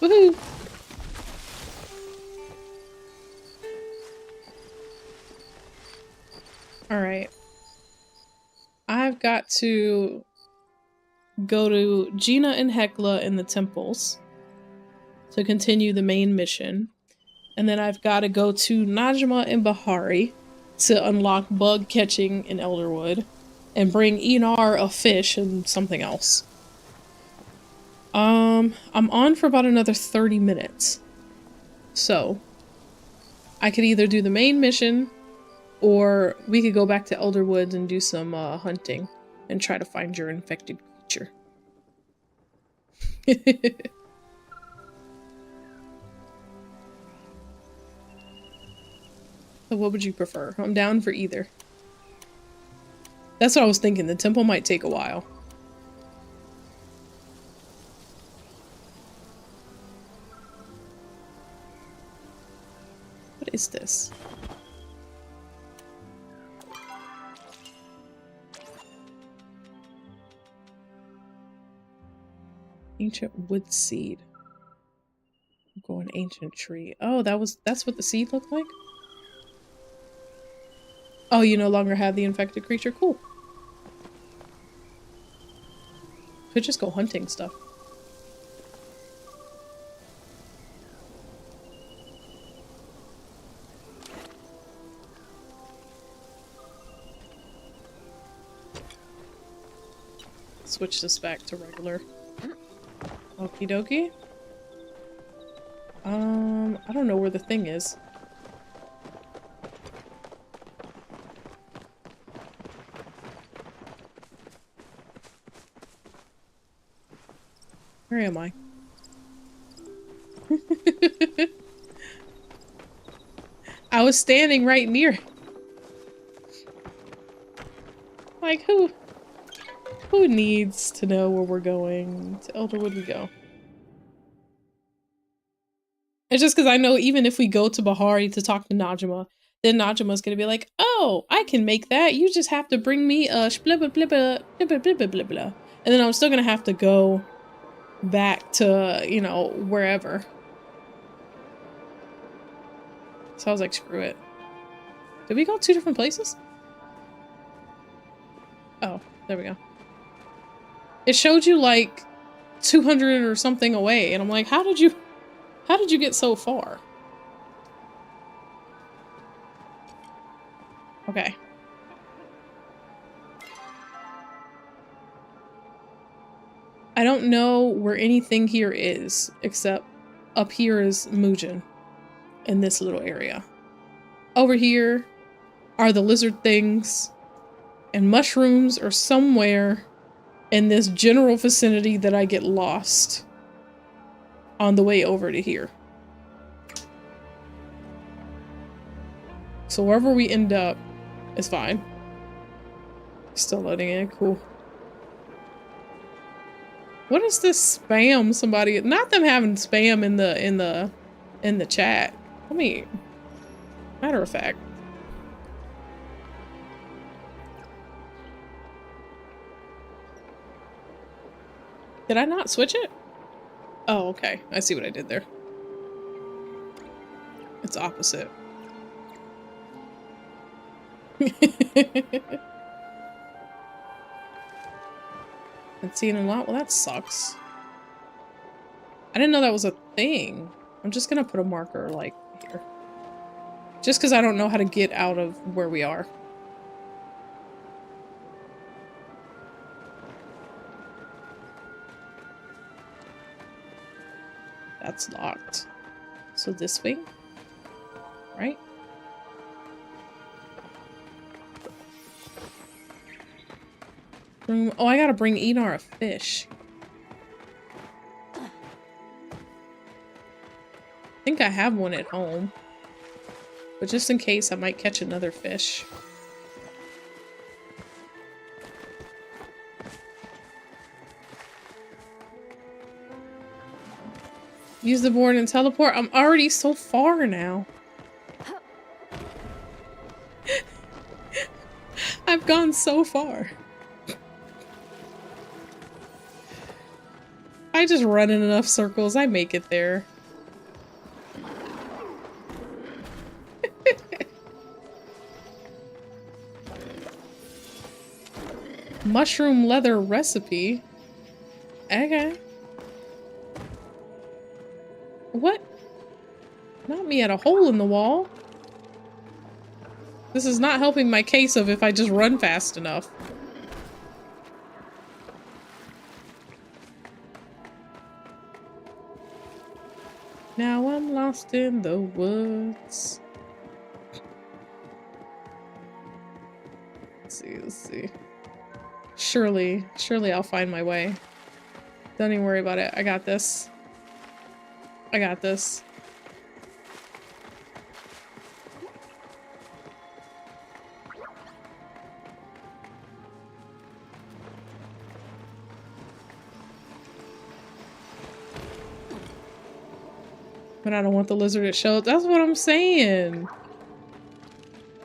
Woohoo! Alright. I've got to go to Gina and Hekla in the temples to continue the main mission. And then I've got to go to Najma and Bahari to unlock bug catching in Elderwood and bring Enar a fish and something else. I'm on for about another 30 minutes. So, I could either do the main mission, or we could go back to Elderwood and do some hunting and try to find your infected creature. So what would you prefer? I'm down for either. That's what I was thinking. The temple might take a while. What is this? Ancient wood seed. Go an ancient tree. Oh, that's what the seed looked like? Oh, you no longer have the infected creature? Cool. Could just go hunting stuff. Switch this back to regular. Okie dokie. I don't know where the thing is. Where am I? was standing right near. Like, who needs to know where we're going? To Elderwood we go. It's just because I know even if we go to Bahari to talk to Najima, then Najima's gonna be like, oh, I can make that. You just have to bring me a blah blah blah blah blah blah blah blah blah. And then I'm still gonna have to go back to, you know, wherever. So I was like, screw it. Did we go 2 different places? Oh, there we go. It showed you like 200 or something away, and I'm like, how did you get so far? Okay. I don't know where anything here is, except up here is Mujin in this little area. Over here are the lizard things, and mushrooms are somewhere in this general vicinity that I get lost on the way over to here. So wherever we end up is fine. Still loading in, cool. What is this spam somebody, not them having spam in the chat. I mean, matter of fact. Did I not switch it? Oh, okay. I see what I did there. It's opposite. Been seeing a lot? Well, that sucks. I didn't know that was a thing. I'm just gonna put a marker, like, here. Just because I don't know how to get out of where we are. That's locked. So this way? Right? Oh, I gotta bring Enar a fish. I think I have one at home. But just in case, I might catch another fish. Use the board and teleport. I'm already so far now. I've gone so far. I just run in enough circles, I make it there. Mushroom leather recipe. Okay. What? Not me at a hole in the wall. This is not helping my case of if I just run fast enough. Now I'm lost in the woods. Let's see. Surely I'll find my way. Don't even worry about it. I got this. I got this. But I don't want the lizard to show. That's what I'm saying.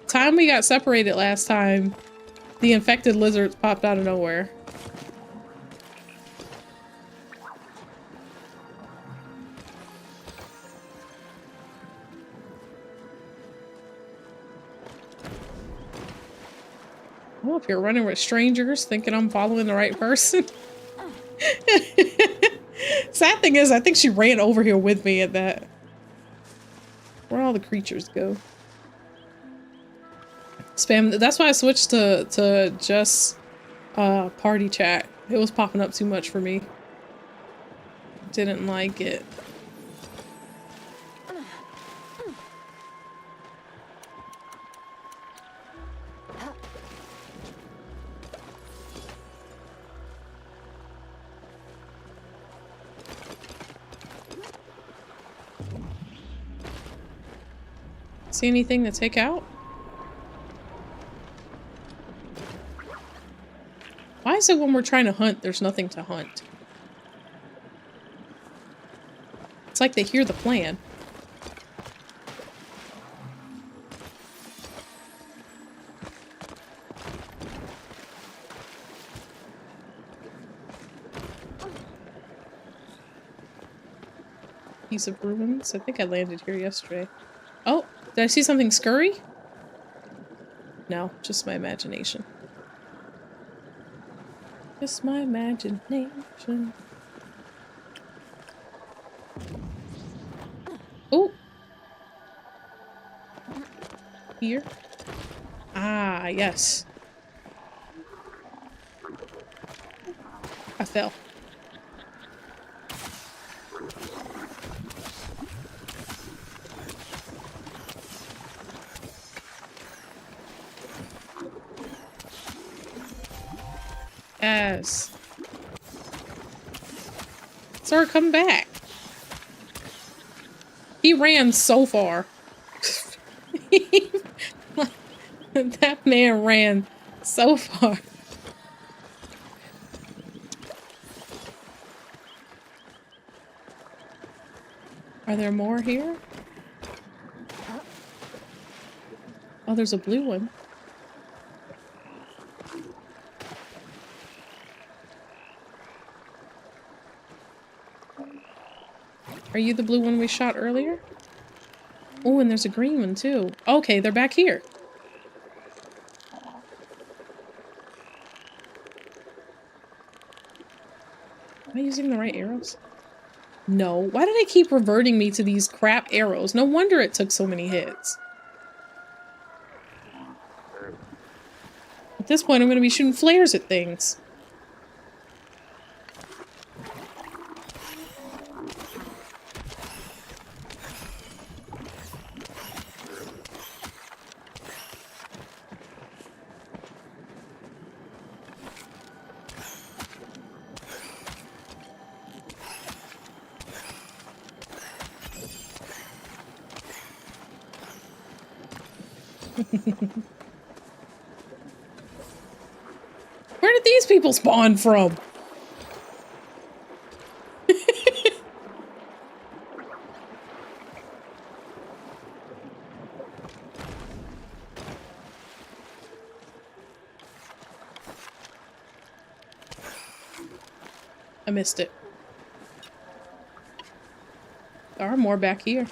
Time we got separated last time, the infected lizards popped out of nowhere. I'm up here running with strangers, thinking I'm following the right person. Sad thing is, I think she ran over here with me at that. Where'd all the creatures go? Spam. That's why I switched to just party chat. It was popping up too much for me. Didn't like it. See anything to take out? Why is it when we're trying to hunt, there's nothing to hunt? It's like they hear the plan. Piece of ruins? I think I landed here yesterday. Oh, did I see something scurry? No, just my imagination. Just my imagination. Oh! Here? Ah, yes. I fell. Yes. Sir, come back. He ran so far. That man ran so far. Are there more here? Oh, there's a blue one. Are you the blue one we shot earlier? Oh, and there's a green one too. Okay, they're back here. Am I using the right arrows? No. Why did I keep reverting me to these crap arrows? No wonder it took so many hits. At this point, I'm going to be shooting flares at things. Where did these people spawn from? I missed it. There are more back here.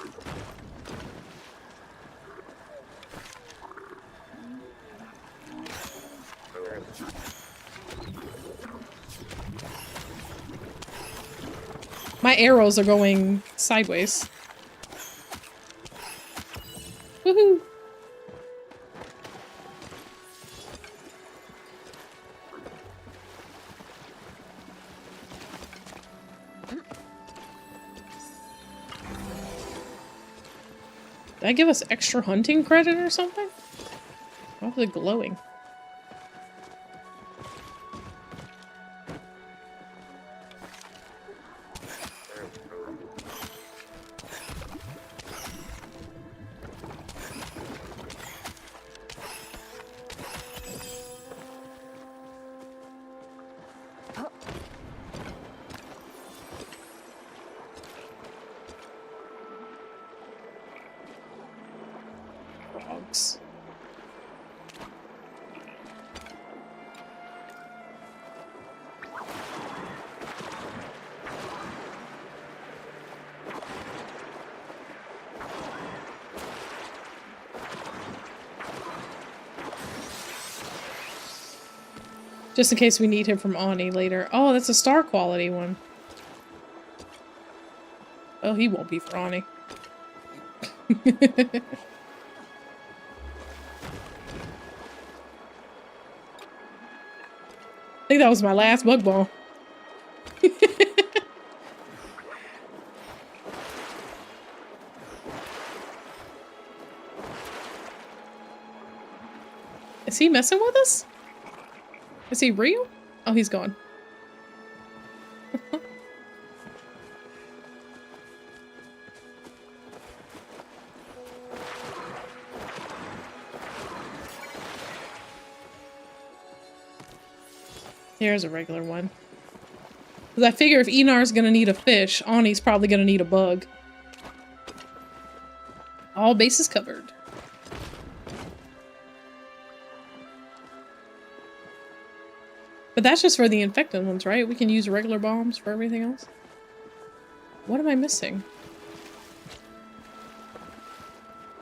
My arrows are going sideways. Woohoo! Did that give us extra hunting credit or something? Why was it glowing? Frogs. Just in case we need him from Ani later. Oh, that's a star quality one. Oh, he won't be for Ani. I think that was my last bug ball. Is he messing with us? Is he real? Oh, he's gone. Here's a regular one. Because I figure if Enar's gonna need a fish, Ani's probably gonna need a bug. All bases covered. But that's just for the infected ones, right? We can use regular bombs for everything else. What am I missing?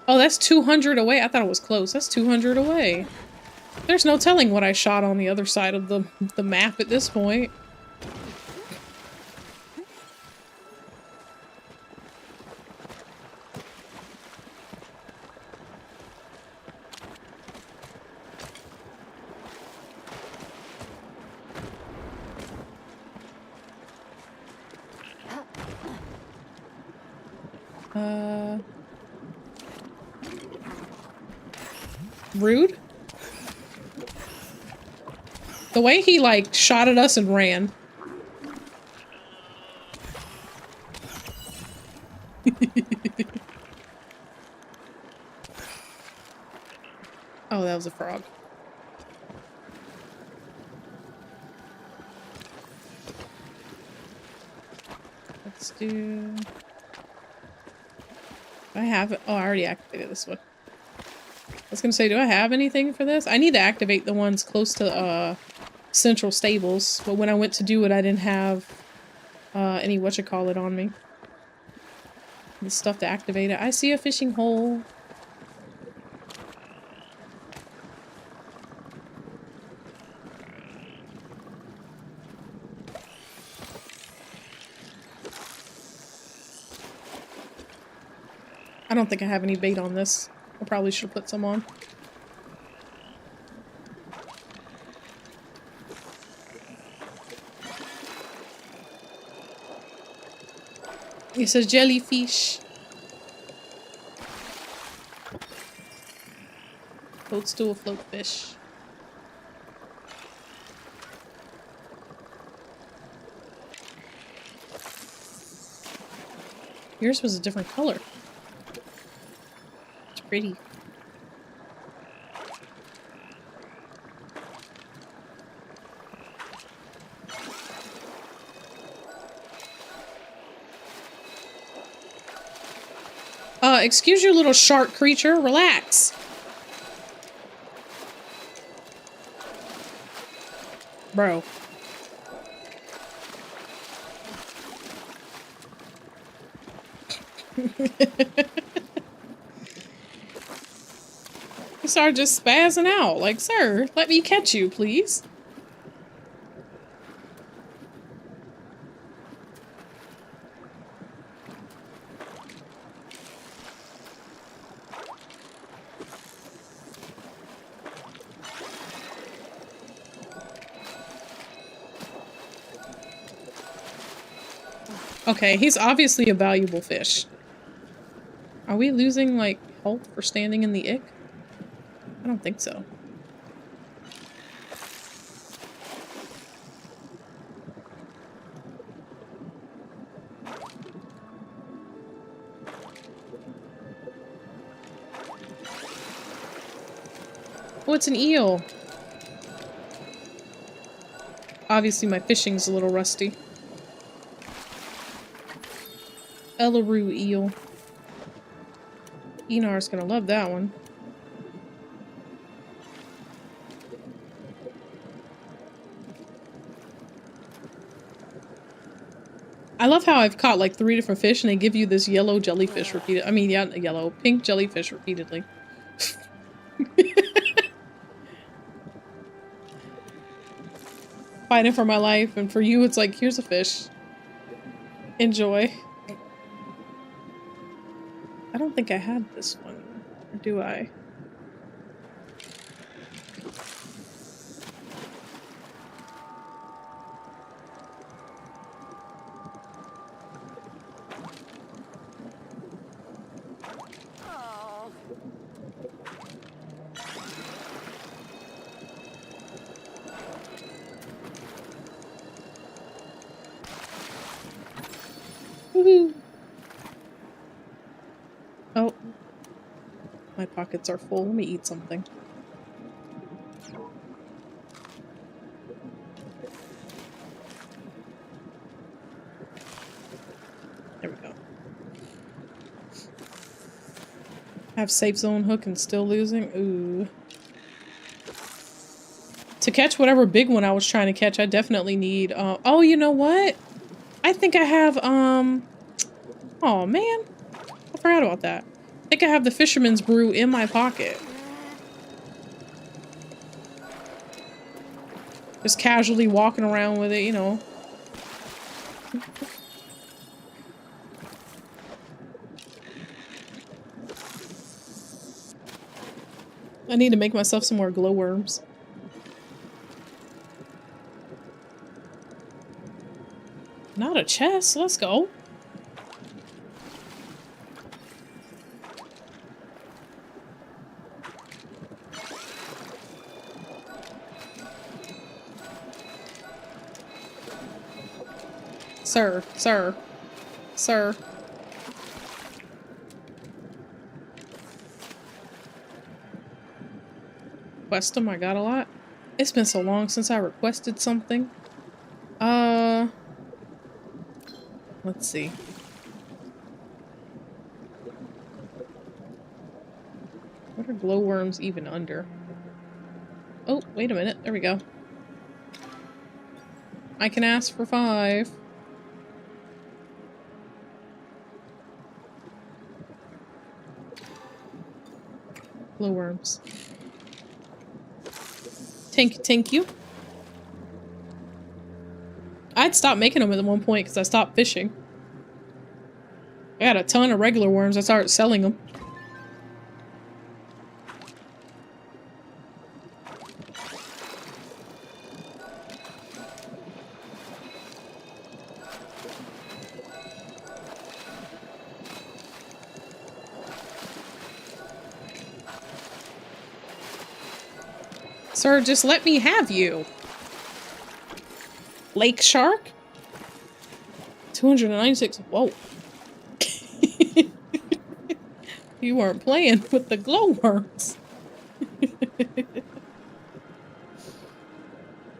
Oh, that's 200 away. I thought it was close. That's 200 away. There's no telling what I shot on the other side of the map at this point. Rude? The way he, like, shot at us and ran. Oh, that was a frog. Let's do... I have it. Oh, I already activated this one. I was gonna say, do I have anything for this? I need to activate the ones close to Central Stables, but when I went to do it, I didn't have any whatchamacallit on me. The stuff to activate it. I see a fishing hole. I don't think I have any bait on this. I probably should put some on. It says jellyfish. Toadstool floatfish. Yours was a different color. It's pretty. Excuse you, little shark creature. Relax. Bro. You start just spazzing out. Like, sir, let me catch you, please. Okay, he's obviously a valuable fish. Are we losing, like, health for standing in the ick? I don't think so. Oh, it's an eel. Obviously, my fishing's a little rusty. Elderwood eel. Enar's gonna love that one. I love how I've caught like 3 different fish and they give you this yellow jellyfish repeated. I mean, yeah, pink jellyfish repeatedly. Fighting for my life, and for you, it's like, here's a fish. Enjoy. I don't think I had this one, or do I? Woohoo! Oh. My pockets are full. Let me eat something. Have safe zone hook and still losing? Ooh. To catch whatever big one I was trying to catch, I definitely need, oh, you know what? I think I have, oh man. I forgot about that. I think I have the fisherman's brew in my pocket. Just casually walking around with it, you know. I need to make myself some more glowworms. Not a chest. Let's go. Sir, sir, sir. Quest them, I got a lot. It's been so long since I requested something. Let's see. What are glowworms even under? Oh, wait a minute. There we go. I can ask for 5. Glowworms. Thank you. I'd stopped making them at one point because I stopped fishing. I got a ton of regular worms. I started selling them. Sir, just let me have you. Lake shark? 296. Whoa. You weren't playing with the glowworms.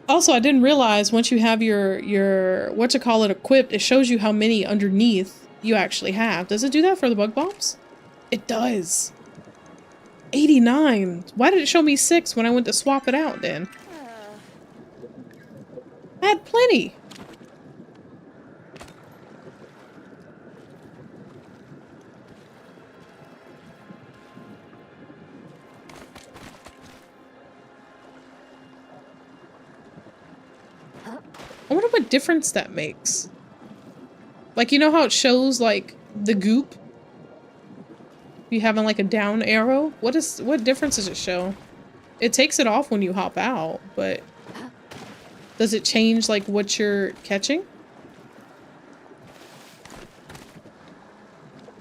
Also, I didn't realize once you have your whatchamacallit equipped, it shows you how many underneath you actually have. Does it do that for the bug bombs? It does. 89. Why did it show me 6 when I went to swap it out then? I had plenty. I wonder what difference that makes. Like, you know how it shows, like, the goop? You having, like, a down arrow? What difference does it show? It takes it off when you hop out, but... Does it change, like, what you're catching?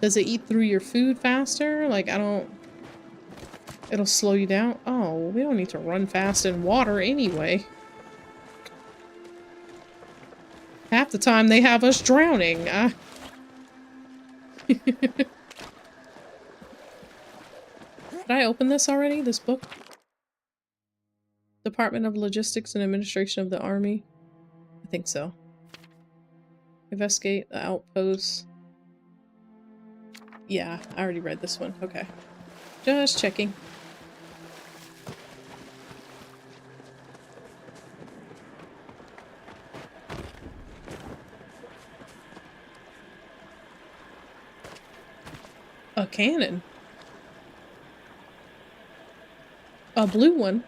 Does it eat through your food faster? Like, I don't... It'll slow you down? Oh, we don't need to run fast in water anyway. Half the time they have us drowning. Did I open this already? This book? Department of Logistics and Administration of the Army? I think so. Investigate the outposts. Yeah, I already read this one. Okay. Just checking. A cannon. A blue one.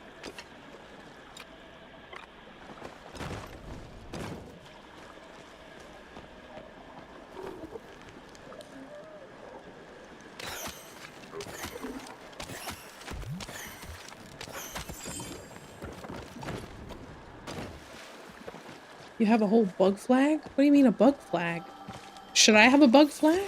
You have a whole bug flag? What do you mean a bug flag? Should I have a bug flag?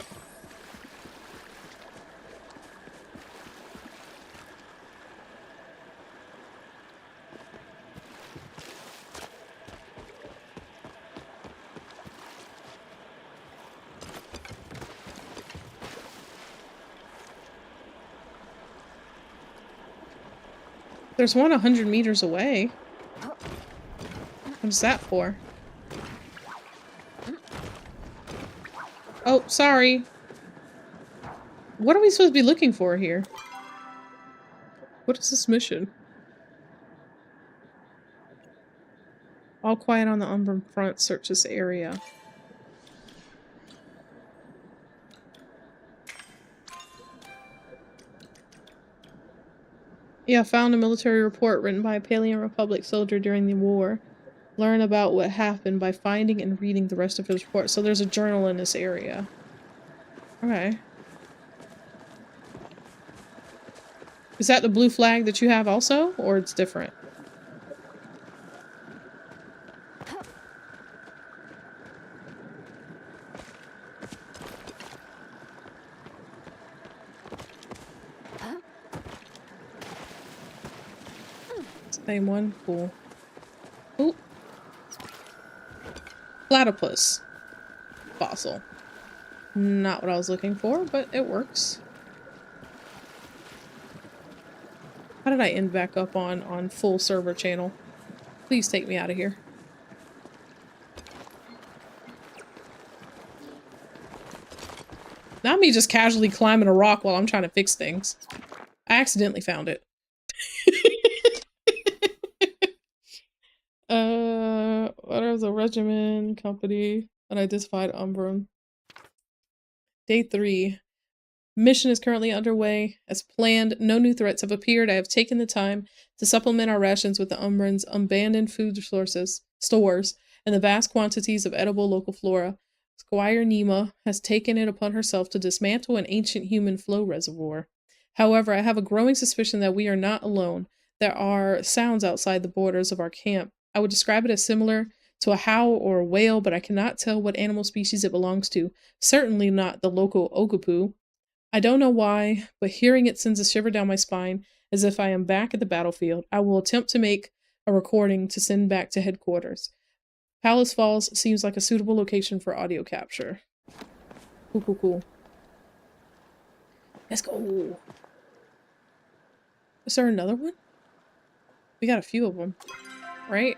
There's one 100 meters away. What's that for? Oh, sorry. What are we supposed to be looking for here? What is this mission? All quiet on the Umbran front. Search this area. Yeah, found a military report written by a Palean Republic soldier during the war. Learn about what happened by finding and reading the rest of his report. So there's a journal in this area. Okay. Is that the blue flag that you have also? Or it's different? Same one? Cool. Ooh. Platypus. Fossil. Not what I was looking for, but it works. How did I end back up on full server channel? Please take me out of here. Not me just casually climbing a rock while I'm trying to fix things. I accidentally found it. There's a regiment company unidentified Umbrum. Day 3. Mission is currently underway. As planned, no new threats have appeared. I have taken the time to supplement our rations with the Umbrans' abandoned food stores, and the vast quantities of edible local flora. Squire Nima has taken it upon herself to dismantle an ancient human flow reservoir. However, I have a growing suspicion that we are not alone. There are sounds outside the borders of our camp. I would describe it as similar to a howl or a wail, but I cannot tell what animal species it belongs to. Certainly not the local Okapu. I don't know why, but hearing it sends a shiver down my spine as if I am back at the battlefield. I will attempt to make a recording to send back to headquarters. Palace Falls seems like a suitable location for audio capture. Cool, cool, cool. Let's go. Is there another one? We got a few of them, right?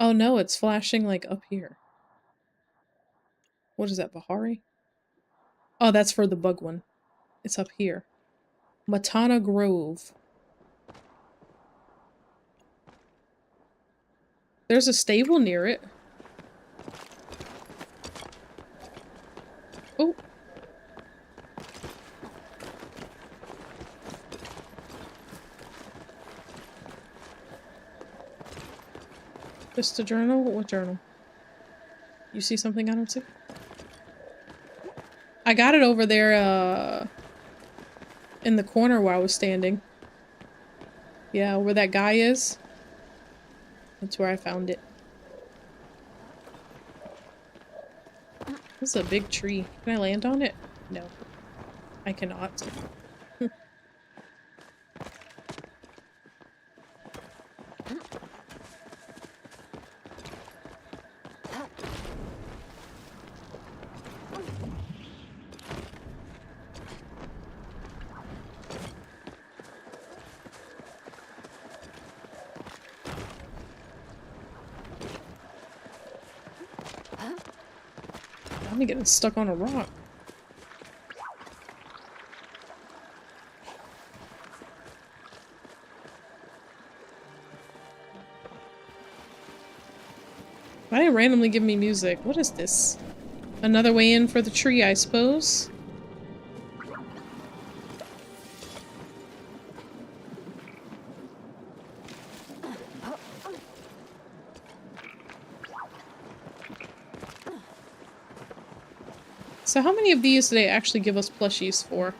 Oh no, it's flashing like up here. What is that, Bahari? Oh, that's for the bug one. It's up here. Matana Grove. There's a stable near it. Oh. Just a journal? What journal? You see something I don't see? I got it over there, in the corner where I was standing. Yeah, where that guy is. That's where I found it. This is a big tree. Can I land on it? No. I cannot. I'm getting stuck on a rock. Why did it randomly give me music? What is this? Another way in for the tree, I suppose? So how many of these do they actually give us plushies for?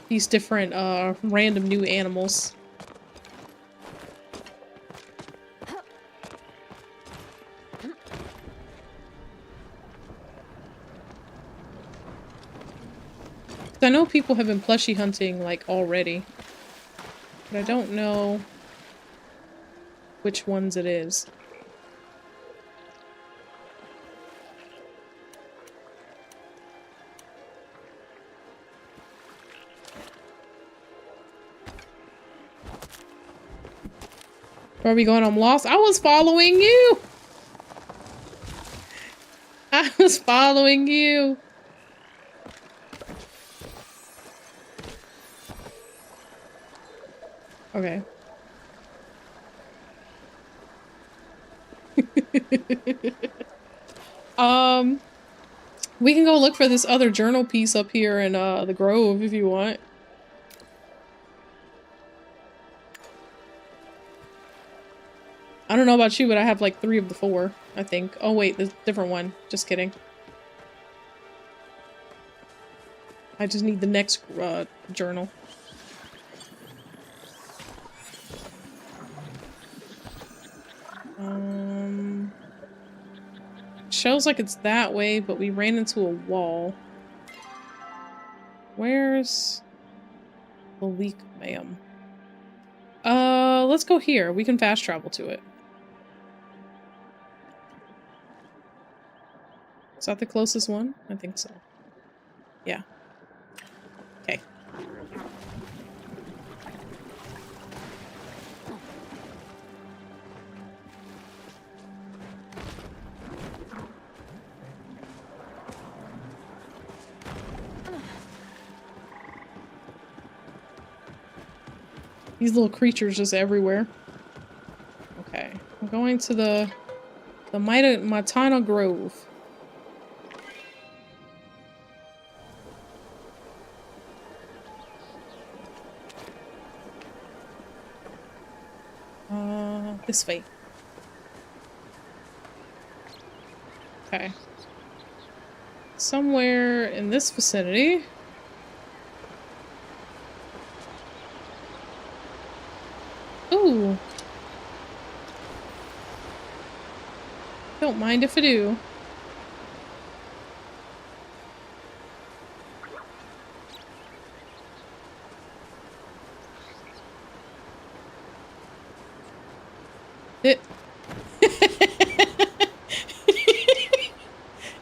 These different, random new animals. I know people have been plushie hunting, like, already. But I don't know which ones it is. Where are we going? I'm lost. I was following you! I was following you! Okay. um, we can go look for this other journal piece up here in the grove if you want. I don't know about you, but I have like 3 of the 4, I think. Oh wait, there's a different one. Just kidding. I just need the next journal. Shows like it's that way, but we ran into a wall. Where's the leak, ma'am? Let's go here. We can fast travel to it. Is that the closest one? I think so. Yeah. Okay. These little creatures just everywhere. Okay. I'm going to the Matana Grove. This way. Okay. Somewhere in this vicinity. Ooh. Don't mind if I do.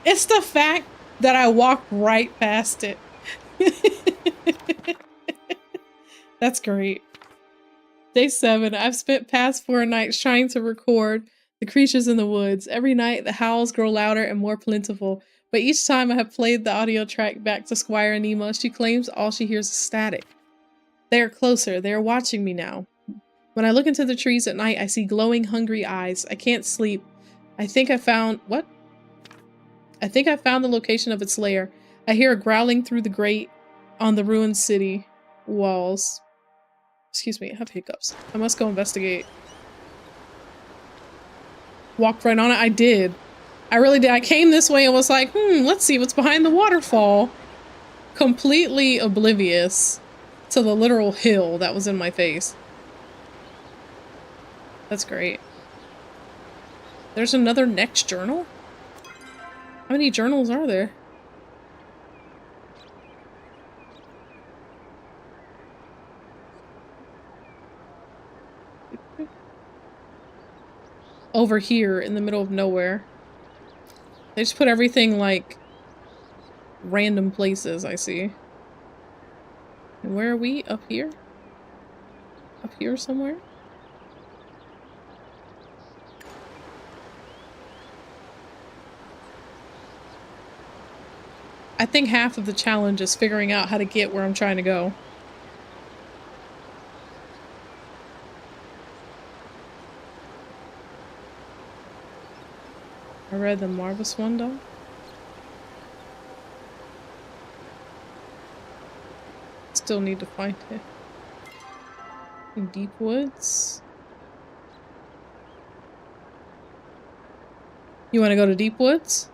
It's the fact that I walked right past it. That's great. Day 7. I've spent past 4 nights trying to record the creatures in the woods. Every night, the howls grow louder and more plentiful. But each time I have played the audio track back to Squire Anima, she claims all she hears is static. They are closer. They are watching me now. When I look into the trees at night, I see glowing, hungry eyes. I can't sleep. I think I found... What? I think I found the location of its lair. I hear it growling through the grate on the ruined city walls. Excuse me, I have hiccups. I must go investigate. Walked right on it? I did. I really did. I came this way and was like, let's see what's behind the waterfall. Completely oblivious to the literal hill that was in my face. That's great. There's another next journal? How many journals are there? Over here in the middle of nowhere. They just put everything like random places, I see. And where are we? Up here? Up here somewhere? I think half of the challenge is figuring out how to get where I'm trying to go. I read the Marvelous Wonder. Still need to find it. In Deep Woods. You want to go to Deep Woods?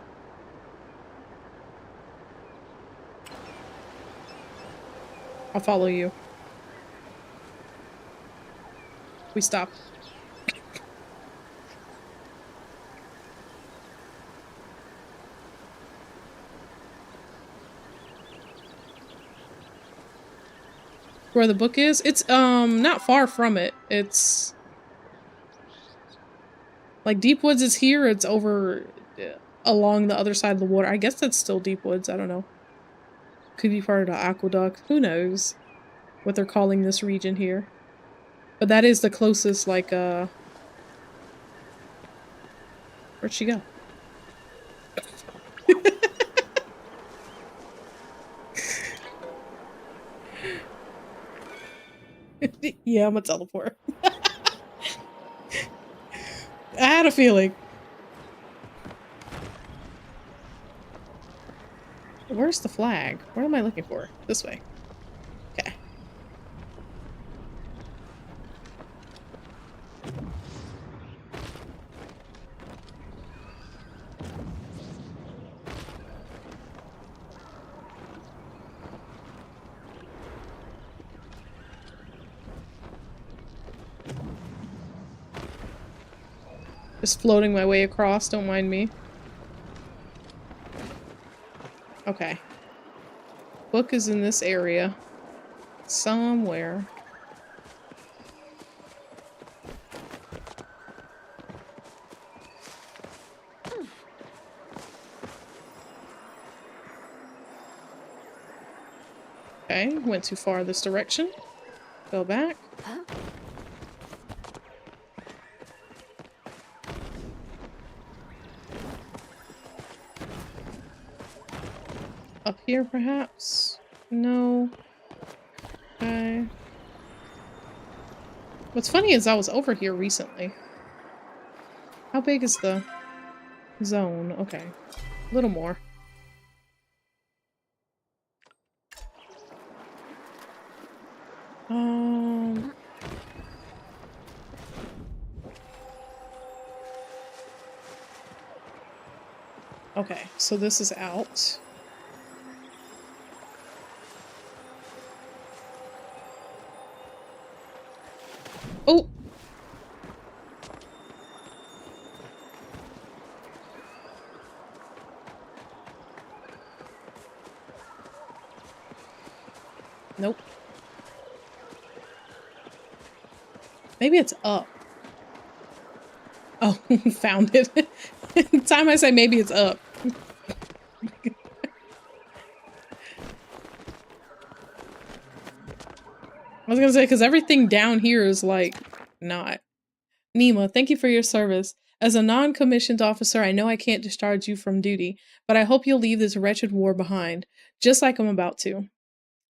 I'll follow you. We stop. Where the book is? It's not far from it. It's like Deep Woods is here, it's over along the other side of the water. I guess that's still Deep Woods, I don't know. Could be part of the aqueduct. Who knows what they're calling this region here. But that is the closest, like, where'd she go? Yeah, I'm a teleport. I had a feeling. Where's the flag? What am I looking for? This way. Okay. Just floating my way across, don't mind me. Okay. Book is in this area. Somewhere. Okay, went too far this direction. Go back. Up here, perhaps? No. Okay. What's funny is I was over here recently. How big is the zone? Okay. A little more. Okay, so this is out. Oh! Nope. Maybe it's up. Oh, found it. Time I say maybe it's up. I was gonna say, because everything down here is like, not. Nima, thank you for your service. As a non-commissioned officer, I know I can't discharge you from duty, but I hope you'll leave this wretched war behind, just like I'm about to.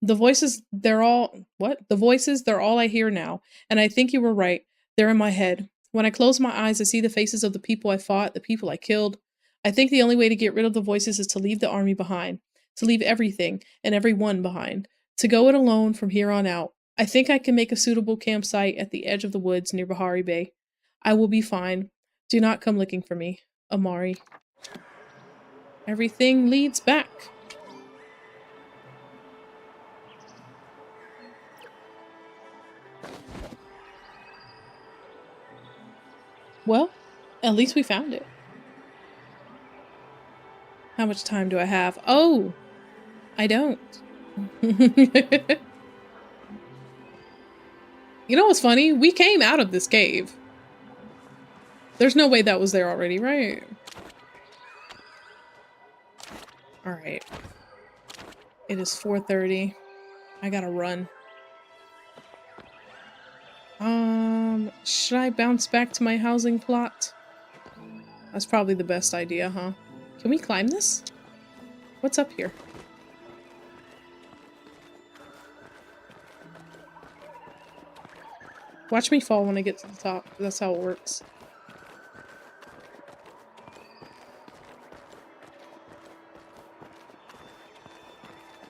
The voices, they're all... What? The voices, they're all I hear now, and I think you were right. They're in my head. When I close my eyes, I see the faces of the people I fought, the people I killed. I think the only way to get rid of the voices is to leave the army behind, to leave everything and everyone behind, to go it alone from here on out. I think I can make a suitable campsite at the edge of the woods near Bahari Bay. I will be fine. Do not come looking for me. Amari. Everything leads back. Well, at least we found it. How much time do I have? Oh! I don't. You know what's funny? We came out of this cave. There's no way that was there already, right? Alright. It is 4:30. I gotta run. Should I bounce back to my housing plot? That's probably the best idea, huh? Can we climb this? What's up here? Watch me fall when I get to the top. That's how it works.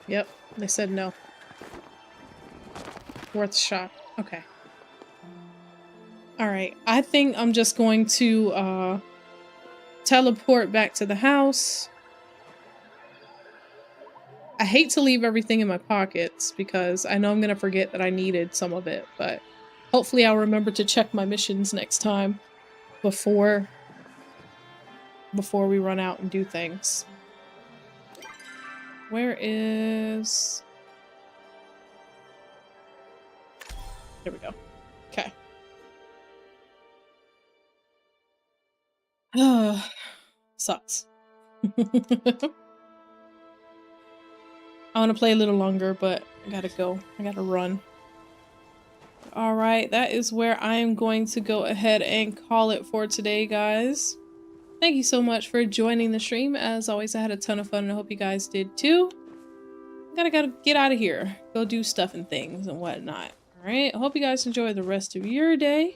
Yep, they said no. Worth a shot. Okay. Alright, I think I'm just going to teleport back to the house. I hate to leave everything in my pockets because I know I'm gonna forget that I needed some of it, but hopefully I'll remember to check my missions next time before we run out and do things. Where is... There we go. Okay. Sucks. I want to play a little longer, but I gotta go. I gotta run. Alright, that is where I am going to go ahead and call it for today, guys. Thank you so much for joining the stream. As always, I had a ton of fun and I hope you guys did too. Gotta get out of here. Go do stuff and things and whatnot. Alright, I hope you guys enjoy the rest of your day.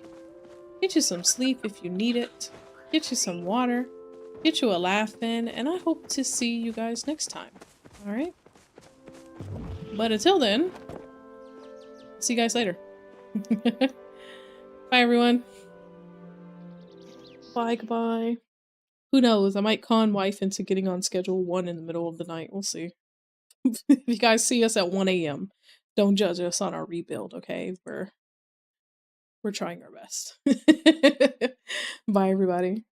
Get you some sleep if you need it. Get you some water. Get you a laugh in. And I hope to see you guys next time. Alright? But until then, see you guys later. Bye, everyone. Bye, goodbye. Who knows? I might con wife into getting on schedule 1 in the middle of the night. We'll see. If you guys see us at 1 a.m., don't judge us on our rebuild, okay? We're trying our best. Bye, everybody.